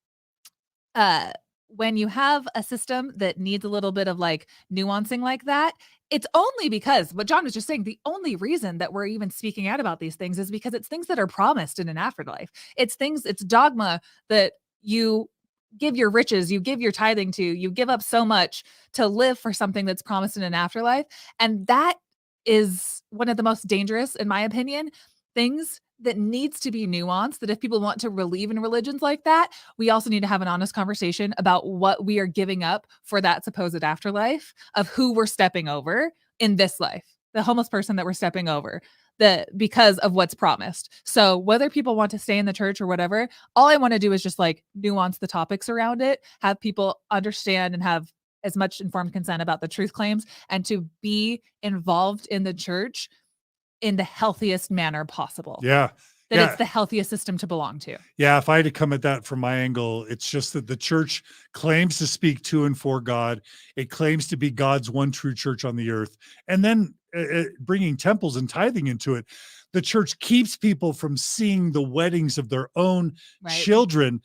when you have a system that needs a little bit of like nuancing like that, it's only because what John was just saying, the only reason that we're even speaking out about these things is because it's things that are promised in an afterlife. It's dogma that you give your riches, you give your tithing to, you give up so much to live for something that's promised in an afterlife. And that is one of the most dangerous, in my opinion, things that needs to be nuanced, that if people want to believe in religions like that, we also need to have an honest conversation about what we are giving up for that supposed afterlife, of who we're stepping over in this life, the homeless person that we're stepping over, because of what's promised. So whether people want to stay in the church or whatever, all I want to do is just like nuance the topics around it, have people understand and have as much informed consent about the truth claims, and to be involved in the church in the healthiest manner possible. Yeah. It's the healthiest system to belong to. Yeah. If I had to come at that from my angle, it's just that the church claims to speak to and for God. It claims to be God's one true church on the earth. And then bringing temples and tithing into it, the church keeps people from seeing the weddings of their own children,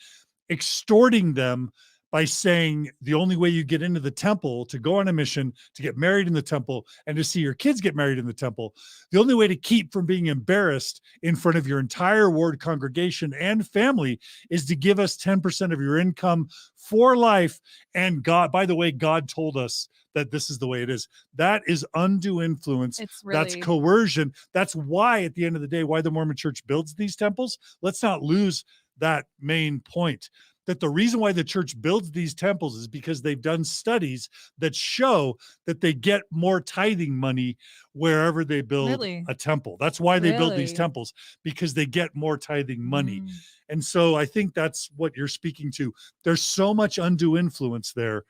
extorting them by saying the only way you get into the temple, to go on a mission, to get married in the temple, and to see your kids get married in the temple, the only way to keep from being embarrassed in front of your entire ward congregation and family is to give us 10% of your income for life. And God, by the way, God told us that this is the way it is. That is undue influence. That's coercion. That's why, at the end of the day, why the Mormon Church builds these temples. Let's not lose that main point. That the reason why the church builds these temples is because they've done studies that show that they get more tithing money wherever they build a temple. That's why they build these temples, because they get more tithing money. And so I think that's what you're speaking to. There's so much undue influence there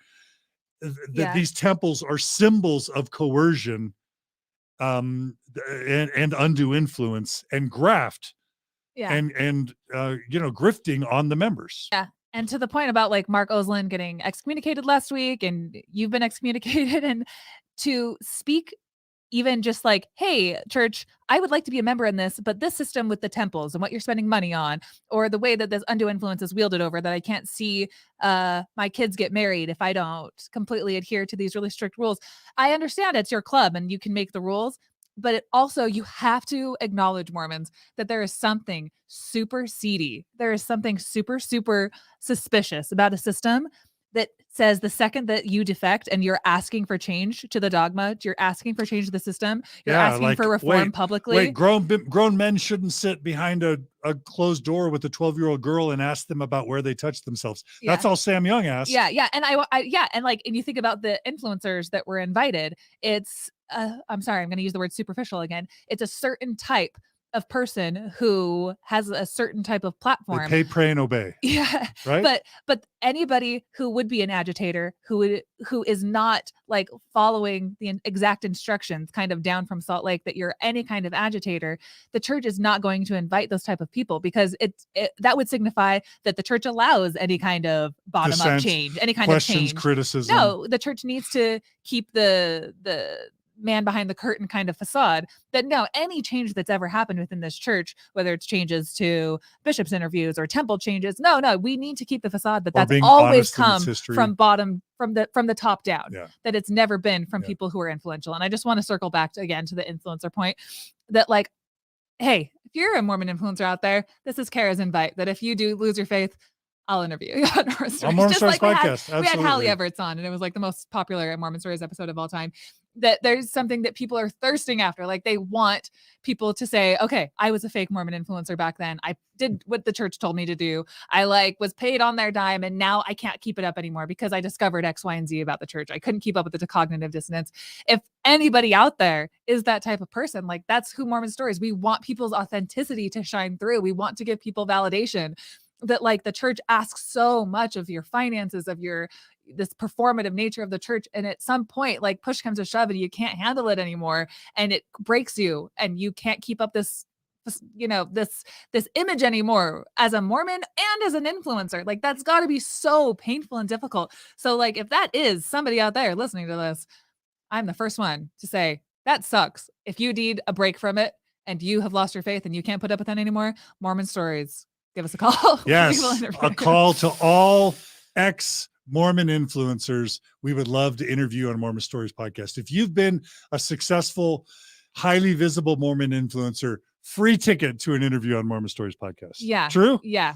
that these temples are symbols of coercion and undue influence and graft and grifting on the members. Yeah. And to the point about like Mark Oslin getting excommunicated last week, and you've been excommunicated, and to speak even just like, hey, church, I would like to be a member in this, but this system with the temples and what you're spending money on, or the way that this undue influence is wielded over, that I can't see my kids get married if I don't completely adhere to these really strict rules. I understand it's your club and you can make the rules, but it also, you have to acknowledge, Mormons, that there is something super seedy. There is something super, super suspicious about a system that says the second that you defect and you're asking for change to the dogma, you're asking for change to the system, you're asking for reform publicly. Wait, grown men shouldn't sit behind a closed door with a 12-year-old girl and ask them about where they touched themselves. Yeah. That's all Sam Young asked. Yeah. And and you think about the influencers that were invited, it's I'm sorry, I'm going to use the word superficial again. It's a certain type of person who has a certain type of They platform. pay, pray, and obey. Yeah. Right? But anybody who would be an agitator, who is not like following the exact instructions kind of down from Salt Lake, that you're any kind of agitator, the church is not going to invite those type of people, because that would signify that the church allows any kind of bottom up Dissent, change, any kind questions, of change. criticism. No, the church needs to keep the man behind the curtain kind of facade, that no, any change that's ever happened within this church, whether it's changes to bishops' interviews or temple changes, no, we need to keep the facade that Or that's being always honest in its come history. from the top down. Yeah. That it's never been from Yeah. people who are influential. And I just want to circle back again to the influencer point, that like, hey, if you're a Mormon influencer out there, this is Carah's invite, that if you do lose your faith, I'll interview you on Mormon Stories. Mormon Just Stories like podcast. we had Hallie Absolutely. Everett's on, and it was like the most popular Mormon Stories episode of all time. That there's something that people are thirsting after. Like, they want people to say, okay, I was a fake Mormon influencer back then. I did what the church told me to do. I was paid on their dime, and now I can't keep it up anymore because I discovered X, Y, and Z about the church. I couldn't keep up with the cognitive dissonance. If anybody out there is that type of person, like, that's who Mormon Stories. We want people's authenticity to shine through. We want to give people validation that, like, the church asks so much of your finances, of this performative nature of the church, and at some point, like, push comes to shove and you can't handle it anymore, and it breaks you, and you can't keep up this image anymore as a Mormon and as an influencer. Like, that's got to be so painful and difficult. So, like, if that is somebody out there listening to this, I'm the first one to say that sucks. If you need a break from it and you have lost your faith and you can't put up with that anymore, Mormon Stories, give us a call. Yes, a call to all ex-Mormon influencers. We would love to interview you on Mormon Stories podcast. If you've been a successful, highly visible Mormon influencer, free ticket to an interview on Mormon Stories podcast. Yeah. True? Yeah.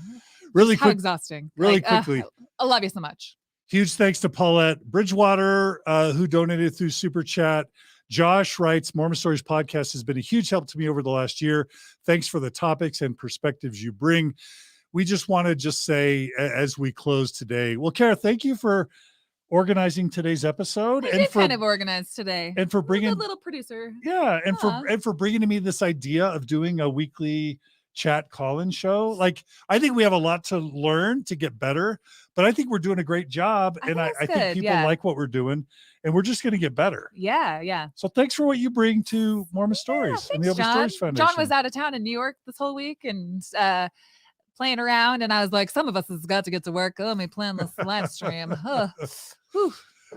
Really How quick. exhausting. Really Like, quickly. I love you so much. Huge thanks to Paulette Bridgewater, who donated through Super Chat. Josh writes, Mormon Stories podcast has been a huge help to me over the last year. Thanks for the topics and perspectives you bring. We just want to say, as we close today, well, Carah, thank you for organizing today's episode. I did kind of organize today. And for bringing a little producer. Yeah. And for bringing to me this idea of doing a weekly chat call-in show. Like, I think we have a lot to learn to get better, but I think we're doing a great job. I think people like what we're doing, and we're just going to get better. Yeah. Yeah. So thanks for what you bring to Mormon Stories and the Open Stories Foundation. John was out of town in New York this whole week and playing around, and I was like, some of us has got to get to work. Let me plan this live stream.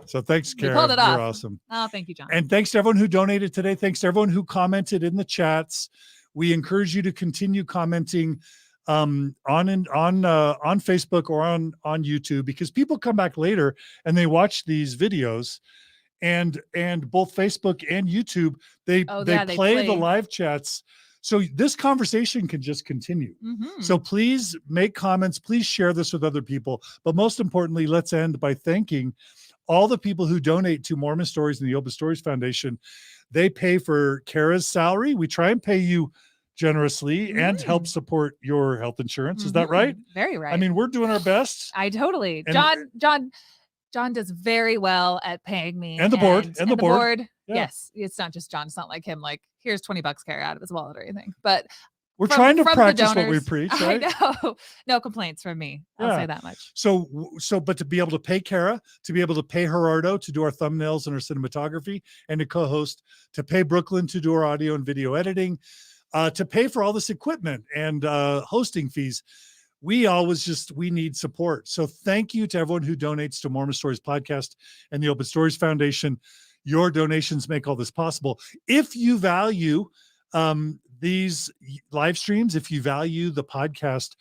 So thanks, Carah. Pulled it off. You're awesome. Oh, thank you, John. And thanks to everyone who donated today. Thanks to everyone who commented in the chats. We encourage you to continue commenting on Facebook or on YouTube, because people come back later and they watch these videos, and both Facebook and YouTube, they play the live chats. So this conversation can just continue. Mm-hmm. So please make comments. Please share this with other people. But most importantly, let's end by thanking all the people who donate to Mormon Stories and the Open Stories Foundation. They pay for Carah's salary. We try and pay you generously and help support your health insurance. Is that right? Very right. I mean, we're doing our best. I totally. John does very well at paying me. And the board. And the board. Yeah. Yes. It's not just John. It's not like him, like, here's $20, Carah, out of his wallet or anything. But we're trying to practice what we preach, right? I know. No complaints from me. I'll say that much. So, but to be able to pay Carah, to be able to pay Gerardo to do our thumbnails and our cinematography, and to co-host, to pay Brooklyn to do our audio and video editing, to pay for all this equipment and hosting fees, we need support. So thank you to everyone who donates to Mormon Stories Podcast and the Open Stories Foundation. Your donations make all this possible. If you value these live streams, if you value the podcast,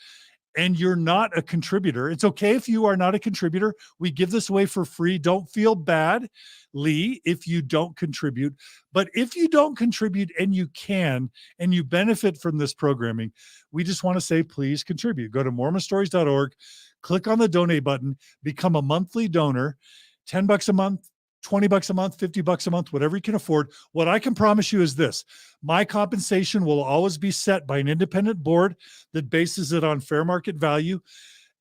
and you're not a contributor, it's okay if you are not a contributor. We give this away for free. Don't feel bad, Lee, if you don't contribute. But if you don't contribute and you can, and you benefit from this programming, we just want to say, please contribute. Go to mormonstories.org, click on the donate button, become a monthly donor, $10 a month, $20 a month, $50 a month, whatever you can afford. What I can promise you is this: my compensation will always be set by an independent board that bases it on fair market value.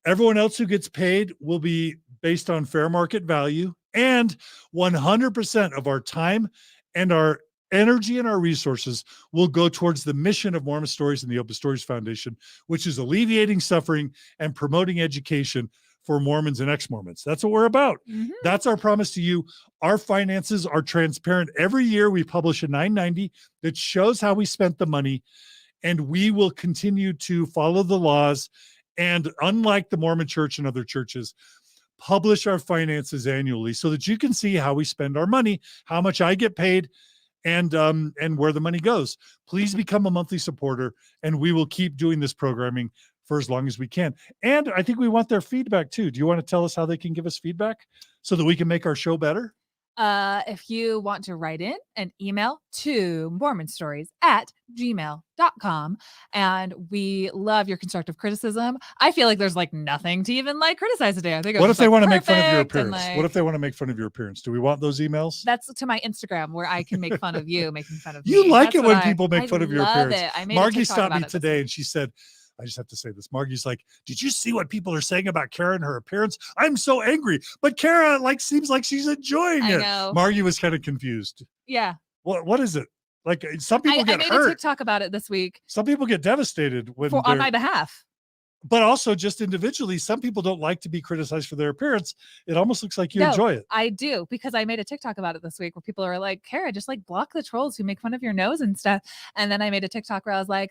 Everyone else who gets paid will be based on fair market value, and 100% of our time and our energy and our resources will go towards the mission of Mormon Stories and the Open Stories Foundation, which is alleviating suffering and promoting education for Mormons and ex-Mormons. That's what we're about. That's our promise to you. Our finances are transparent. Every year we publish a 990 that shows how we spent the money, and we will continue to follow the laws. And unlike the Mormon Church and other churches, publish our finances annually so that you can see how we spend our money, how much I get paid, and where the money goes. Please become a monthly supporter, and we will keep doing this programming for as long as we can. And I think we want their feedback too. Do you want to tell us how they can give us feedback so that we can make our show better? If you want to write in an email to mormonstories@gmail.com, and we love your constructive criticism. I feel like there's like nothing to even like criticize today. I think What if they want to make fun of your perfect and, appearance? like- What if they want to make fun of your appearance? Do we want those emails? That's to my Instagram where I can make fun of you making fun of me. You like That's it what when people make fun of your love appearance. it. I made a Margie TikTok stopped about me it this today week. and she said, I just have to say this. Margie's like, did you see what people are saying about Carah and her appearance? I'm so angry. But Carah seems like she's enjoying I it. know. Margie was kind of confused. Yeah. What is it? Like some people I get made hurt. a TikTok about it this week Some people get devastated when on my behalf. but also just individually, some people don't like to be criticized for their appearance. It almost looks like you No, enjoy it. I do, because I made a TikTok about it this week where people are like, Carah, just like block the trolls who make fun of your nose and stuff. And then I made a TikTok where I was like,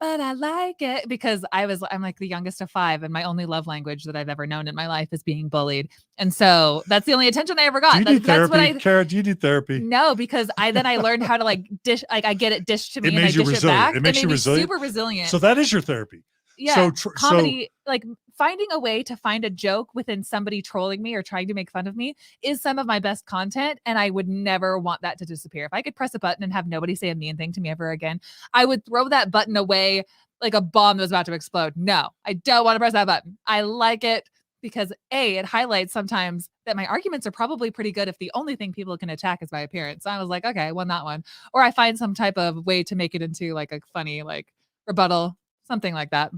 but I like it because I'm like the youngest of 5, and my only love language that I've ever known in my life is being bullied. And so that's the only attention I ever got. Do you do That's what therapy? Carah, do you do therapy? No, because I learned how to like dish, like I get it dished to me It and I made you dish it resilient. back. It makes made you me resilient? super resilient. So that is your therapy. Yeah, So comedy, like finding a way to find a joke within somebody trolling me or trying to make fun of me is some of my best content, and I would never want that to disappear. If I could press a button and have nobody say a mean thing to me ever again, I would throw that button away like a bomb that was about to explode. No, I don't want to press that button. I like it because it highlights sometimes that my arguments are probably pretty good if the only thing people can attack is my appearance. So I was like, okay, I won that one. Or I find some type of way to make it into like a funny like rebuttal, something like that.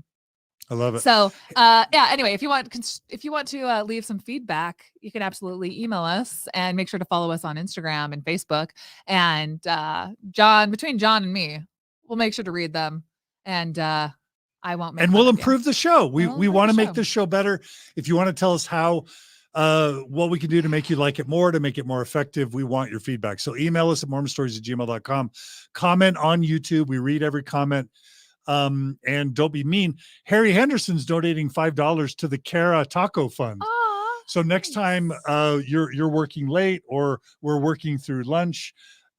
I love it. So, yeah, anyway, if you want to leave some feedback, you can absolutely email us, and make sure to follow us on Instagram and Facebook. And between John and me, we'll make sure to read them. And I won't make And fun we'll of you. improve the show. We We'll want to improve the make show. this show better. If you want to tell us how what we can do to make you like it more, to make it more effective, we want your feedback. So email us at mormonstories@gmail.com. Comment on YouTube. We read every comment. And don't be mean. Harry Henderson's donating $5 to the Carah Taco Fund. Aw, So next time you're working late or we're working through lunch,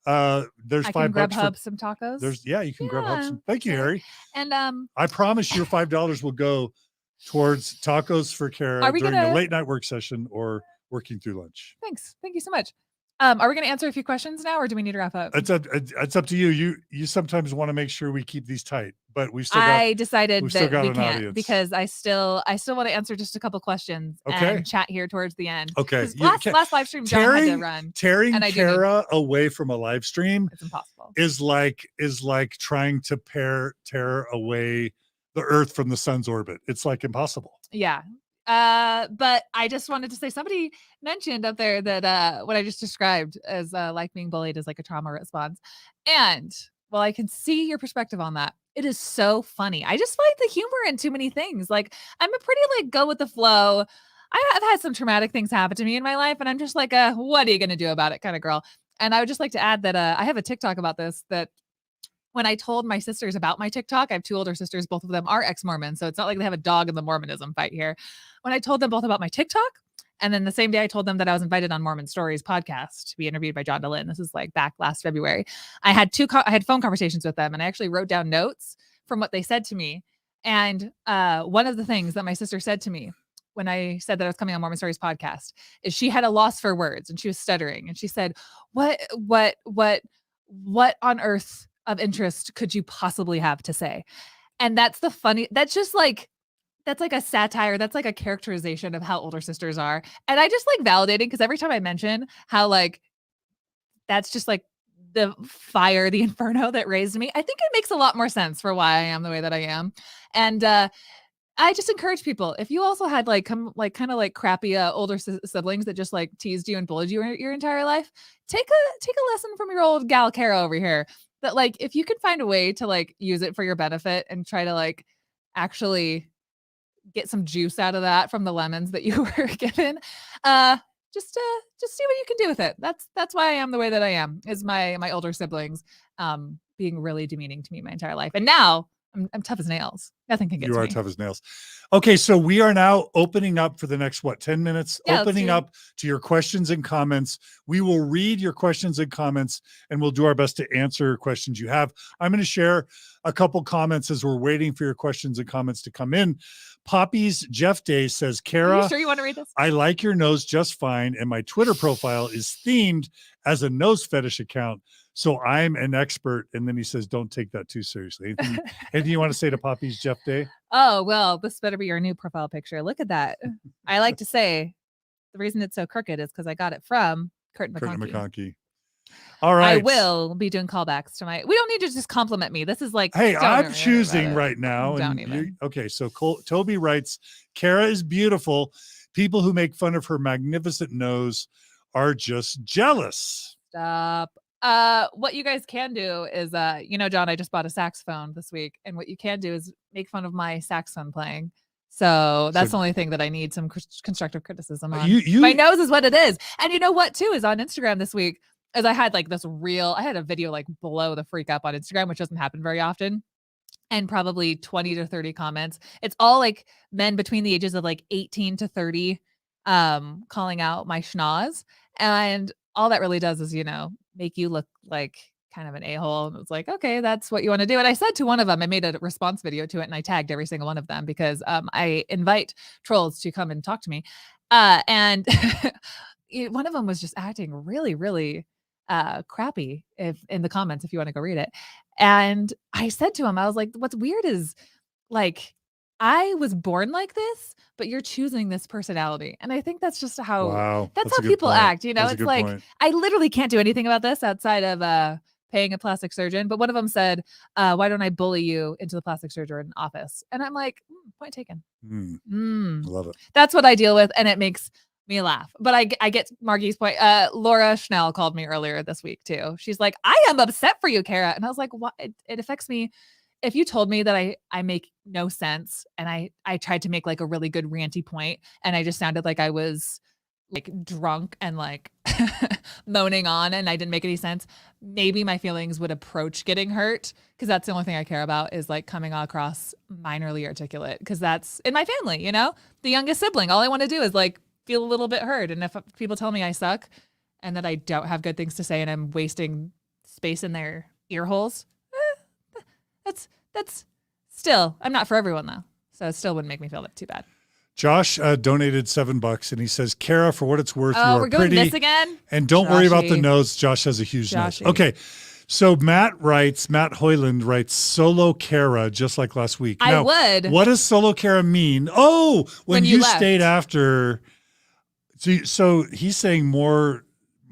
there's I can $5 Grubhub some tacos. you can grab Yeah, some. Thank you, yeah. Harry. And I promise your $5 will go towards tacos for Carah Are we during gonna- the late night work session or working through lunch. thanks. Thank you so much. Are we going to answer a few questions now, or do we need to wrap up? It's up to you. You sometimes want to make sure we keep these tight, but we've still got I decided we've still that got we an can't audience. because I still want to answer just a couple questions Okay. and chat here towards the end. Okay. 'Cause You Last can't- live stream, John had to run. tearing and I do need- Carah away from a live stream It's impossible. is like trying to tear away the Earth from the sun's orbit. It's like impossible. Yeah. But I just wanted to say, somebody mentioned up there that what I just described as like being bullied is like a trauma response. And well, I can see your perspective on that. It is so funny. I just find the humor in too many things. Like, I'm a pretty like go with the flow. I have had some traumatic things happen to me in my life, and I'm just like what are you gonna do about it kind of girl. And I would just like to add that I have a TikTok about this, that when I told my sisters about my TikTok, I have 2 older sisters, both of them are ex-Mormon. So it's not like they have a dog in the Mormonism fight here. When I told them both about my TikTok, and then the same day I told them that I was invited on Mormon Stories podcast to be interviewed by John DeLynn. This is like back last February. I had phone conversations with them, and I actually wrote down notes from what they said to me. And one of the things that my sister said to me when I said that I was coming on Mormon Stories podcast is she had a loss for words and she was stuttering. And she said, what on earth of interest could you possibly have to say? And that's like a satire. That's like a characterization of how older sisters are. And I just like validating, because every time I mention how like that's just like the fire, the inferno that raised me, I think it makes a lot more sense for why I am the way that I am. And I just encourage people, if you also had like kind of like crappy older siblings that just like teased you and bullied you your entire life, take a lesson from your old gal Carah over here. That like if you can find a way to like use it for your benefit and try to like actually get some juice out of that from the lemons that you were given, just see what you can do with it. That's why I am the way that I am, is my older siblings being really demeaning to me my entire life. And now I'm tough as nails. Nothing can get to me. You are tough as nails. Okay, so we are now opening up for the next 10 minutes, Yeah, opening up to your questions and comments. We will read your questions and comments, and we'll do our best to answer questions you have. I'm going to share a couple comments as we're waiting for your questions and comments to come in. Poppy's Jeff Day says, Are Carah, you sure you want to read this? I like your nose just fine, and my Twitter profile is themed as a nose fetish account, so I'm an expert. And then he says, don't take that too seriously. Anything you want to say to Poppy's Jeff Day? Oh, well, this better be your new profile picture. Look at that. I like to say the reason it's so crooked is because I got it from Curtin McConkie. All right. I will be doing callbacks to we don't need to just compliment me. This is like, hey, I'm worry choosing about it. right now. Don't And even. okay, so Toby writes, Carah is beautiful. People who make fun of her magnificent nose are just jealous. Stop. What you guys can do is, John, I just bought a saxophone this week, and what you can do is make fun of my saxophone playing. So that's the only thing that I need some constructive criticism on. My nose is what it is. And you know what, too, is on Instagram this week, as I had like I had a video like blow the freak up on Instagram, which doesn't happen very often. And probably 20 to 30 comments. It's all like men between the ages of like 18 to 30 calling out my schnoz. And all that really does is, make you look like kind of an a-hole. And it was like, okay, that's what you want to do. And I said to one of them, I made a response video to it, and I tagged every single one of them because I invite trolls to come and talk to me. And one of them was just acting really, really crappy in the comments, if you want to go read it. And I said to him, I was like, what's weird is like, I was born like this, but you're choosing this personality. And I think that's just how, that's how people act. It's like, I literally can't do anything about this outside of paying a plastic surgeon. But one of them said, why don't I bully you into the plastic surgeon office? And I'm like, point taken. Love it. That's what I deal with. And it makes me laugh. But I get Margie's point. Laura Schnell called me earlier this week too. She's like, I am upset for you, Carah. And I was like, what? It affects me. If you told me that I make no sense and I tried to make like a really good ranty point and I just sounded like I was like drunk and like moaning on and I didn't make any sense, maybe my feelings would approach getting hurt, because that's the only thing I care about is like coming across minorly articulate, because that's in my family, the youngest sibling. All I want to do is like feel a little bit heard. And if people tell me I suck and that I don't have good things to say and I'm wasting space in their ear holes, that's still, I'm not for everyone though. So it still wouldn't make me feel too bad. Josh donated $7 and he says, Carah, for what it's worth, you are we're going pretty. This again? And don't worry about the nose. Josh has a huge nose. Okay. So Matt Hoyland writes, solo Carah, just like last week. I would. What does solo Carah mean? Oh, when you stayed after. So he's saying more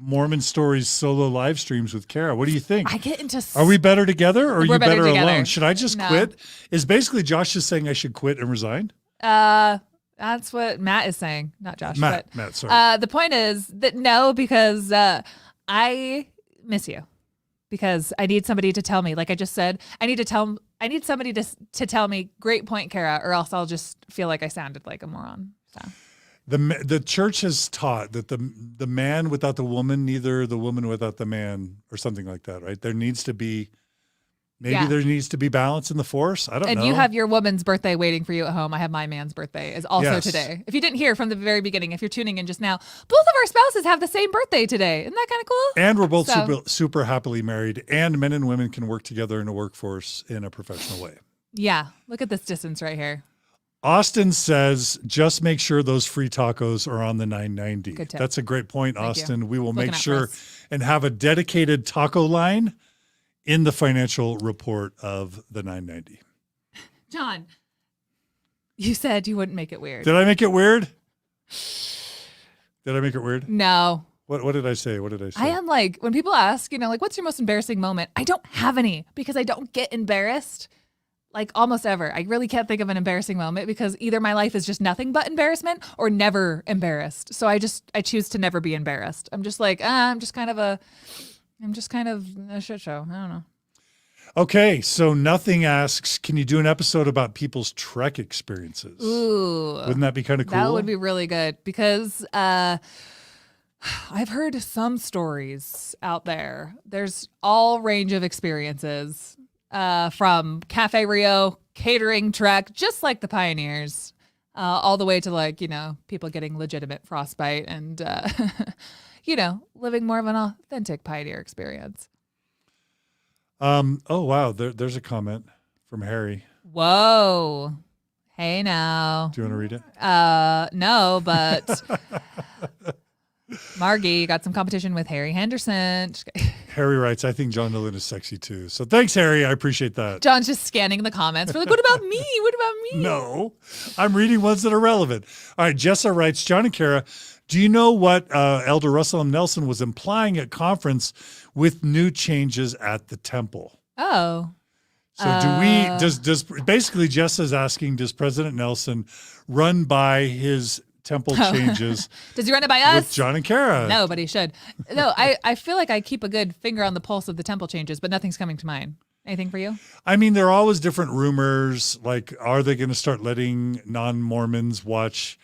Mormon Stories solo live streams with Carah. What do you think? I get into. Are we better together, or are you better alone? Should I just quit? Is basically Josh just saying I should quit and resign? That's what Matt is saying, not Josh. Matt, sorry. The point is that no, because I miss you. Because I need somebody to tell me, like I just said, I need somebody to tell me, great point, Carah, or else I'll just feel like I sounded like a moron. So. The church has taught that the man without the woman, neither the woman without the man, or something like that, right? There needs to be, there needs to be balance in the force. I don't know. And you have your woman's birthday waiting for you at home. I have my man's birthday is also today. If you didn't hear from the very beginning, if you're tuning in just now, both of our spouses have the same birthday today. Isn't that kind of cool? And we're both super happily married, and men and women can work together in a workforce in a professional way. Yeah. Look at this distance right here. Austin says, just make sure those free tacos are on the 990. Good tip. That's a great point, Thank Austin. you. We will make sure and have a dedicated taco line in the financial report of the 990. John, you said you wouldn't make it weird. Did I make it weird? No. What did I say? I am like, when people ask, like, what's your most embarrassing moment? I don't have any, because I don't get embarrassed like almost ever. I really can't think of an embarrassing moment because either my life is just nothing but embarrassment or never embarrassed. So I choose to never be embarrassed. I'm just like, I'm just kind of a shit show. I don't know. Okay, so Nothing asks, can you do an episode about people's Trek experiences? Ooh. Wouldn't that be kind of cool? That would be really good because I've heard some stories out there. There's all range of experiences from Cafe Rio, catering Trek, just like the pioneers, all the way to like, people getting legitimate frostbite and, living more of an authentic pioneer experience. Oh, wow. There's a comment from Harry. Whoa. Hey now. Do you want to read it? No, but Margie, you got some competition with Harry Henderson. Harry writes, I think John Nolan is sexy too. So thanks, Harry. I appreciate that. John's just scanning the comments. We're like, what about me? What about me? No, I'm reading ones that are relevant. All right. Jessa writes, John and Carah, do you know what Elder Russell M. Nelson was implying at conference with new changes at the temple? Oh. So does basically Jessa's asking, does President Nelson run by his temple changes? Does he run it by us? With John and Carah? No, but he should. No, I feel like I keep a good finger on the pulse of the temple changes, but nothing's coming to mind. Anything for you? I mean, there are always different rumors. Like, are they going to start letting non-Mormons watch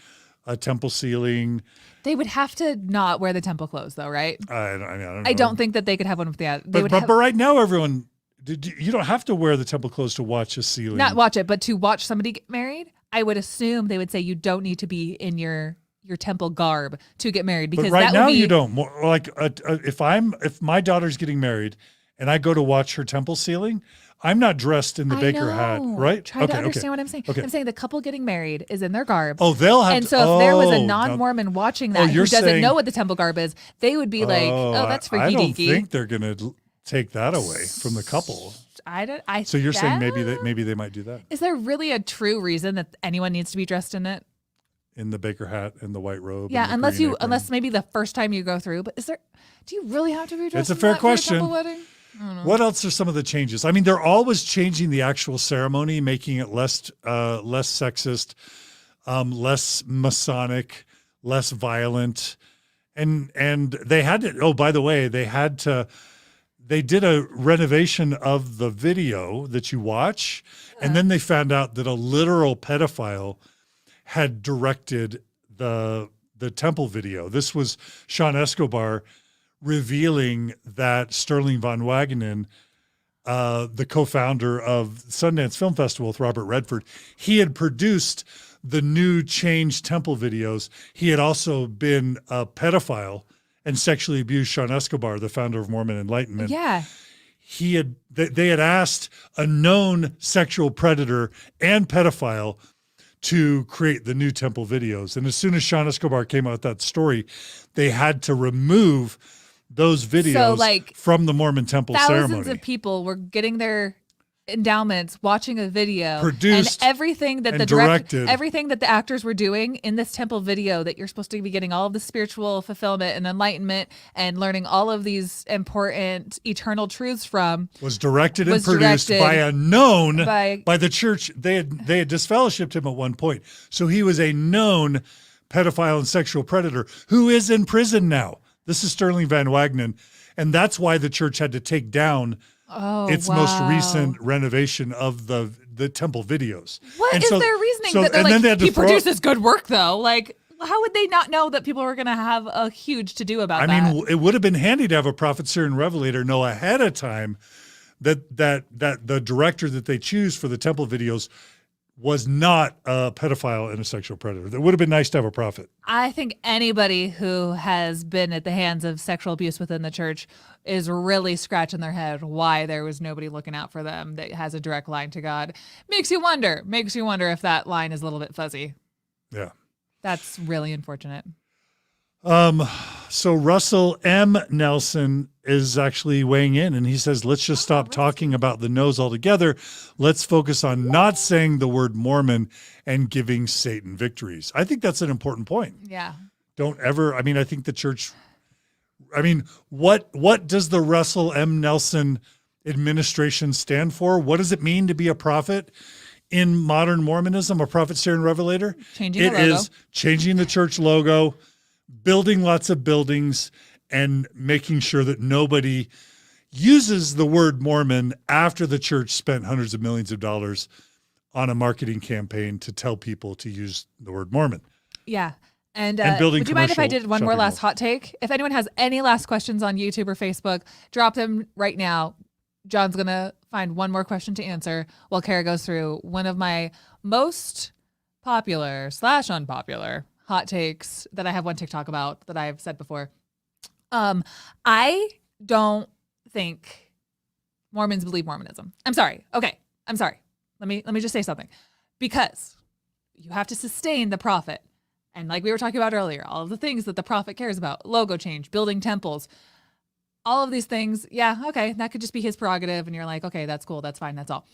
a temple ceiling? They would have to not wear the temple clothes, though, right? I don't know. I don't think that they could have one with that. But right now, everyone, you don't have to wear the temple clothes to watch a ceiling. Not watch it, but to watch somebody get married, I would assume they would say you don't need to be in your temple garb to get married because but right that now would be, you don't. Like if my daughter's getting married and I go to watch her temple ceiling, I'm not dressed in the Baker hat, right? Try to understand what I'm saying. Okay. I'm saying the couple getting married is in their garb. Oh, they'll have. And so if there was a non-Mormon watching that who doesn't saying, know what the temple garb is, they would be like, "Oh, that's for I don't geeky." think they're going to take that away from the couple. So you're saying maybe they might do that? Is there really a true reason that anyone needs to be dressed in it? In the Baker hat and the white robe. Yeah, unless maybe the first time you go through. But do you really have to be dressed? It's a fair question. For a temple wedding? What else are some of the changes? I mean, they're always changing the actual ceremony, making it less sexist, less Masonic, less violent, and they had to. Oh, by the way, they did a renovation of the video that you watch, and then they found out that a literal pedophile had directed the temple video. This was Sean Escobar revealing that Sterling Von Wagenen, the co-founder of Sundance Film Festival with Robert Redford, he had produced the new Change Temple videos. He had also been a pedophile and sexually abused Sean Escobar, the founder of Mormon Enlightenment. Yeah. They had asked a known sexual predator and pedophile to create the new temple videos. And as soon as Sean Escobar came out with that story, they had to remove those videos from the Mormon temple ceremony. Thousands of people were getting their endowments, watching a video, produced, and everything that everything that the actors were doing in this temple video that you're supposed to be getting all of the spiritual fulfillment and enlightenment and learning all of these important eternal truths from was directed and produced by a known by the church. They had disfellowshipped him at one point. So he was a known pedophile and sexual predator who is in prison now. This is Sterling Van Wagenen. And that's why the church had to take down its most recent renovation of the temple videos. What is their reasoning that they're like, he produces good work though? Like, how would they not know that people were going to have a huge to do about that? I mean, it would have been handy to have a prophet, seer, and revelator know ahead of time that the director that they choose for the temple videos was not a pedophile and a sexual predator. It would have been nice to have a prophet. I think anybody who has been at the hands of sexual abuse within the church is really scratching their head why there was nobody looking out for them that has a direct line to God. Makes you wonder if that line is a little bit fuzzy. Yeah. That's really unfortunate. So Russell M. Nelson is actually weighing in, and he says, let's just stop talking about the no's altogether. Let's focus on not saying the word Mormon and giving Satan victories. I think that's an important point. Yeah. I think the church, what does the Russell M. Nelson administration stand for? What does it mean to be a prophet in modern Mormonism, a prophet, seer, and revelator? Changing It the logo. is changing the church logo, building lots of buildings, and making sure that nobody uses the word Mormon after the church spent hundreds of millions of dollars on a marketing campaign to tell people to use the word Mormon. Yeah. And building would you mind if I commercial did one more shopping last malls. hot take? If anyone has any last questions on YouTube or Facebook, drop them right now. John's going to find one more question to answer while Carah goes through one of my most popular / unpopular hot takes that I have one TikTok about that I've said before. I don't think Mormons believe Mormonism. I'm sorry. Okay. I'm sorry. Let me just say something. Because you have to sustain the prophet. And like we were talking about earlier, all of the things that the prophet cares about, logo change, building temples, all of these things. Yeah, okay, that could just be his prerogative. And you're like, okay, that's cool. That's fine. That's all.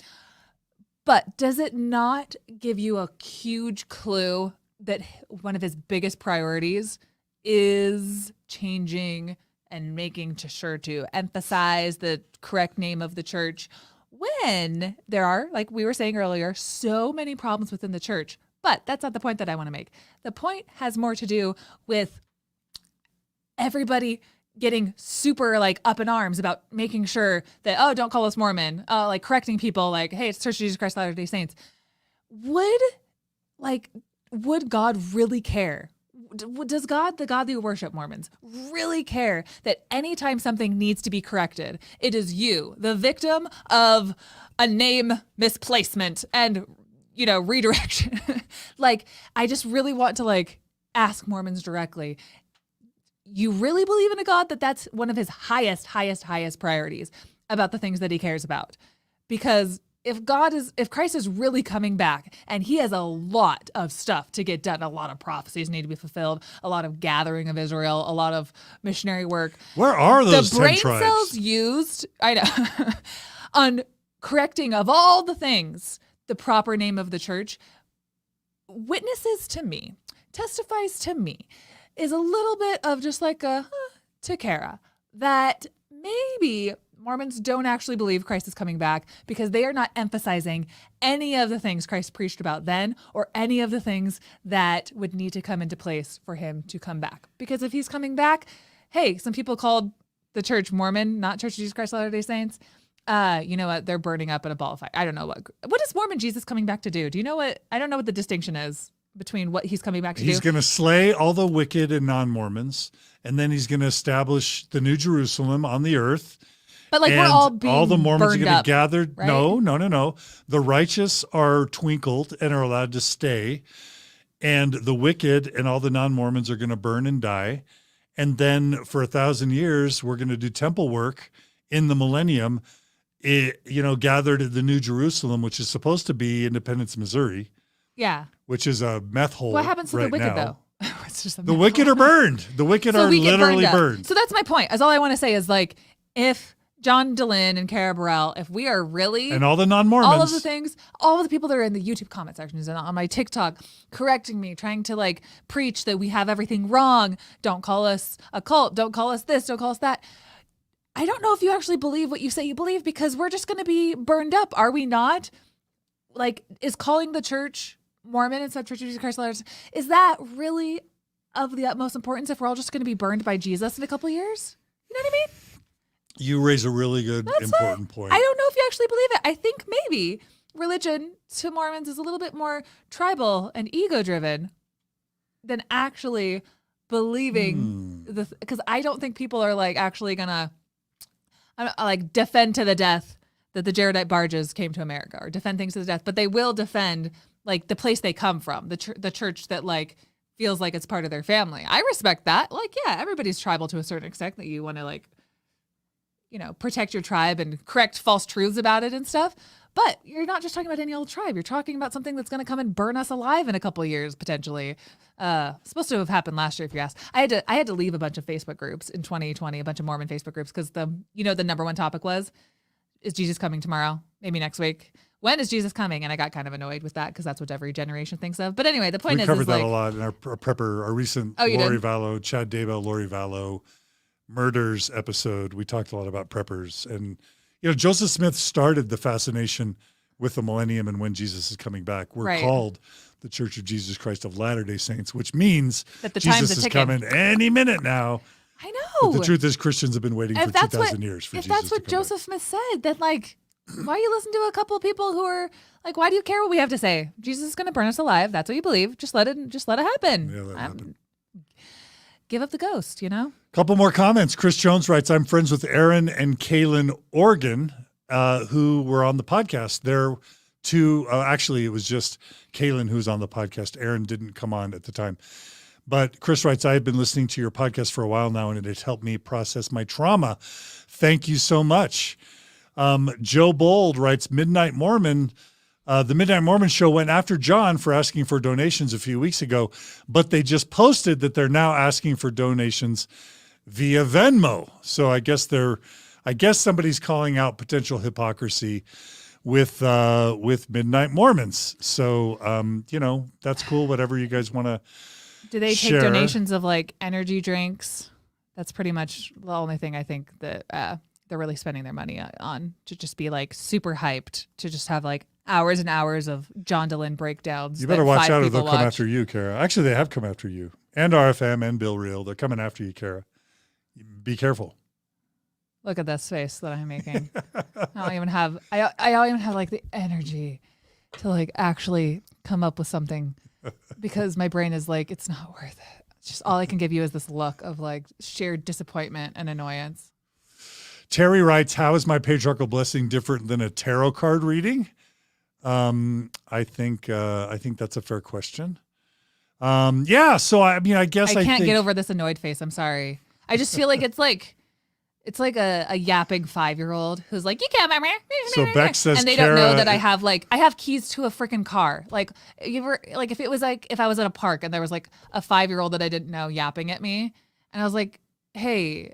But does it not give you a huge clue that one of his biggest priorities is changing and making sure to emphasize the correct name of the church when there are, like we were saying earlier, so many problems within the church? But that's not the point that I want to make. The point has more to do with everybody getting super like up in arms about making sure that, oh, don't call us Mormon, like correcting people like, hey, it's Church of Jesus Christ of Latter-day Saints. Would God really care? Does God, the God that you worship, Mormons, really care that anytime something needs to be corrected, it is you, the victim of a name misplacement and redirection? Like, I just really want to like ask Mormons directly, you really believe in a God that's one of his highest priorities about the things that he cares about? Because if Christ is really coming back and he has a lot of stuff to get done, a lot of prophecies need to be fulfilled, a lot of gathering of Israel, a lot of missionary work. Where are those the 10 brain tribes? cells used, I know, on correcting of all the things, the proper name of the church, witnesses to me, testifies to me, is a little bit of just like a to Carah that maybe Mormons don't actually believe Christ is coming back because they are not emphasizing any of the things Christ preached about then or any of the things that would need to come into place for him to come back. Because if he's coming back, hey, some people called the church Mormon, not Church of Jesus Christ of Latter-day Saints. You know what? They're burning up in a ball of fire. I don't know what is Mormon Jesus coming back to do? Do you know what? I don't know what the distinction is between what he's coming back to do. He's going to slay all the wicked and non-Mormons, and then he's going to establish the New Jerusalem on the earth. But like and we're all being all the Mormons are burned going up, to gather. right? No. The righteous are twinkled and are allowed to stay, and the wicked and all the non-Mormons are going to burn and die. And then for 1,000 years, we're going to do temple work in the millennium. Gathered at the New Jerusalem, which is supposed to be Independence, Missouri. Yeah. Which is a meth hole. What happens to right the wicked now. though? It's just a The meth wicked hole. are burned. The wicked are we get literally up. burned. So that's my point. As all I want to say is like, if John DeLynn and Carah Burrell, if we are really And all the non-Mormons. all of the things, all of the people that are in the YouTube comment sections and on my TikTok correcting me, trying to like preach that we have everything wrong. Don't call us a cult. Don't call us this. Don't call us that. I don't know if you actually believe what you say you believe because we're just going to be burned up. Are we not? Like, is calling the church Mormon instead of Church of Jesus Christ of Latter-day Saints, is that really of the utmost importance if we're all just going to be burned by Jesus in a couple of years? You know what I mean? You raise a really good, important point. I don't know if you actually believe it. I think maybe religion to Mormons is a little bit more tribal and ego-driven than actually believing because I don't think people are like actually gonna like defend to the death that the Jaredite barges came to America or defend things to the death, but they will defend like the place they come from, the church that like feels like it's part of their family. I respect that. Like, yeah, everybody's tribal to a certain extent that you want to like, protect your tribe and correct false truths about it and stuff. But you're not just talking about any old tribe. You're talking about something that's going to come and burn us alive in a couple of years, potentially. Supposed to have happened last year, if you ask. I had to leave a bunch of Facebook groups in 2020, a bunch of Mormon Facebook groups, because the number one topic was, is Jesus coming tomorrow? Maybe next week. When is Jesus coming? And I got kind of annoyed with that because that's what every generation thinks of. But anyway, the point we is covered that like, a lot in our recent Oh, you Lori did? Vallow, Chad Daybell, Lori Vallow murders episode. We talked a lot about preppers and, Joseph Smith started the fascination with the millennium and when Jesus is coming back. We're Right. called the Church of Jesus Christ of Latter-day Saints, which means That the time's Jesus is a ticking. coming any minute now. I know. But the truth is Christians have been waiting for 2,000 years for if Jesus that's what to come Joseph Smith said, then like, why you listen to a couple of people who are like, why do you care what we have to say? Jesus is going to burn us alive. That's what you believe. Just let it happen. Yeah, let it happen. Give up the ghost, back. Couple more comments. Chris Jones writes, I'm friends with Aaron and Kaylin Organ, who were on the podcast. They're two, actually, it was just Kaylin who was on the podcast. Aaron didn't come on at the time. But Chris writes, I have been listening to your podcast for a while now, and it has helped me process my trauma. Thank you so much. Joe Bold writes, Midnight Mormon. The Midnight Mormon show went after John for asking for donations a few weeks ago, but they just posted that they're now asking for donations via Venmo. So I guess somebody's calling out potential hypocrisy with Midnight Mormons. So, that's cool. Whatever you guys want to Do they share. take donations of like energy drinks? That's pretty much the only thing I think that they're really spending their money on, to just be like super hyped, to just have like hours and hours of John DeLynn breakdowns. You better that watch 5 out or people they'll come watch. after you, Carah. Actually, they have come after you and RFM and Bill Reel. They're coming after you, Carah. Be careful. Look at this face that I'm making. I don't even have like the energy to like actually come up with something, because my brain is like, it's not worth it. It's just all I can give you is this look of like shared disappointment and annoyance. Terry writes, how is my patriarchal blessing different than a tarot card reading? I think that's a fair question. Yeah. So I guess I can't get over this annoyed face. I'm sorry. I just feel like it's like a yapping 5-year-old who's like, you can't. So Beck says, and they don't know Carah- that I have keys to a freaking car. Like if I was at a park and there was like a 5-year-old that I didn't know yapping at me, and I was like, hey,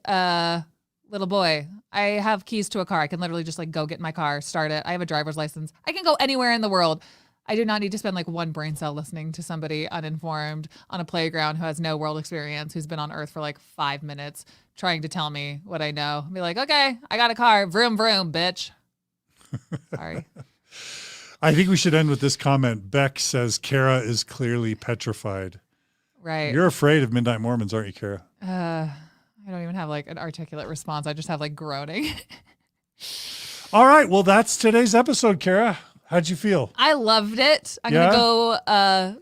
little boy, I have keys to a car. I can literally just like go get in my car, start it. I have a driver's license. I can go anywhere in the world. I do not need to spend like one brain cell listening to somebody uninformed on a playground who has no world experience, who's been on Earth for like 5 minutes, trying to tell me what I know. Be like, okay, I got a car. Vroom, vroom, bitch. Sorry. I think we should end with this comment. Beck says, Carah is clearly petrified. Right. You're afraid of Midnight Mormons, aren't you, Carah? I don't even have like an articulate response. I just have like groaning. All right. Well, that's today's episode, Carah. How'd you feel? I loved it. I'm Yeah? going to go Now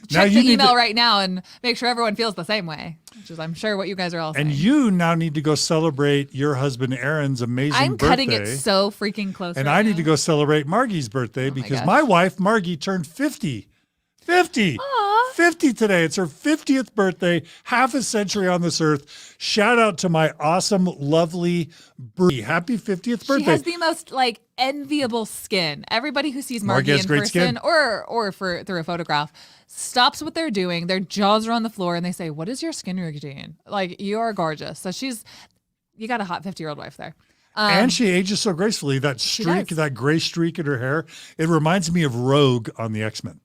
check you the need email to- right now and make sure everyone feels the same way, which is I'm sure what you guys are all saying. And you now need to go celebrate your husband Aaron's amazing I'm birthday. cutting it so freaking close. And right I need now. to go celebrate Margie's birthday Oh my because gosh. my wife, Margie, turned 50. 50. Aw. 50 today. It's her 50th birthday, half a century on this earth. Shout out to my awesome, lovely Brie. Happy 50th birthday. She has the most like enviable skin. Everybody who sees Margie Margie has in great person skin. or through a photograph stops what they're doing. Their jaws are on the floor and they say, "What is your skin routine?" Like, you are gorgeous. So you got a hot 50-year-old wife there. And she ages so gracefully. That streak, does. that gray streak in her hair, it reminds me of Rogue on the X-Men.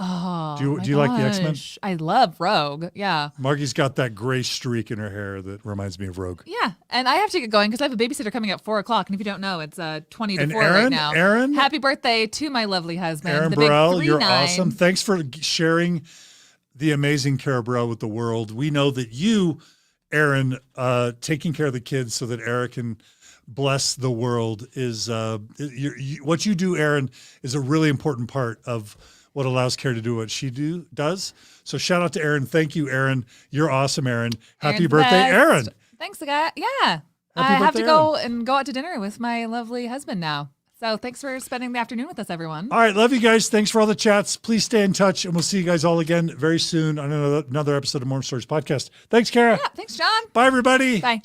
Oh, Do my you like the X-Men? gosh. I love Rogue. Yeah. Margie's got that gray streak in her hair that reminds me of Rogue. Yeah. And I have to get going because I have a babysitter coming at 4:00. And if you don't know, it's 20 to And 4 Aaron- right now. Aaron- Happy birthday to my lovely husband. Aaron the big Burrell, you're 3'9". awesome. Thanks for sharing the amazing Carah Burrell with the world. We know that you, Aaron, taking care of the kids so that Eric can bless the world is what you do, Aaron, is a really important part of what allows Carah to do what she does. So shout out to Aaron. Thank you, Aaron. You're awesome, Aaron. Happy Aaron's birthday, best. Aaron. Thanks, guy. Yeah. I Happy have to birthday, go out to dinner with my lovely husband now. So thanks for spending the afternoon with us, everyone. All right. Love you guys. Thanks for all the chats. Please stay in touch, and we'll see you guys all again very soon on another episode of Mormon Stories podcast. Thanks, Carah. Yeah, thanks, John. Bye, everybody. Bye.